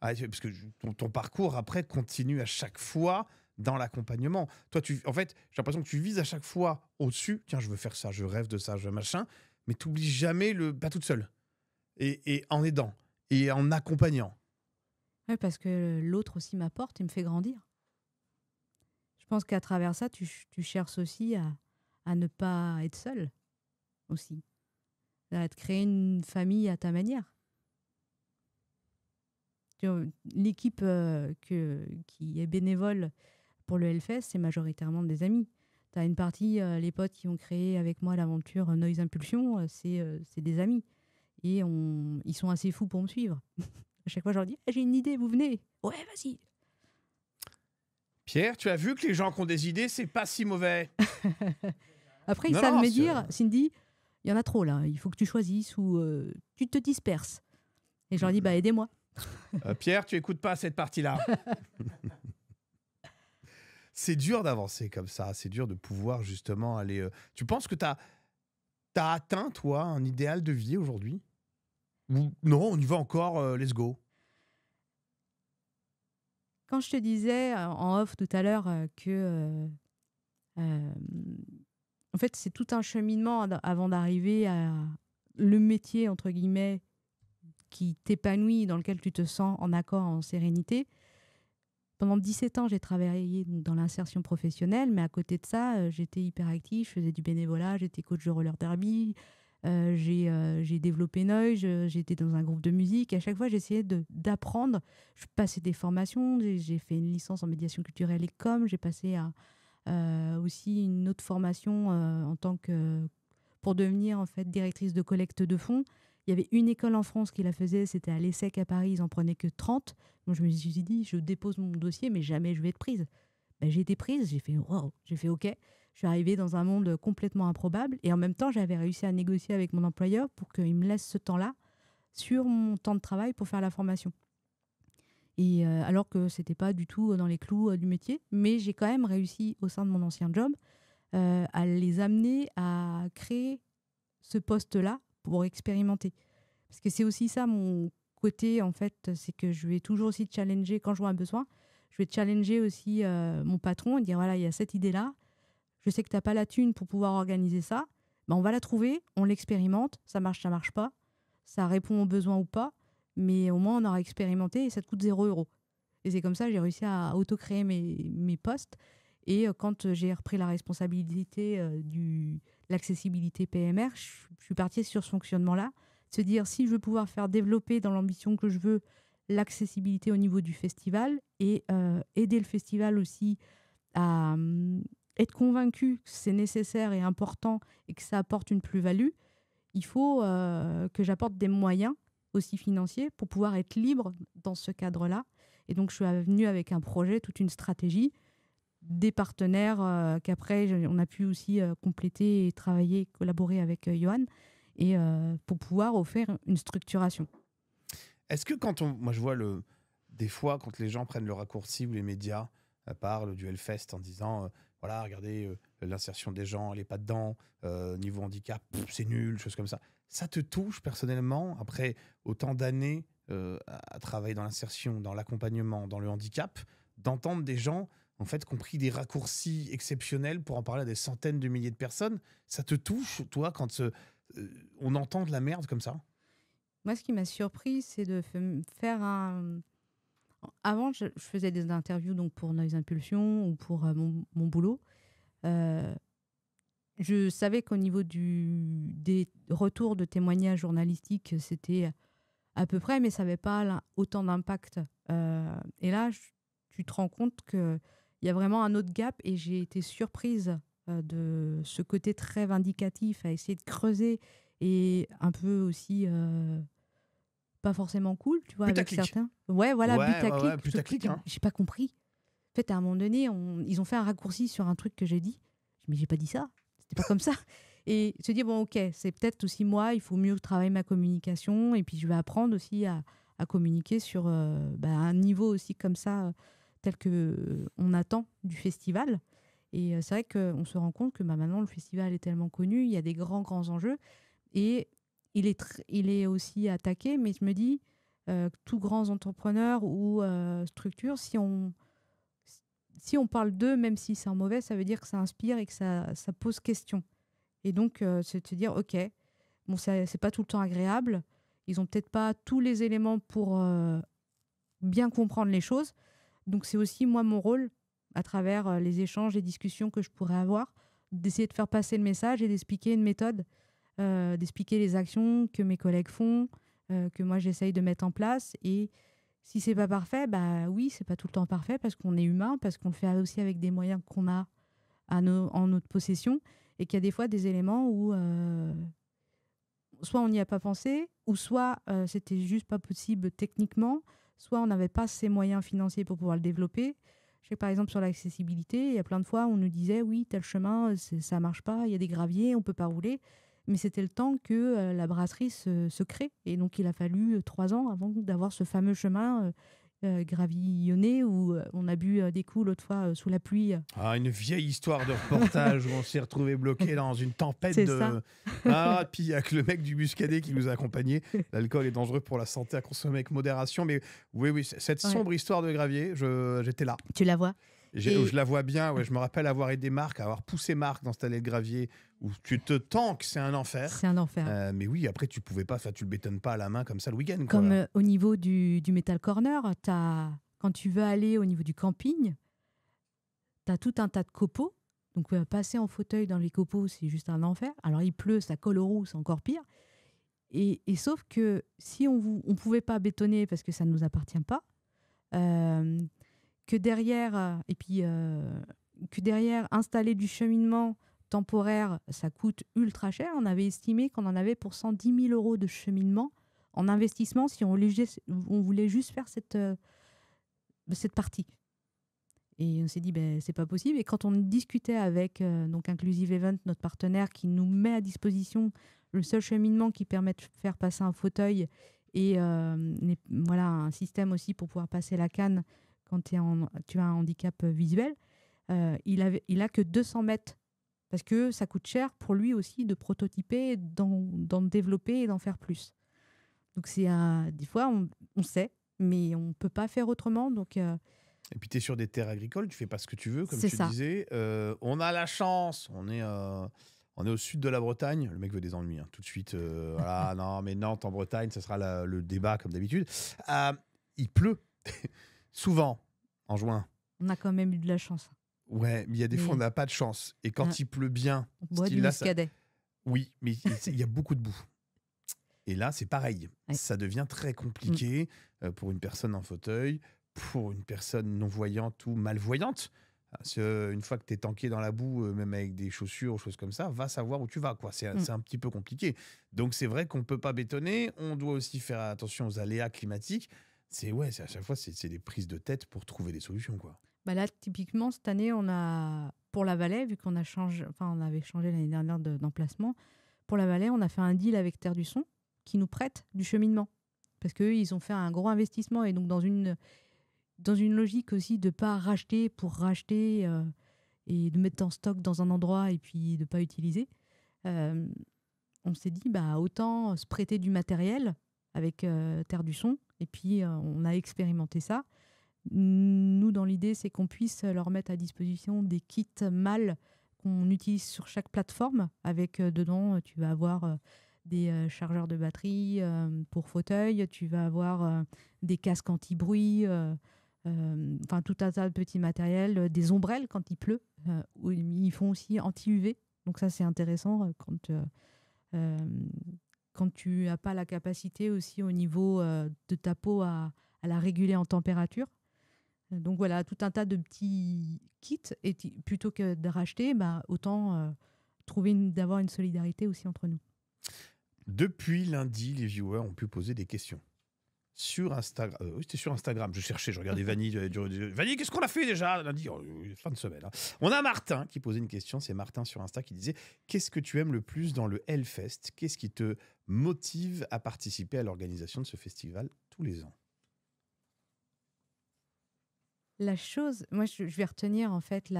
Parce que ton parcours, après, continue à chaque fois dans l'accompagnement. Toi, en fait, j'ai l'impression que tu vises à chaque fois au-dessus. Tiens, je veux faire ça, je rêve de ça, je machin. Mais tu n'oublies jamais pas toute seule. Et en aidant. Et en accompagnant. Oui, parce que l'autre aussi m'apporte et me fait grandir. Je pense qu'à travers ça, tu cherches aussi à ne pas être seul aussi. À te créer une famille à ta manière. L'équipe qui est bénévole pour le Hellfest, c'est majoritairement des amis. Tu as une partie, les potes qui ont créé avec moi l'aventure Noise Impulsion, c'est des amis. Et ils sont assez fous pour me suivre. À chaque fois, je leur dis, j'ai une idée, vous venez. Ouais, vas-y. Pierre, tu as vu que les gens qui ont des idées, c'est pas si mauvais. Après, ils savent me dire, Cindy, il y en a trop là, il faut que tu choisisses ou tu te disperses. Et je leur dis, aidez-moi. Pierre, tu écoutes pas cette partie-là. C'est dur d'avancer comme ça, c'est dur de pouvoir justement aller... Tu penses que tu as atteint, toi, un idéal de vie aujourd'hui? Ou non, on y va encore, let's go. Quand je te disais en off tout à l'heure que en fait c'est tout un cheminement avant d'arriver à le métier entre guillemets qui t'épanouit, dans lequel tu te sens en accord, en sérénité. Pendant 17 ans, j'ai travaillé dans l'insertion professionnelle, mais à côté de ça, j'étais hyperactive, je faisais du bénévolat, j'étais coach de roller derby, J'ai développé Noise, j'étais dans un groupe de musique. À chaque fois, j'essayais d'apprendre. Je passais des formations. J'ai fait une licence en médiation culturelle et com. J'ai passé aussi une autre formation pour devenir en fait directrice de collecte de fonds. Il y avait une école en France qui la faisait, c'était à l'ESSEC à Paris, ils en prenaient que 30. Donc je me suis dit, je dépose mon dossier, mais jamais je vais être prise. Ben, j'ai été prise, j'ai fait wow, j'ai fait OK. Je suis arrivée dans un monde complètement improbable et en même temps, j'avais réussi à négocier avec mon employeur pour qu'il me laisse ce temps-là sur mon temps de travail pour faire la formation. Et alors que c'était pas du tout dans les clous du métier, mais j'ai quand même réussi au sein de mon ancien job à les amener à créer ce poste-là pour expérimenter. Parce que c'est aussi ça mon côté, en fait, c'est que je vais toujours aussi challenger quand je vois un besoin. Je vais challenger aussi mon patron et dire, voilà, il y a cette idée-là. Je sais que tu n'as pas la thune pour pouvoir organiser ça. Ben, on va la trouver, on l'expérimente. Ça marche pas. Ça répond aux besoins ou pas. Mais au moins, on aura expérimenté et ça te coûte 0 €. Et c'est comme ça que j'ai réussi à auto-créer mes postes. Et quand j'ai repris la responsabilité de l'accessibilité PMR, je suis partie sur ce fonctionnement-là. Se dire, si je veux pouvoir faire développer dans l'ambition que je veux l'accessibilité au niveau du festival et aider le festival aussi à être convaincu que c'est nécessaire et important et que ça apporte une plus-value, il faut que j'apporte des moyens aussi financiers pour pouvoir être libre dans ce cadre-là. Et donc, je suis venue avec un projet, toute une stratégie, des partenaires qu'après, on a pu aussi compléter et travailler, collaborer avec Johan, et pour pouvoir offrir une structuration. Est-ce que moi je vois des fois quand les gens prennent le raccourci ou les médias parlent du Hellfest en disant voilà, regardez, l'insertion des gens, elle n'est pas dedans, niveau handicap, c'est nul, choses comme ça. Ça te touche personnellement, après autant d'années à travailler dans l'insertion, dans l'accompagnement, dans le handicap, d'entendre des gens en fait, qui ont pris des raccourcis exceptionnels pour en parler à des centaines de milliers de personnes. Ça te touche, toi, quand on entend de la merde comme ça? Moi, ce qui m'a surpris, c'est de faire un... Avant, je faisais des interviews donc, pour Noise Impulsion ou pour mon boulot. Je savais qu'au niveau des retours de témoignages journalistiques, c'était à peu près, mais ça n'avait pas autant d'impact. Et là, tu te rends compte qu'il y a vraiment un autre gap et j'ai été surprise de ce côté très vindicatif à essayer de creuser et un peu aussi pas forcément cool, tu vois, avec Putaclic. certains. Ouais, voilà, Ouais, putaclic. putaclic, hein. J'ai pas compris. En fait, à un moment donné, ils ont fait un raccourci sur un truc que j'ai dit. Mais j'ai pas dit ça. C'était pas comme ça. Et se dire, bon, ok, c'est peut-être aussi moi, il faut mieux travailler ma communication. Et puis, je vais apprendre aussi à communiquer sur un niveau aussi comme ça, tel qu'on attend du festival. Et c'est vrai qu'on se rend compte que maintenant, le festival est tellement connu, il y a des grands enjeux. Et il est aussi attaqué, mais je me dis, tous grands entrepreneurs ou structures, si on parle d'eux, même si c'est en mauvais, ça veut dire que ça inspire et que ça pose question. Et donc, c'est de se dire, OK, bon, c'est pas tout le temps agréable. Ils n'ont peut-être pas tous les éléments pour bien comprendre les choses. Donc, c'est aussi, moi, mon rôle, à travers les échanges et discussions que je pourrais avoir, d'essayer de faire passer le message et d'expliquer une méthode, d'expliquer les actions que mes collègues font, que moi, j'essaye de mettre en place. Et si c'est pas parfait, bah oui, c'est pas tout le temps parfait parce qu'on est humain, parce qu'on le fait aussi avec des moyens qu'on a en notre possession et qu'il y a des fois des éléments où soit on n'y a pas pensé, ou soit c'était juste pas possible techniquement, soit on n'avait pas ces moyens financiers pour pouvoir le développer. Je sais que par exemple sur l'accessibilité, il y a plein de fois où on nous disait oui, tel chemin, ça marche pas, il y a des graviers, on peut pas rouler. Mais c'était le temps que la brasserie se crée. Et donc il a fallu 3 ans avant d'avoir ce fameux chemin gravillonné où on a bu des coups l'autre fois sous la pluie. Ah, une vieille histoire de reportage où on s'est retrouvé bloqué dans une tempête C'est de... ça. Ah, puis avec le mec du Muscadet qui nous a accompagnés. L'alcool est dangereux pour la santé, à consommer avec modération. Mais oui, cette sombre histoire de gravier, j'étais là. Tu la vois. Je la vois bien, ouais, je me rappelle avoir aidé Marc, avoir poussé Marc dans cette allée de gravier où tu te tankes, c'est un enfer. C'est un enfer. Mais oui, après, tu pouvais pas, tu le bétonnes pas à la main comme ça le week-end. Comme au niveau du Metal Corner, quand tu veux aller au niveau du camping, tu as tout un tas de copeaux Donc, passer en fauteuil dans les copeaux, c'est juste un enfer. Alors, il pleut, ça colle aux roues, c'est encore pire. Et sauf que si on pouvait pas bétonner parce que ça ne nous appartient pas, euh, que derrière, que derrière, installer du cheminement temporaire, ça coûte ultra cher. On avait estimé qu'on en avait pour 110 000 euros de cheminement en investissement si on voulait juste faire cette partie. Et on s'est dit, ben, c'est pas possible. Et quand on discutait avec donc Inclusive Event, notre partenaire, qui nous met à disposition le seul cheminement qui permet de faire passer un fauteuil et voilà, un système aussi pour pouvoir passer la canne quand tu as un handicap visuel, il a que 200 mètres parce que ça coûte cher pour lui aussi de prototyper, d'en développer et d'en faire plus. Donc des fois, on sait, mais on ne peut pas faire autrement. Donc, Et puis tu es sur des terres agricoles, tu fais pas ce que tu veux, comme c'est tu ça. disais. On a la chance, on est au sud de la Bretagne. Le mec veut des ennuis, hein. Tout de suite. Voilà, non, mais Nantes en Bretagne, ce sera le débat comme d'habitude. Il pleut souvent en juin. On a quand même eu de la chance. Ouais, mais il y a des fois on n'a pas de chance. Et quand il pleut bien, on boit du muscadet. Oui, mais il y a beaucoup de boue. Et là, c'est pareil. Ouais. Ça devient très compliqué pour une personne en fauteuil, pour une personne non-voyante ou malvoyante. Parce une fois que tu es tanké dans la boue, même avec des chaussures ou choses comme ça, va savoir où tu vas, quoi. C'est un petit peu compliqué. Donc, c'est vrai qu'on ne peut pas bétonner. On doit aussi faire attention aux aléas climatiques. À chaque fois, c'est des prises de tête pour trouver des solutions, quoi. Bah là, typiquement, cette année, on a, pour la Valais, vu qu'on a changé, enfin, on avait changé l'année dernière d'emplacement, pour la Valais, on a fait un deal avec Terre du Son qui nous prête du cheminement. Parce qu'eux, ils ont fait un gros investissement et donc dans une logique aussi de ne pas racheter pour racheter et de mettre en stock dans un endroit et puis de ne pas utiliser, on s'est dit, bah, autant se prêter du matériel avec Terre du Son. Et puis, on a expérimenté ça. Nous, dans l'idée, c'est qu'on puisse leur mettre à disposition des kits mâles qu'on utilise sur chaque plateforme. Avec dedans, tu vas avoir des chargeurs de batterie pour fauteuil, tu vas avoir des casques anti-bruit, enfin tout un tas de petits matériels, des ombrelles quand il pleut, où ils font aussi anti-UV. Donc ça, c'est intéressant quand tu n'as pas la capacité aussi au niveau de ta peau à la réguler en température. Donc voilà, tout un tas de petits kits. Et plutôt que de racheter, bah, autant d'avoir une solidarité aussi entre nous. Depuis lundi, les viewers ont pu poser des questions. Sur Instagram. Oui, c'était sur Instagram. Je cherchais, je regardais Vanny. Vanny, qu'est-ce qu'on a fait déjà lundi? Fin de semaine. Hein. On a Martin qui posait une question. C'est Martin sur Insta qui disait: qu'est-ce que tu aimes le plus dans le Hellfest? Qu'est-ce qui te motive à participer à l'organisation de ce festival tous les ans? La chose, moi, je vais retenir en fait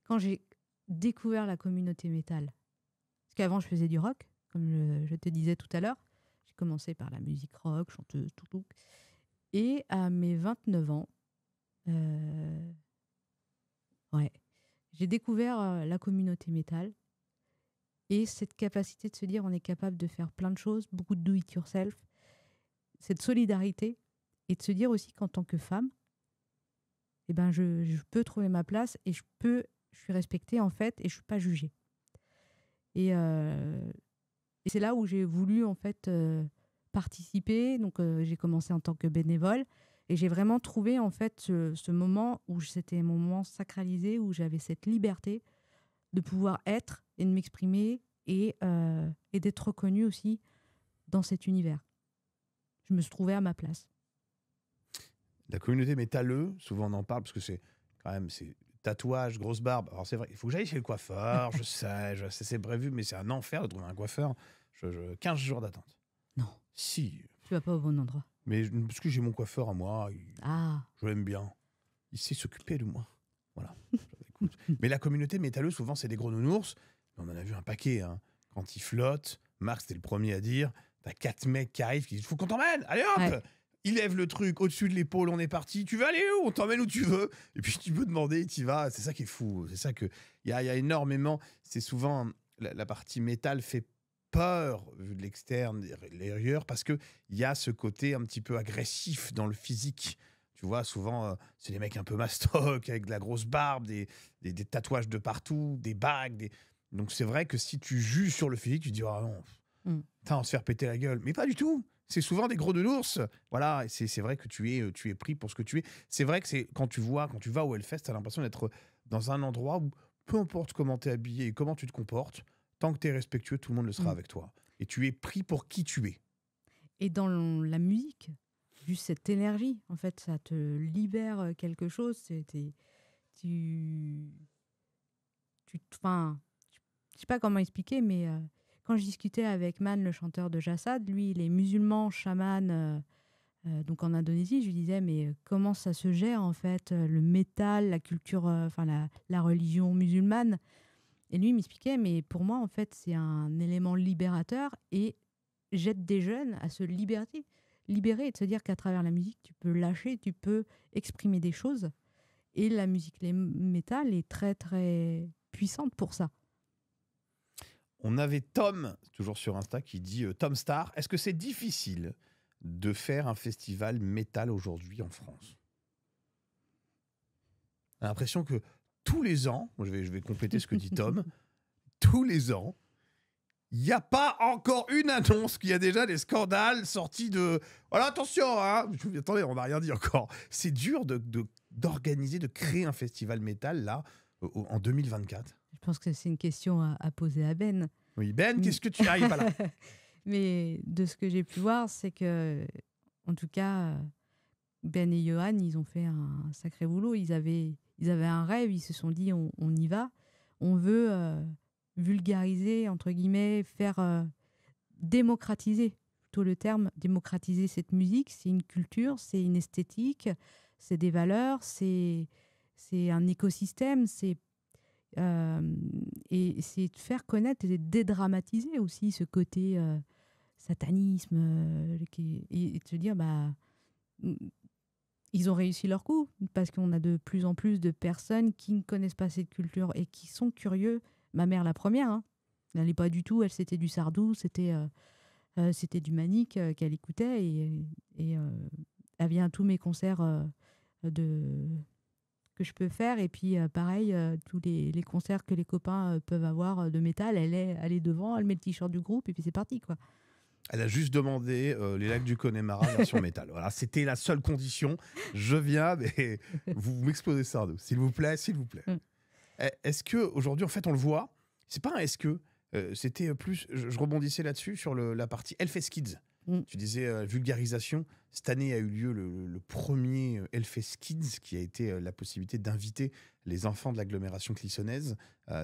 quand j'ai découvert la communauté métal. Parce qu'avant, je faisais du rock, comme je te disais tout à l'heure. J'ai commencé par la musique rock, chanteuse, tout. Et à mes 29 ans, j'ai découvert la communauté métal et cette capacité de se dire on est capable de faire plein de choses, beaucoup de do-it-yourself, cette solidarité et de se dire aussi qu'en tant que femme, eh ben je peux trouver ma place et je suis respectée en fait et je suis pas jugée. Et c'est là où j'ai voulu en fait participer. Donc j'ai commencé en tant que bénévole et j'ai vraiment trouvé en fait ce moment où c'était mon moment sacralisé, où j'avais cette liberté de pouvoir être et de m'exprimer et d'être reconnue aussi dans cet univers. Je me suis trouvée à ma place. La communauté métalleux, souvent on en parle parce que c'est tatouage, grosse barbe. Alors c'est vrai, il faut que j'aille chez le coiffeur, je sais, c'est prévu, mais c'est un enfer de trouver un coiffeur. 15 jours d'attente. Non. Si. Tu vas pas au bon endroit. Mais parce que j'ai mon coiffeur à moi, je l'aime bien. Il sait s'occuper de moi. Voilà. Mais la communauté métalleuse, souvent, c'est des gros nounours. On en a vu un paquet. Hein. Quand ils flottent, Marc, c'était le premier à dire, t'as 4 mecs qui arrivent, qui disent, faut qu'on t'emmène, allez hop ouais. Il lève le truc au-dessus de l'épaule, on est parti. Tu veux aller où? On t'emmène où tu veux. Et puis tu peux demander, tu y vas. C'est ça qui est fou. C'est ça que il y a énormément. C'est souvent la partie métal fait peur vu de l'externe, de l'extérieur, parce que il y a ce côté un petit peu agressif dans le physique. Tu vois, souvent, c'est des mecs un peu mastoc, avec de la grosse barbe, des tatouages de partout, des bagues. Donc, c'est vrai que si tu juges sur le physique, tu te dis, ah non, Mm. putain, on se faire péter la gueule. Mais pas du tout. C'est souvent des gros de l'ours. Voilà, et c'est vrai que tu es pris pour ce que tu es. C'est vrai que c'est quand tu vas au Hellfest, tu as l'impression d'être dans un endroit où, peu importe comment tu es habillé et comment tu te comportes, tant que tu es respectueux, tout le monde le sera Mm. avec toi. Et tu es pris pour qui tu es. Et dans la musique, juste cette énergie, en fait, ça te libère quelque chose. Tu, enfin, je sais pas comment expliquer, mais quand je discutais avec Man, le chanteur de Jassad, lui, il est musulman, chaman, donc en Indonésie, je lui disais, mais comment ça se gère, en fait, le métal, la culture, enfin, la religion musulmane. Et lui, il m'expliquait, mais pour moi, en fait, c'est un élément libérateur et j'aide des jeunes à se libérer et de se dire qu'à travers la musique, tu peux lâcher, tu peux exprimer des choses. Et la musique métal est très, très puissante pour ça. On avait Tom, toujours sur Insta, qui dit Tom Star, est-ce que c'est difficile de faire un festival métal aujourd'hui en France? J'ai l'impression que tous les ans, moi, je vais compléter ce que dit Tom, tous les ans, il n'y a pas encore une annonce qu'il y a déjà des scandales sortis de... Voilà, attention, hein. Attendez, on n'a rien dit encore. C'est dur d'organiser, de créer un festival métal, là, en 2024. Je pense que c'est une question à poser à Ben. Oui, Ben, qu'est-ce que tu arrives pas là? Mais de ce que j'ai pu voir, c'est que, en tout cas, Ben et Johan, ils ont fait un sacré boulot. Ils avaient un rêve, ils se sont dit, on y va. On veut vulgariser, entre guillemets, faire démocratiser, plutôt le terme, démocratiser cette musique. C'est une culture, c'est une esthétique, c'est des valeurs, c'est un écosystème, et c'est de faire connaître et de dédramatiser aussi ce côté satanisme et de se dire, bah, ils ont réussi leur coup parce qu'on a de plus en plus de personnes qui ne connaissent pas cette culture et qui sont curieux. Ma mère, la première, hein, elle n'est pas du tout, elle, c'était du Sardou, c'était du Manique qu'elle écoutait et elle vient à tous mes concerts que je peux faire. Et puis, pareil, tous les concerts que les copains peuvent avoir de métal, elle est devant, elle met le t-shirt du groupe et puis c'est parti, quoi. Elle a juste demandé les lacs du Connemara version métal. Voilà, c'était la seule condition. Je viens, mais vous m'explosez ça, s'il vous plaît, s'il vous plaît. Est-ce que aujourd'hui, en fait, on le voit, c'est pas un est-ce que, c'était plus, je rebondissais là-dessus sur la partie Hellfest Kids. Tu disais vulgarisation. Cette année a eu lieu le premier Hellfest Kids, qui a été la possibilité d'inviter les enfants de l'agglomération clissonnaise,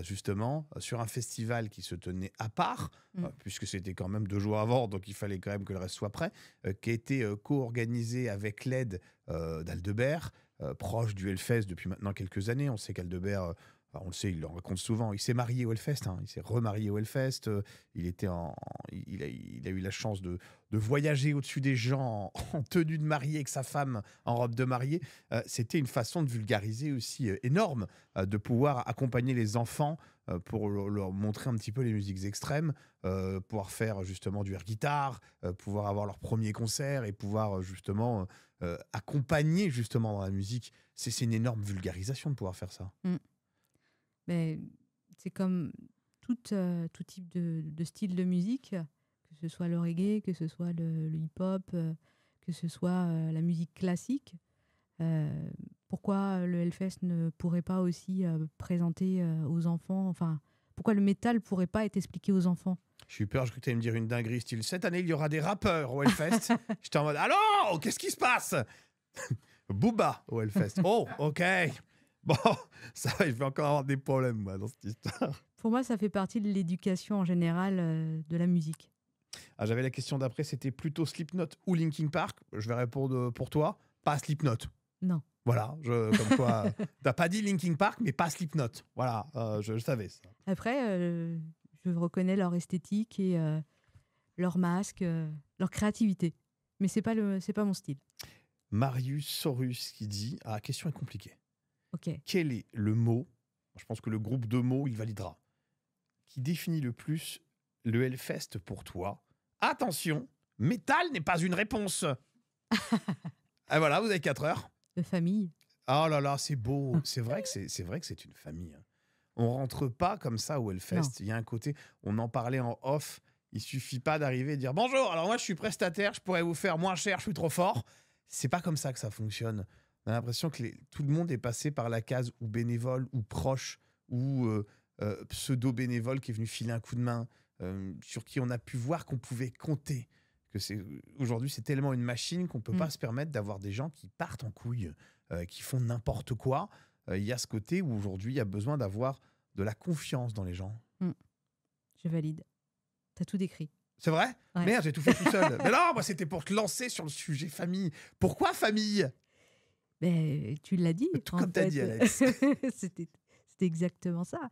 justement, sur un festival qui se tenait à part, puisque c'était quand même 2 jours avant, donc il fallait quand même que le reste soit prêt, qui a été co-organisé avec l'aide d'Aldebert, proche du Hellfest depuis maintenant quelques années. On sait qu'Aldebert... on le sait, il le raconte souvent. Il s'est marié au Hellfest, hein. Il s'est remarié au Hellfest. Il a eu la chance de voyager au-dessus des gens en tenue de mariée avec sa femme en robe de mariée. C'était une façon de vulgariser aussi énorme, de pouvoir accompagner les enfants pour leur montrer un petit peu les musiques extrêmes, pouvoir faire justement du air guitar, pouvoir avoir leur premier concert et pouvoir justement accompagner justement dans la musique. C'est une énorme vulgarisation de pouvoir faire ça. Mais c'est comme tout type de style de musique, que ce soit le reggae, que ce soit le hip-hop, que ce soit la musique classique. Pourquoi le Hellfest ne pourrait pas aussi présenter aux enfants, enfin, pourquoi le métal ne pourrait pas être expliqué aux enfants? Je suis peur, je crois que tu allais me dire une dinguerie style cette année il y aura des rappeurs au Hellfest. J'étais en mode allô, qu'est-ce qui se passe? Booba au Hellfest. Oh, ok. Bon, ça va, je vais encore avoir des problèmes moi, dans cette histoire. Pour moi, ça fait partie de l'éducation en général de la musique. Ah, j'avais la question d'après, c'était plutôt Slipknot ou Linkin Park. Je vais répondre pour toi, pas Slipknot. Non. Voilà, comme quoi, t'as pas dit Linkin Park, mais pas Slipknot. Voilà, je savais ça. Après, je reconnais leur esthétique et leur masque, leur créativité. Mais c'est pas mon style. Marius Sorus qui dit, ah, la question est compliquée. Ok. Quel est le mot, je pense que le groupe de mots, il validera, qui définit le plus le Hellfest pour toi? Attention, métal n'est pas une réponse. Et voilà, vous avez 4 heures. de famille. Oh là là, c'est beau. C'est vrai que c'est une famille. On rentre pas comme ça au Non. Hellfest. Il y a un côté, on en parlait en off. Il suffit pas d'arriver et de dire bonjour. Alors moi, je suis prestataire, je pourrais vous faire moins cher, je suis trop fort. C'est pas comme ça que ça fonctionne. On a l'impression que tout le monde est passé par la case ou bénévole ou proche ou pseudo bénévole qui est venu filer un coup de main, sur qui on a pu voir qu'on pouvait compter. Aujourd'hui, c'est tellement une machine qu'on peut pas se permettre d'avoir des gens qui partent en couille, qui font n'importe quoi. Il y a ce côté où aujourd'hui, il y a besoin d'avoir de la confiance dans les gens. Je valide. T'as tout décrit. C'est vrai? Ouais. Merde, j'ai tout fait tout seul. Mais non, moi, c'était pour te lancer sur le sujet famille. Pourquoi famille? Ben, tu l'as dit. Tout en comme t'as fait. dit, Alex. C'était exactement ça.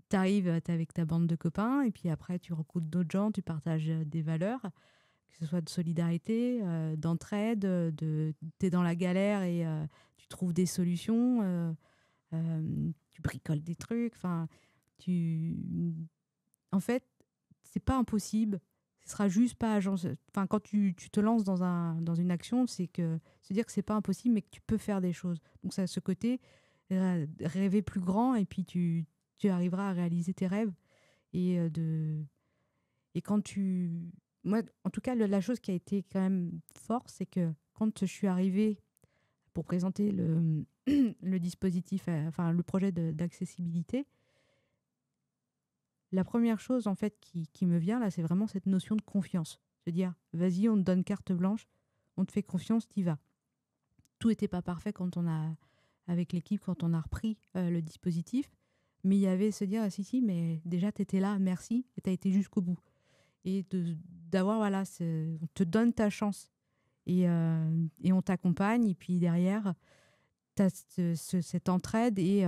T'arrives, t'es avec ta bande de copains, et puis après, tu rencontres d'autres gens, tu partages des valeurs, que ce soit de solidarité, d'entraide, t'es dans la galère et tu trouves des solutions, tu bricoles des trucs. Enfin, en fait, c'est pas impossible. Ce sera juste pas enfin, quand tu te lances dans une action, c'est que se dire que c'est pas impossible, mais que tu peux faire des choses. Donc ça a ce côté rêver plus grand, et puis tu arriveras à réaliser tes rêves. Et quand moi, en tout cas, la chose qui a été quand même forte, c'est que quand je suis arrivée pour présenter le dispositif, enfin le projet d'accessibilité, la première chose en fait qui me vient là, c'est vraiment cette notion de confiance. Se dire, vas-y, on te donne carte blanche, on te fait confiance, t'y vas. Tout n'était pas parfait avec l'équipe, quand on a repris le dispositif, mais il y avait se dire, ah, si, mais déjà, t'étais là, merci, et t'as été jusqu'au bout. Et d'avoir, voilà, on te donne ta chance, et on t'accompagne, et puis derrière, t'as cette entraide, et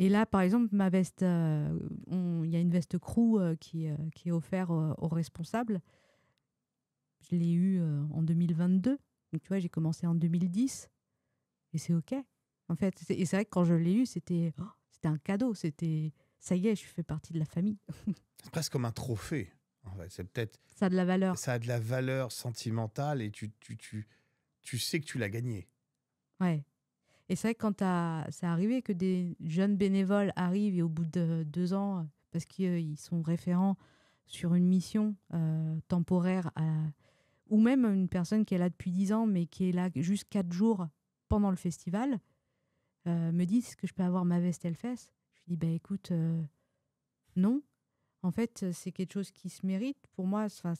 là, par exemple, ma veste, il y a une veste crew qui est offerte aux responsables. Je l'ai eue en 2022. Donc, tu vois, j'ai commencé en 2010. Et c'est OK. En fait, et c'est vrai que quand je l'ai eue, c'était un cadeau. C'était, ça y est, je fais partie de la famille. C'est presque comme un trophée. En fait, c'est peut-être. Ça a de la valeur. Ça a de la valeur sentimentale et tu sais que tu l'as gagné. Ouais. Et c'est vrai que quand c'est arrivé que des jeunes bénévoles arrivent, et au bout de 2 ans, parce qu'ils sont référents sur une mission temporaire, ou même une personne qui est là depuis 10 ans, mais qui est là juste 4 jours pendant le festival, me dit, est-ce que je peux avoir ma veste Hellfest? Je lui dis, écoute, non. En fait, c'est quelque chose qui se mérite. Pour moi, ceux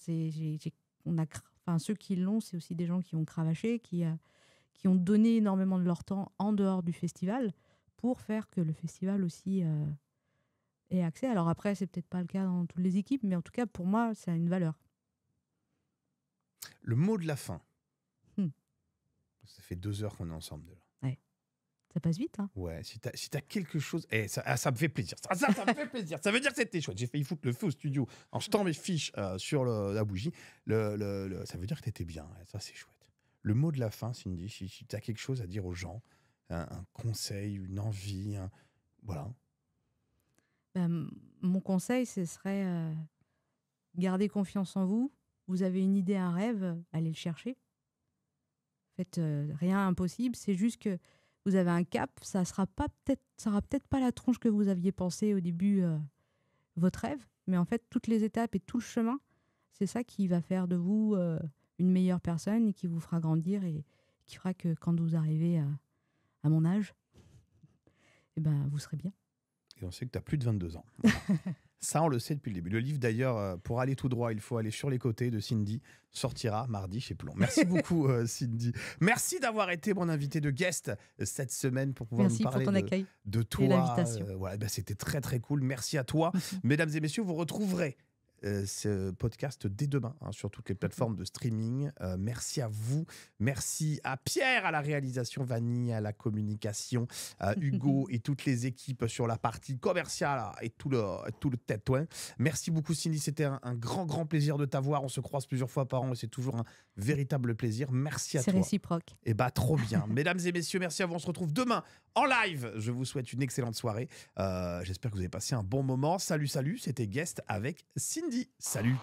qui l'ont, c'est aussi des gens qui ont cravaché, qui ont donné énormément de leur temps en dehors du festival pour faire que le festival aussi ait accès. Alors après, c'est peut-être pas le cas dans toutes les équipes, mais en tout cas, pour moi, ça a une valeur. Le mot de la fin. Ça fait 2 heures qu'on est ensemble déjà. Ouais. Ça passe vite, hein. Ouais, si t'as quelque chose... ça me fait plaisir. Ça me fait plaisir. Ça veut dire que c'était chouette. J'ai failli foutre le feu au studio en jetant mes fiches sur la bougie. Ça veut dire que t'étais bien. Ça, c'est chouette. Le mot de la fin, Cindy, si t'as quelque chose à dire aux gens, un conseil, une envie, voilà. Mon conseil, ce serait garder confiance en vous. Vous avez une idée, un rêve, allez le chercher. En fait, rien impossible. C'est juste que vous avez un cap. Ça sera peut-être pas la tronche que vous aviez pensé au début, votre rêve. Mais en fait, toutes les étapes et tout le chemin, c'est ça qui va faire de vous une meilleure personne, et qui vous fera grandir, et qui fera que quand vous arrivez à mon âge, vous serez bien. Et on sait que tu as plus de 22 ans. Ça, on le sait depuis le début. Le livre, d'ailleurs, pour aller tout droit, il faut aller sur les côtés, de Cindy, sortira mardi chez Plomb. Merci beaucoup, Cindy. Merci d'avoir été mon invité de guest cette semaine pour pouvoir nous parler pour ton accueil de toi. Et l'invitation. C'était très, très cool. Merci à toi. Mesdames et messieurs, vous retrouverez ce podcast dès demain sur toutes les plateformes de streaming. Merci à vous. Merci à Pierre à la réalisation, Vanny à la communication, Hugo et toutes les équipes sur la partie commerciale et tout le tétouin. Merci beaucoup, Cindy. C'était un grand plaisir de t'avoir. On se croise plusieurs fois par an et c'est toujours un véritable plaisir. Merci à toi. C'est réciproque. Et trop bien. Mesdames et messieurs, merci à vous. On se retrouve demain en live. Je vous souhaite une excellente soirée. J'espère que vous avez passé un bon moment. Salut. C'était Guest avec Cindy. Salut.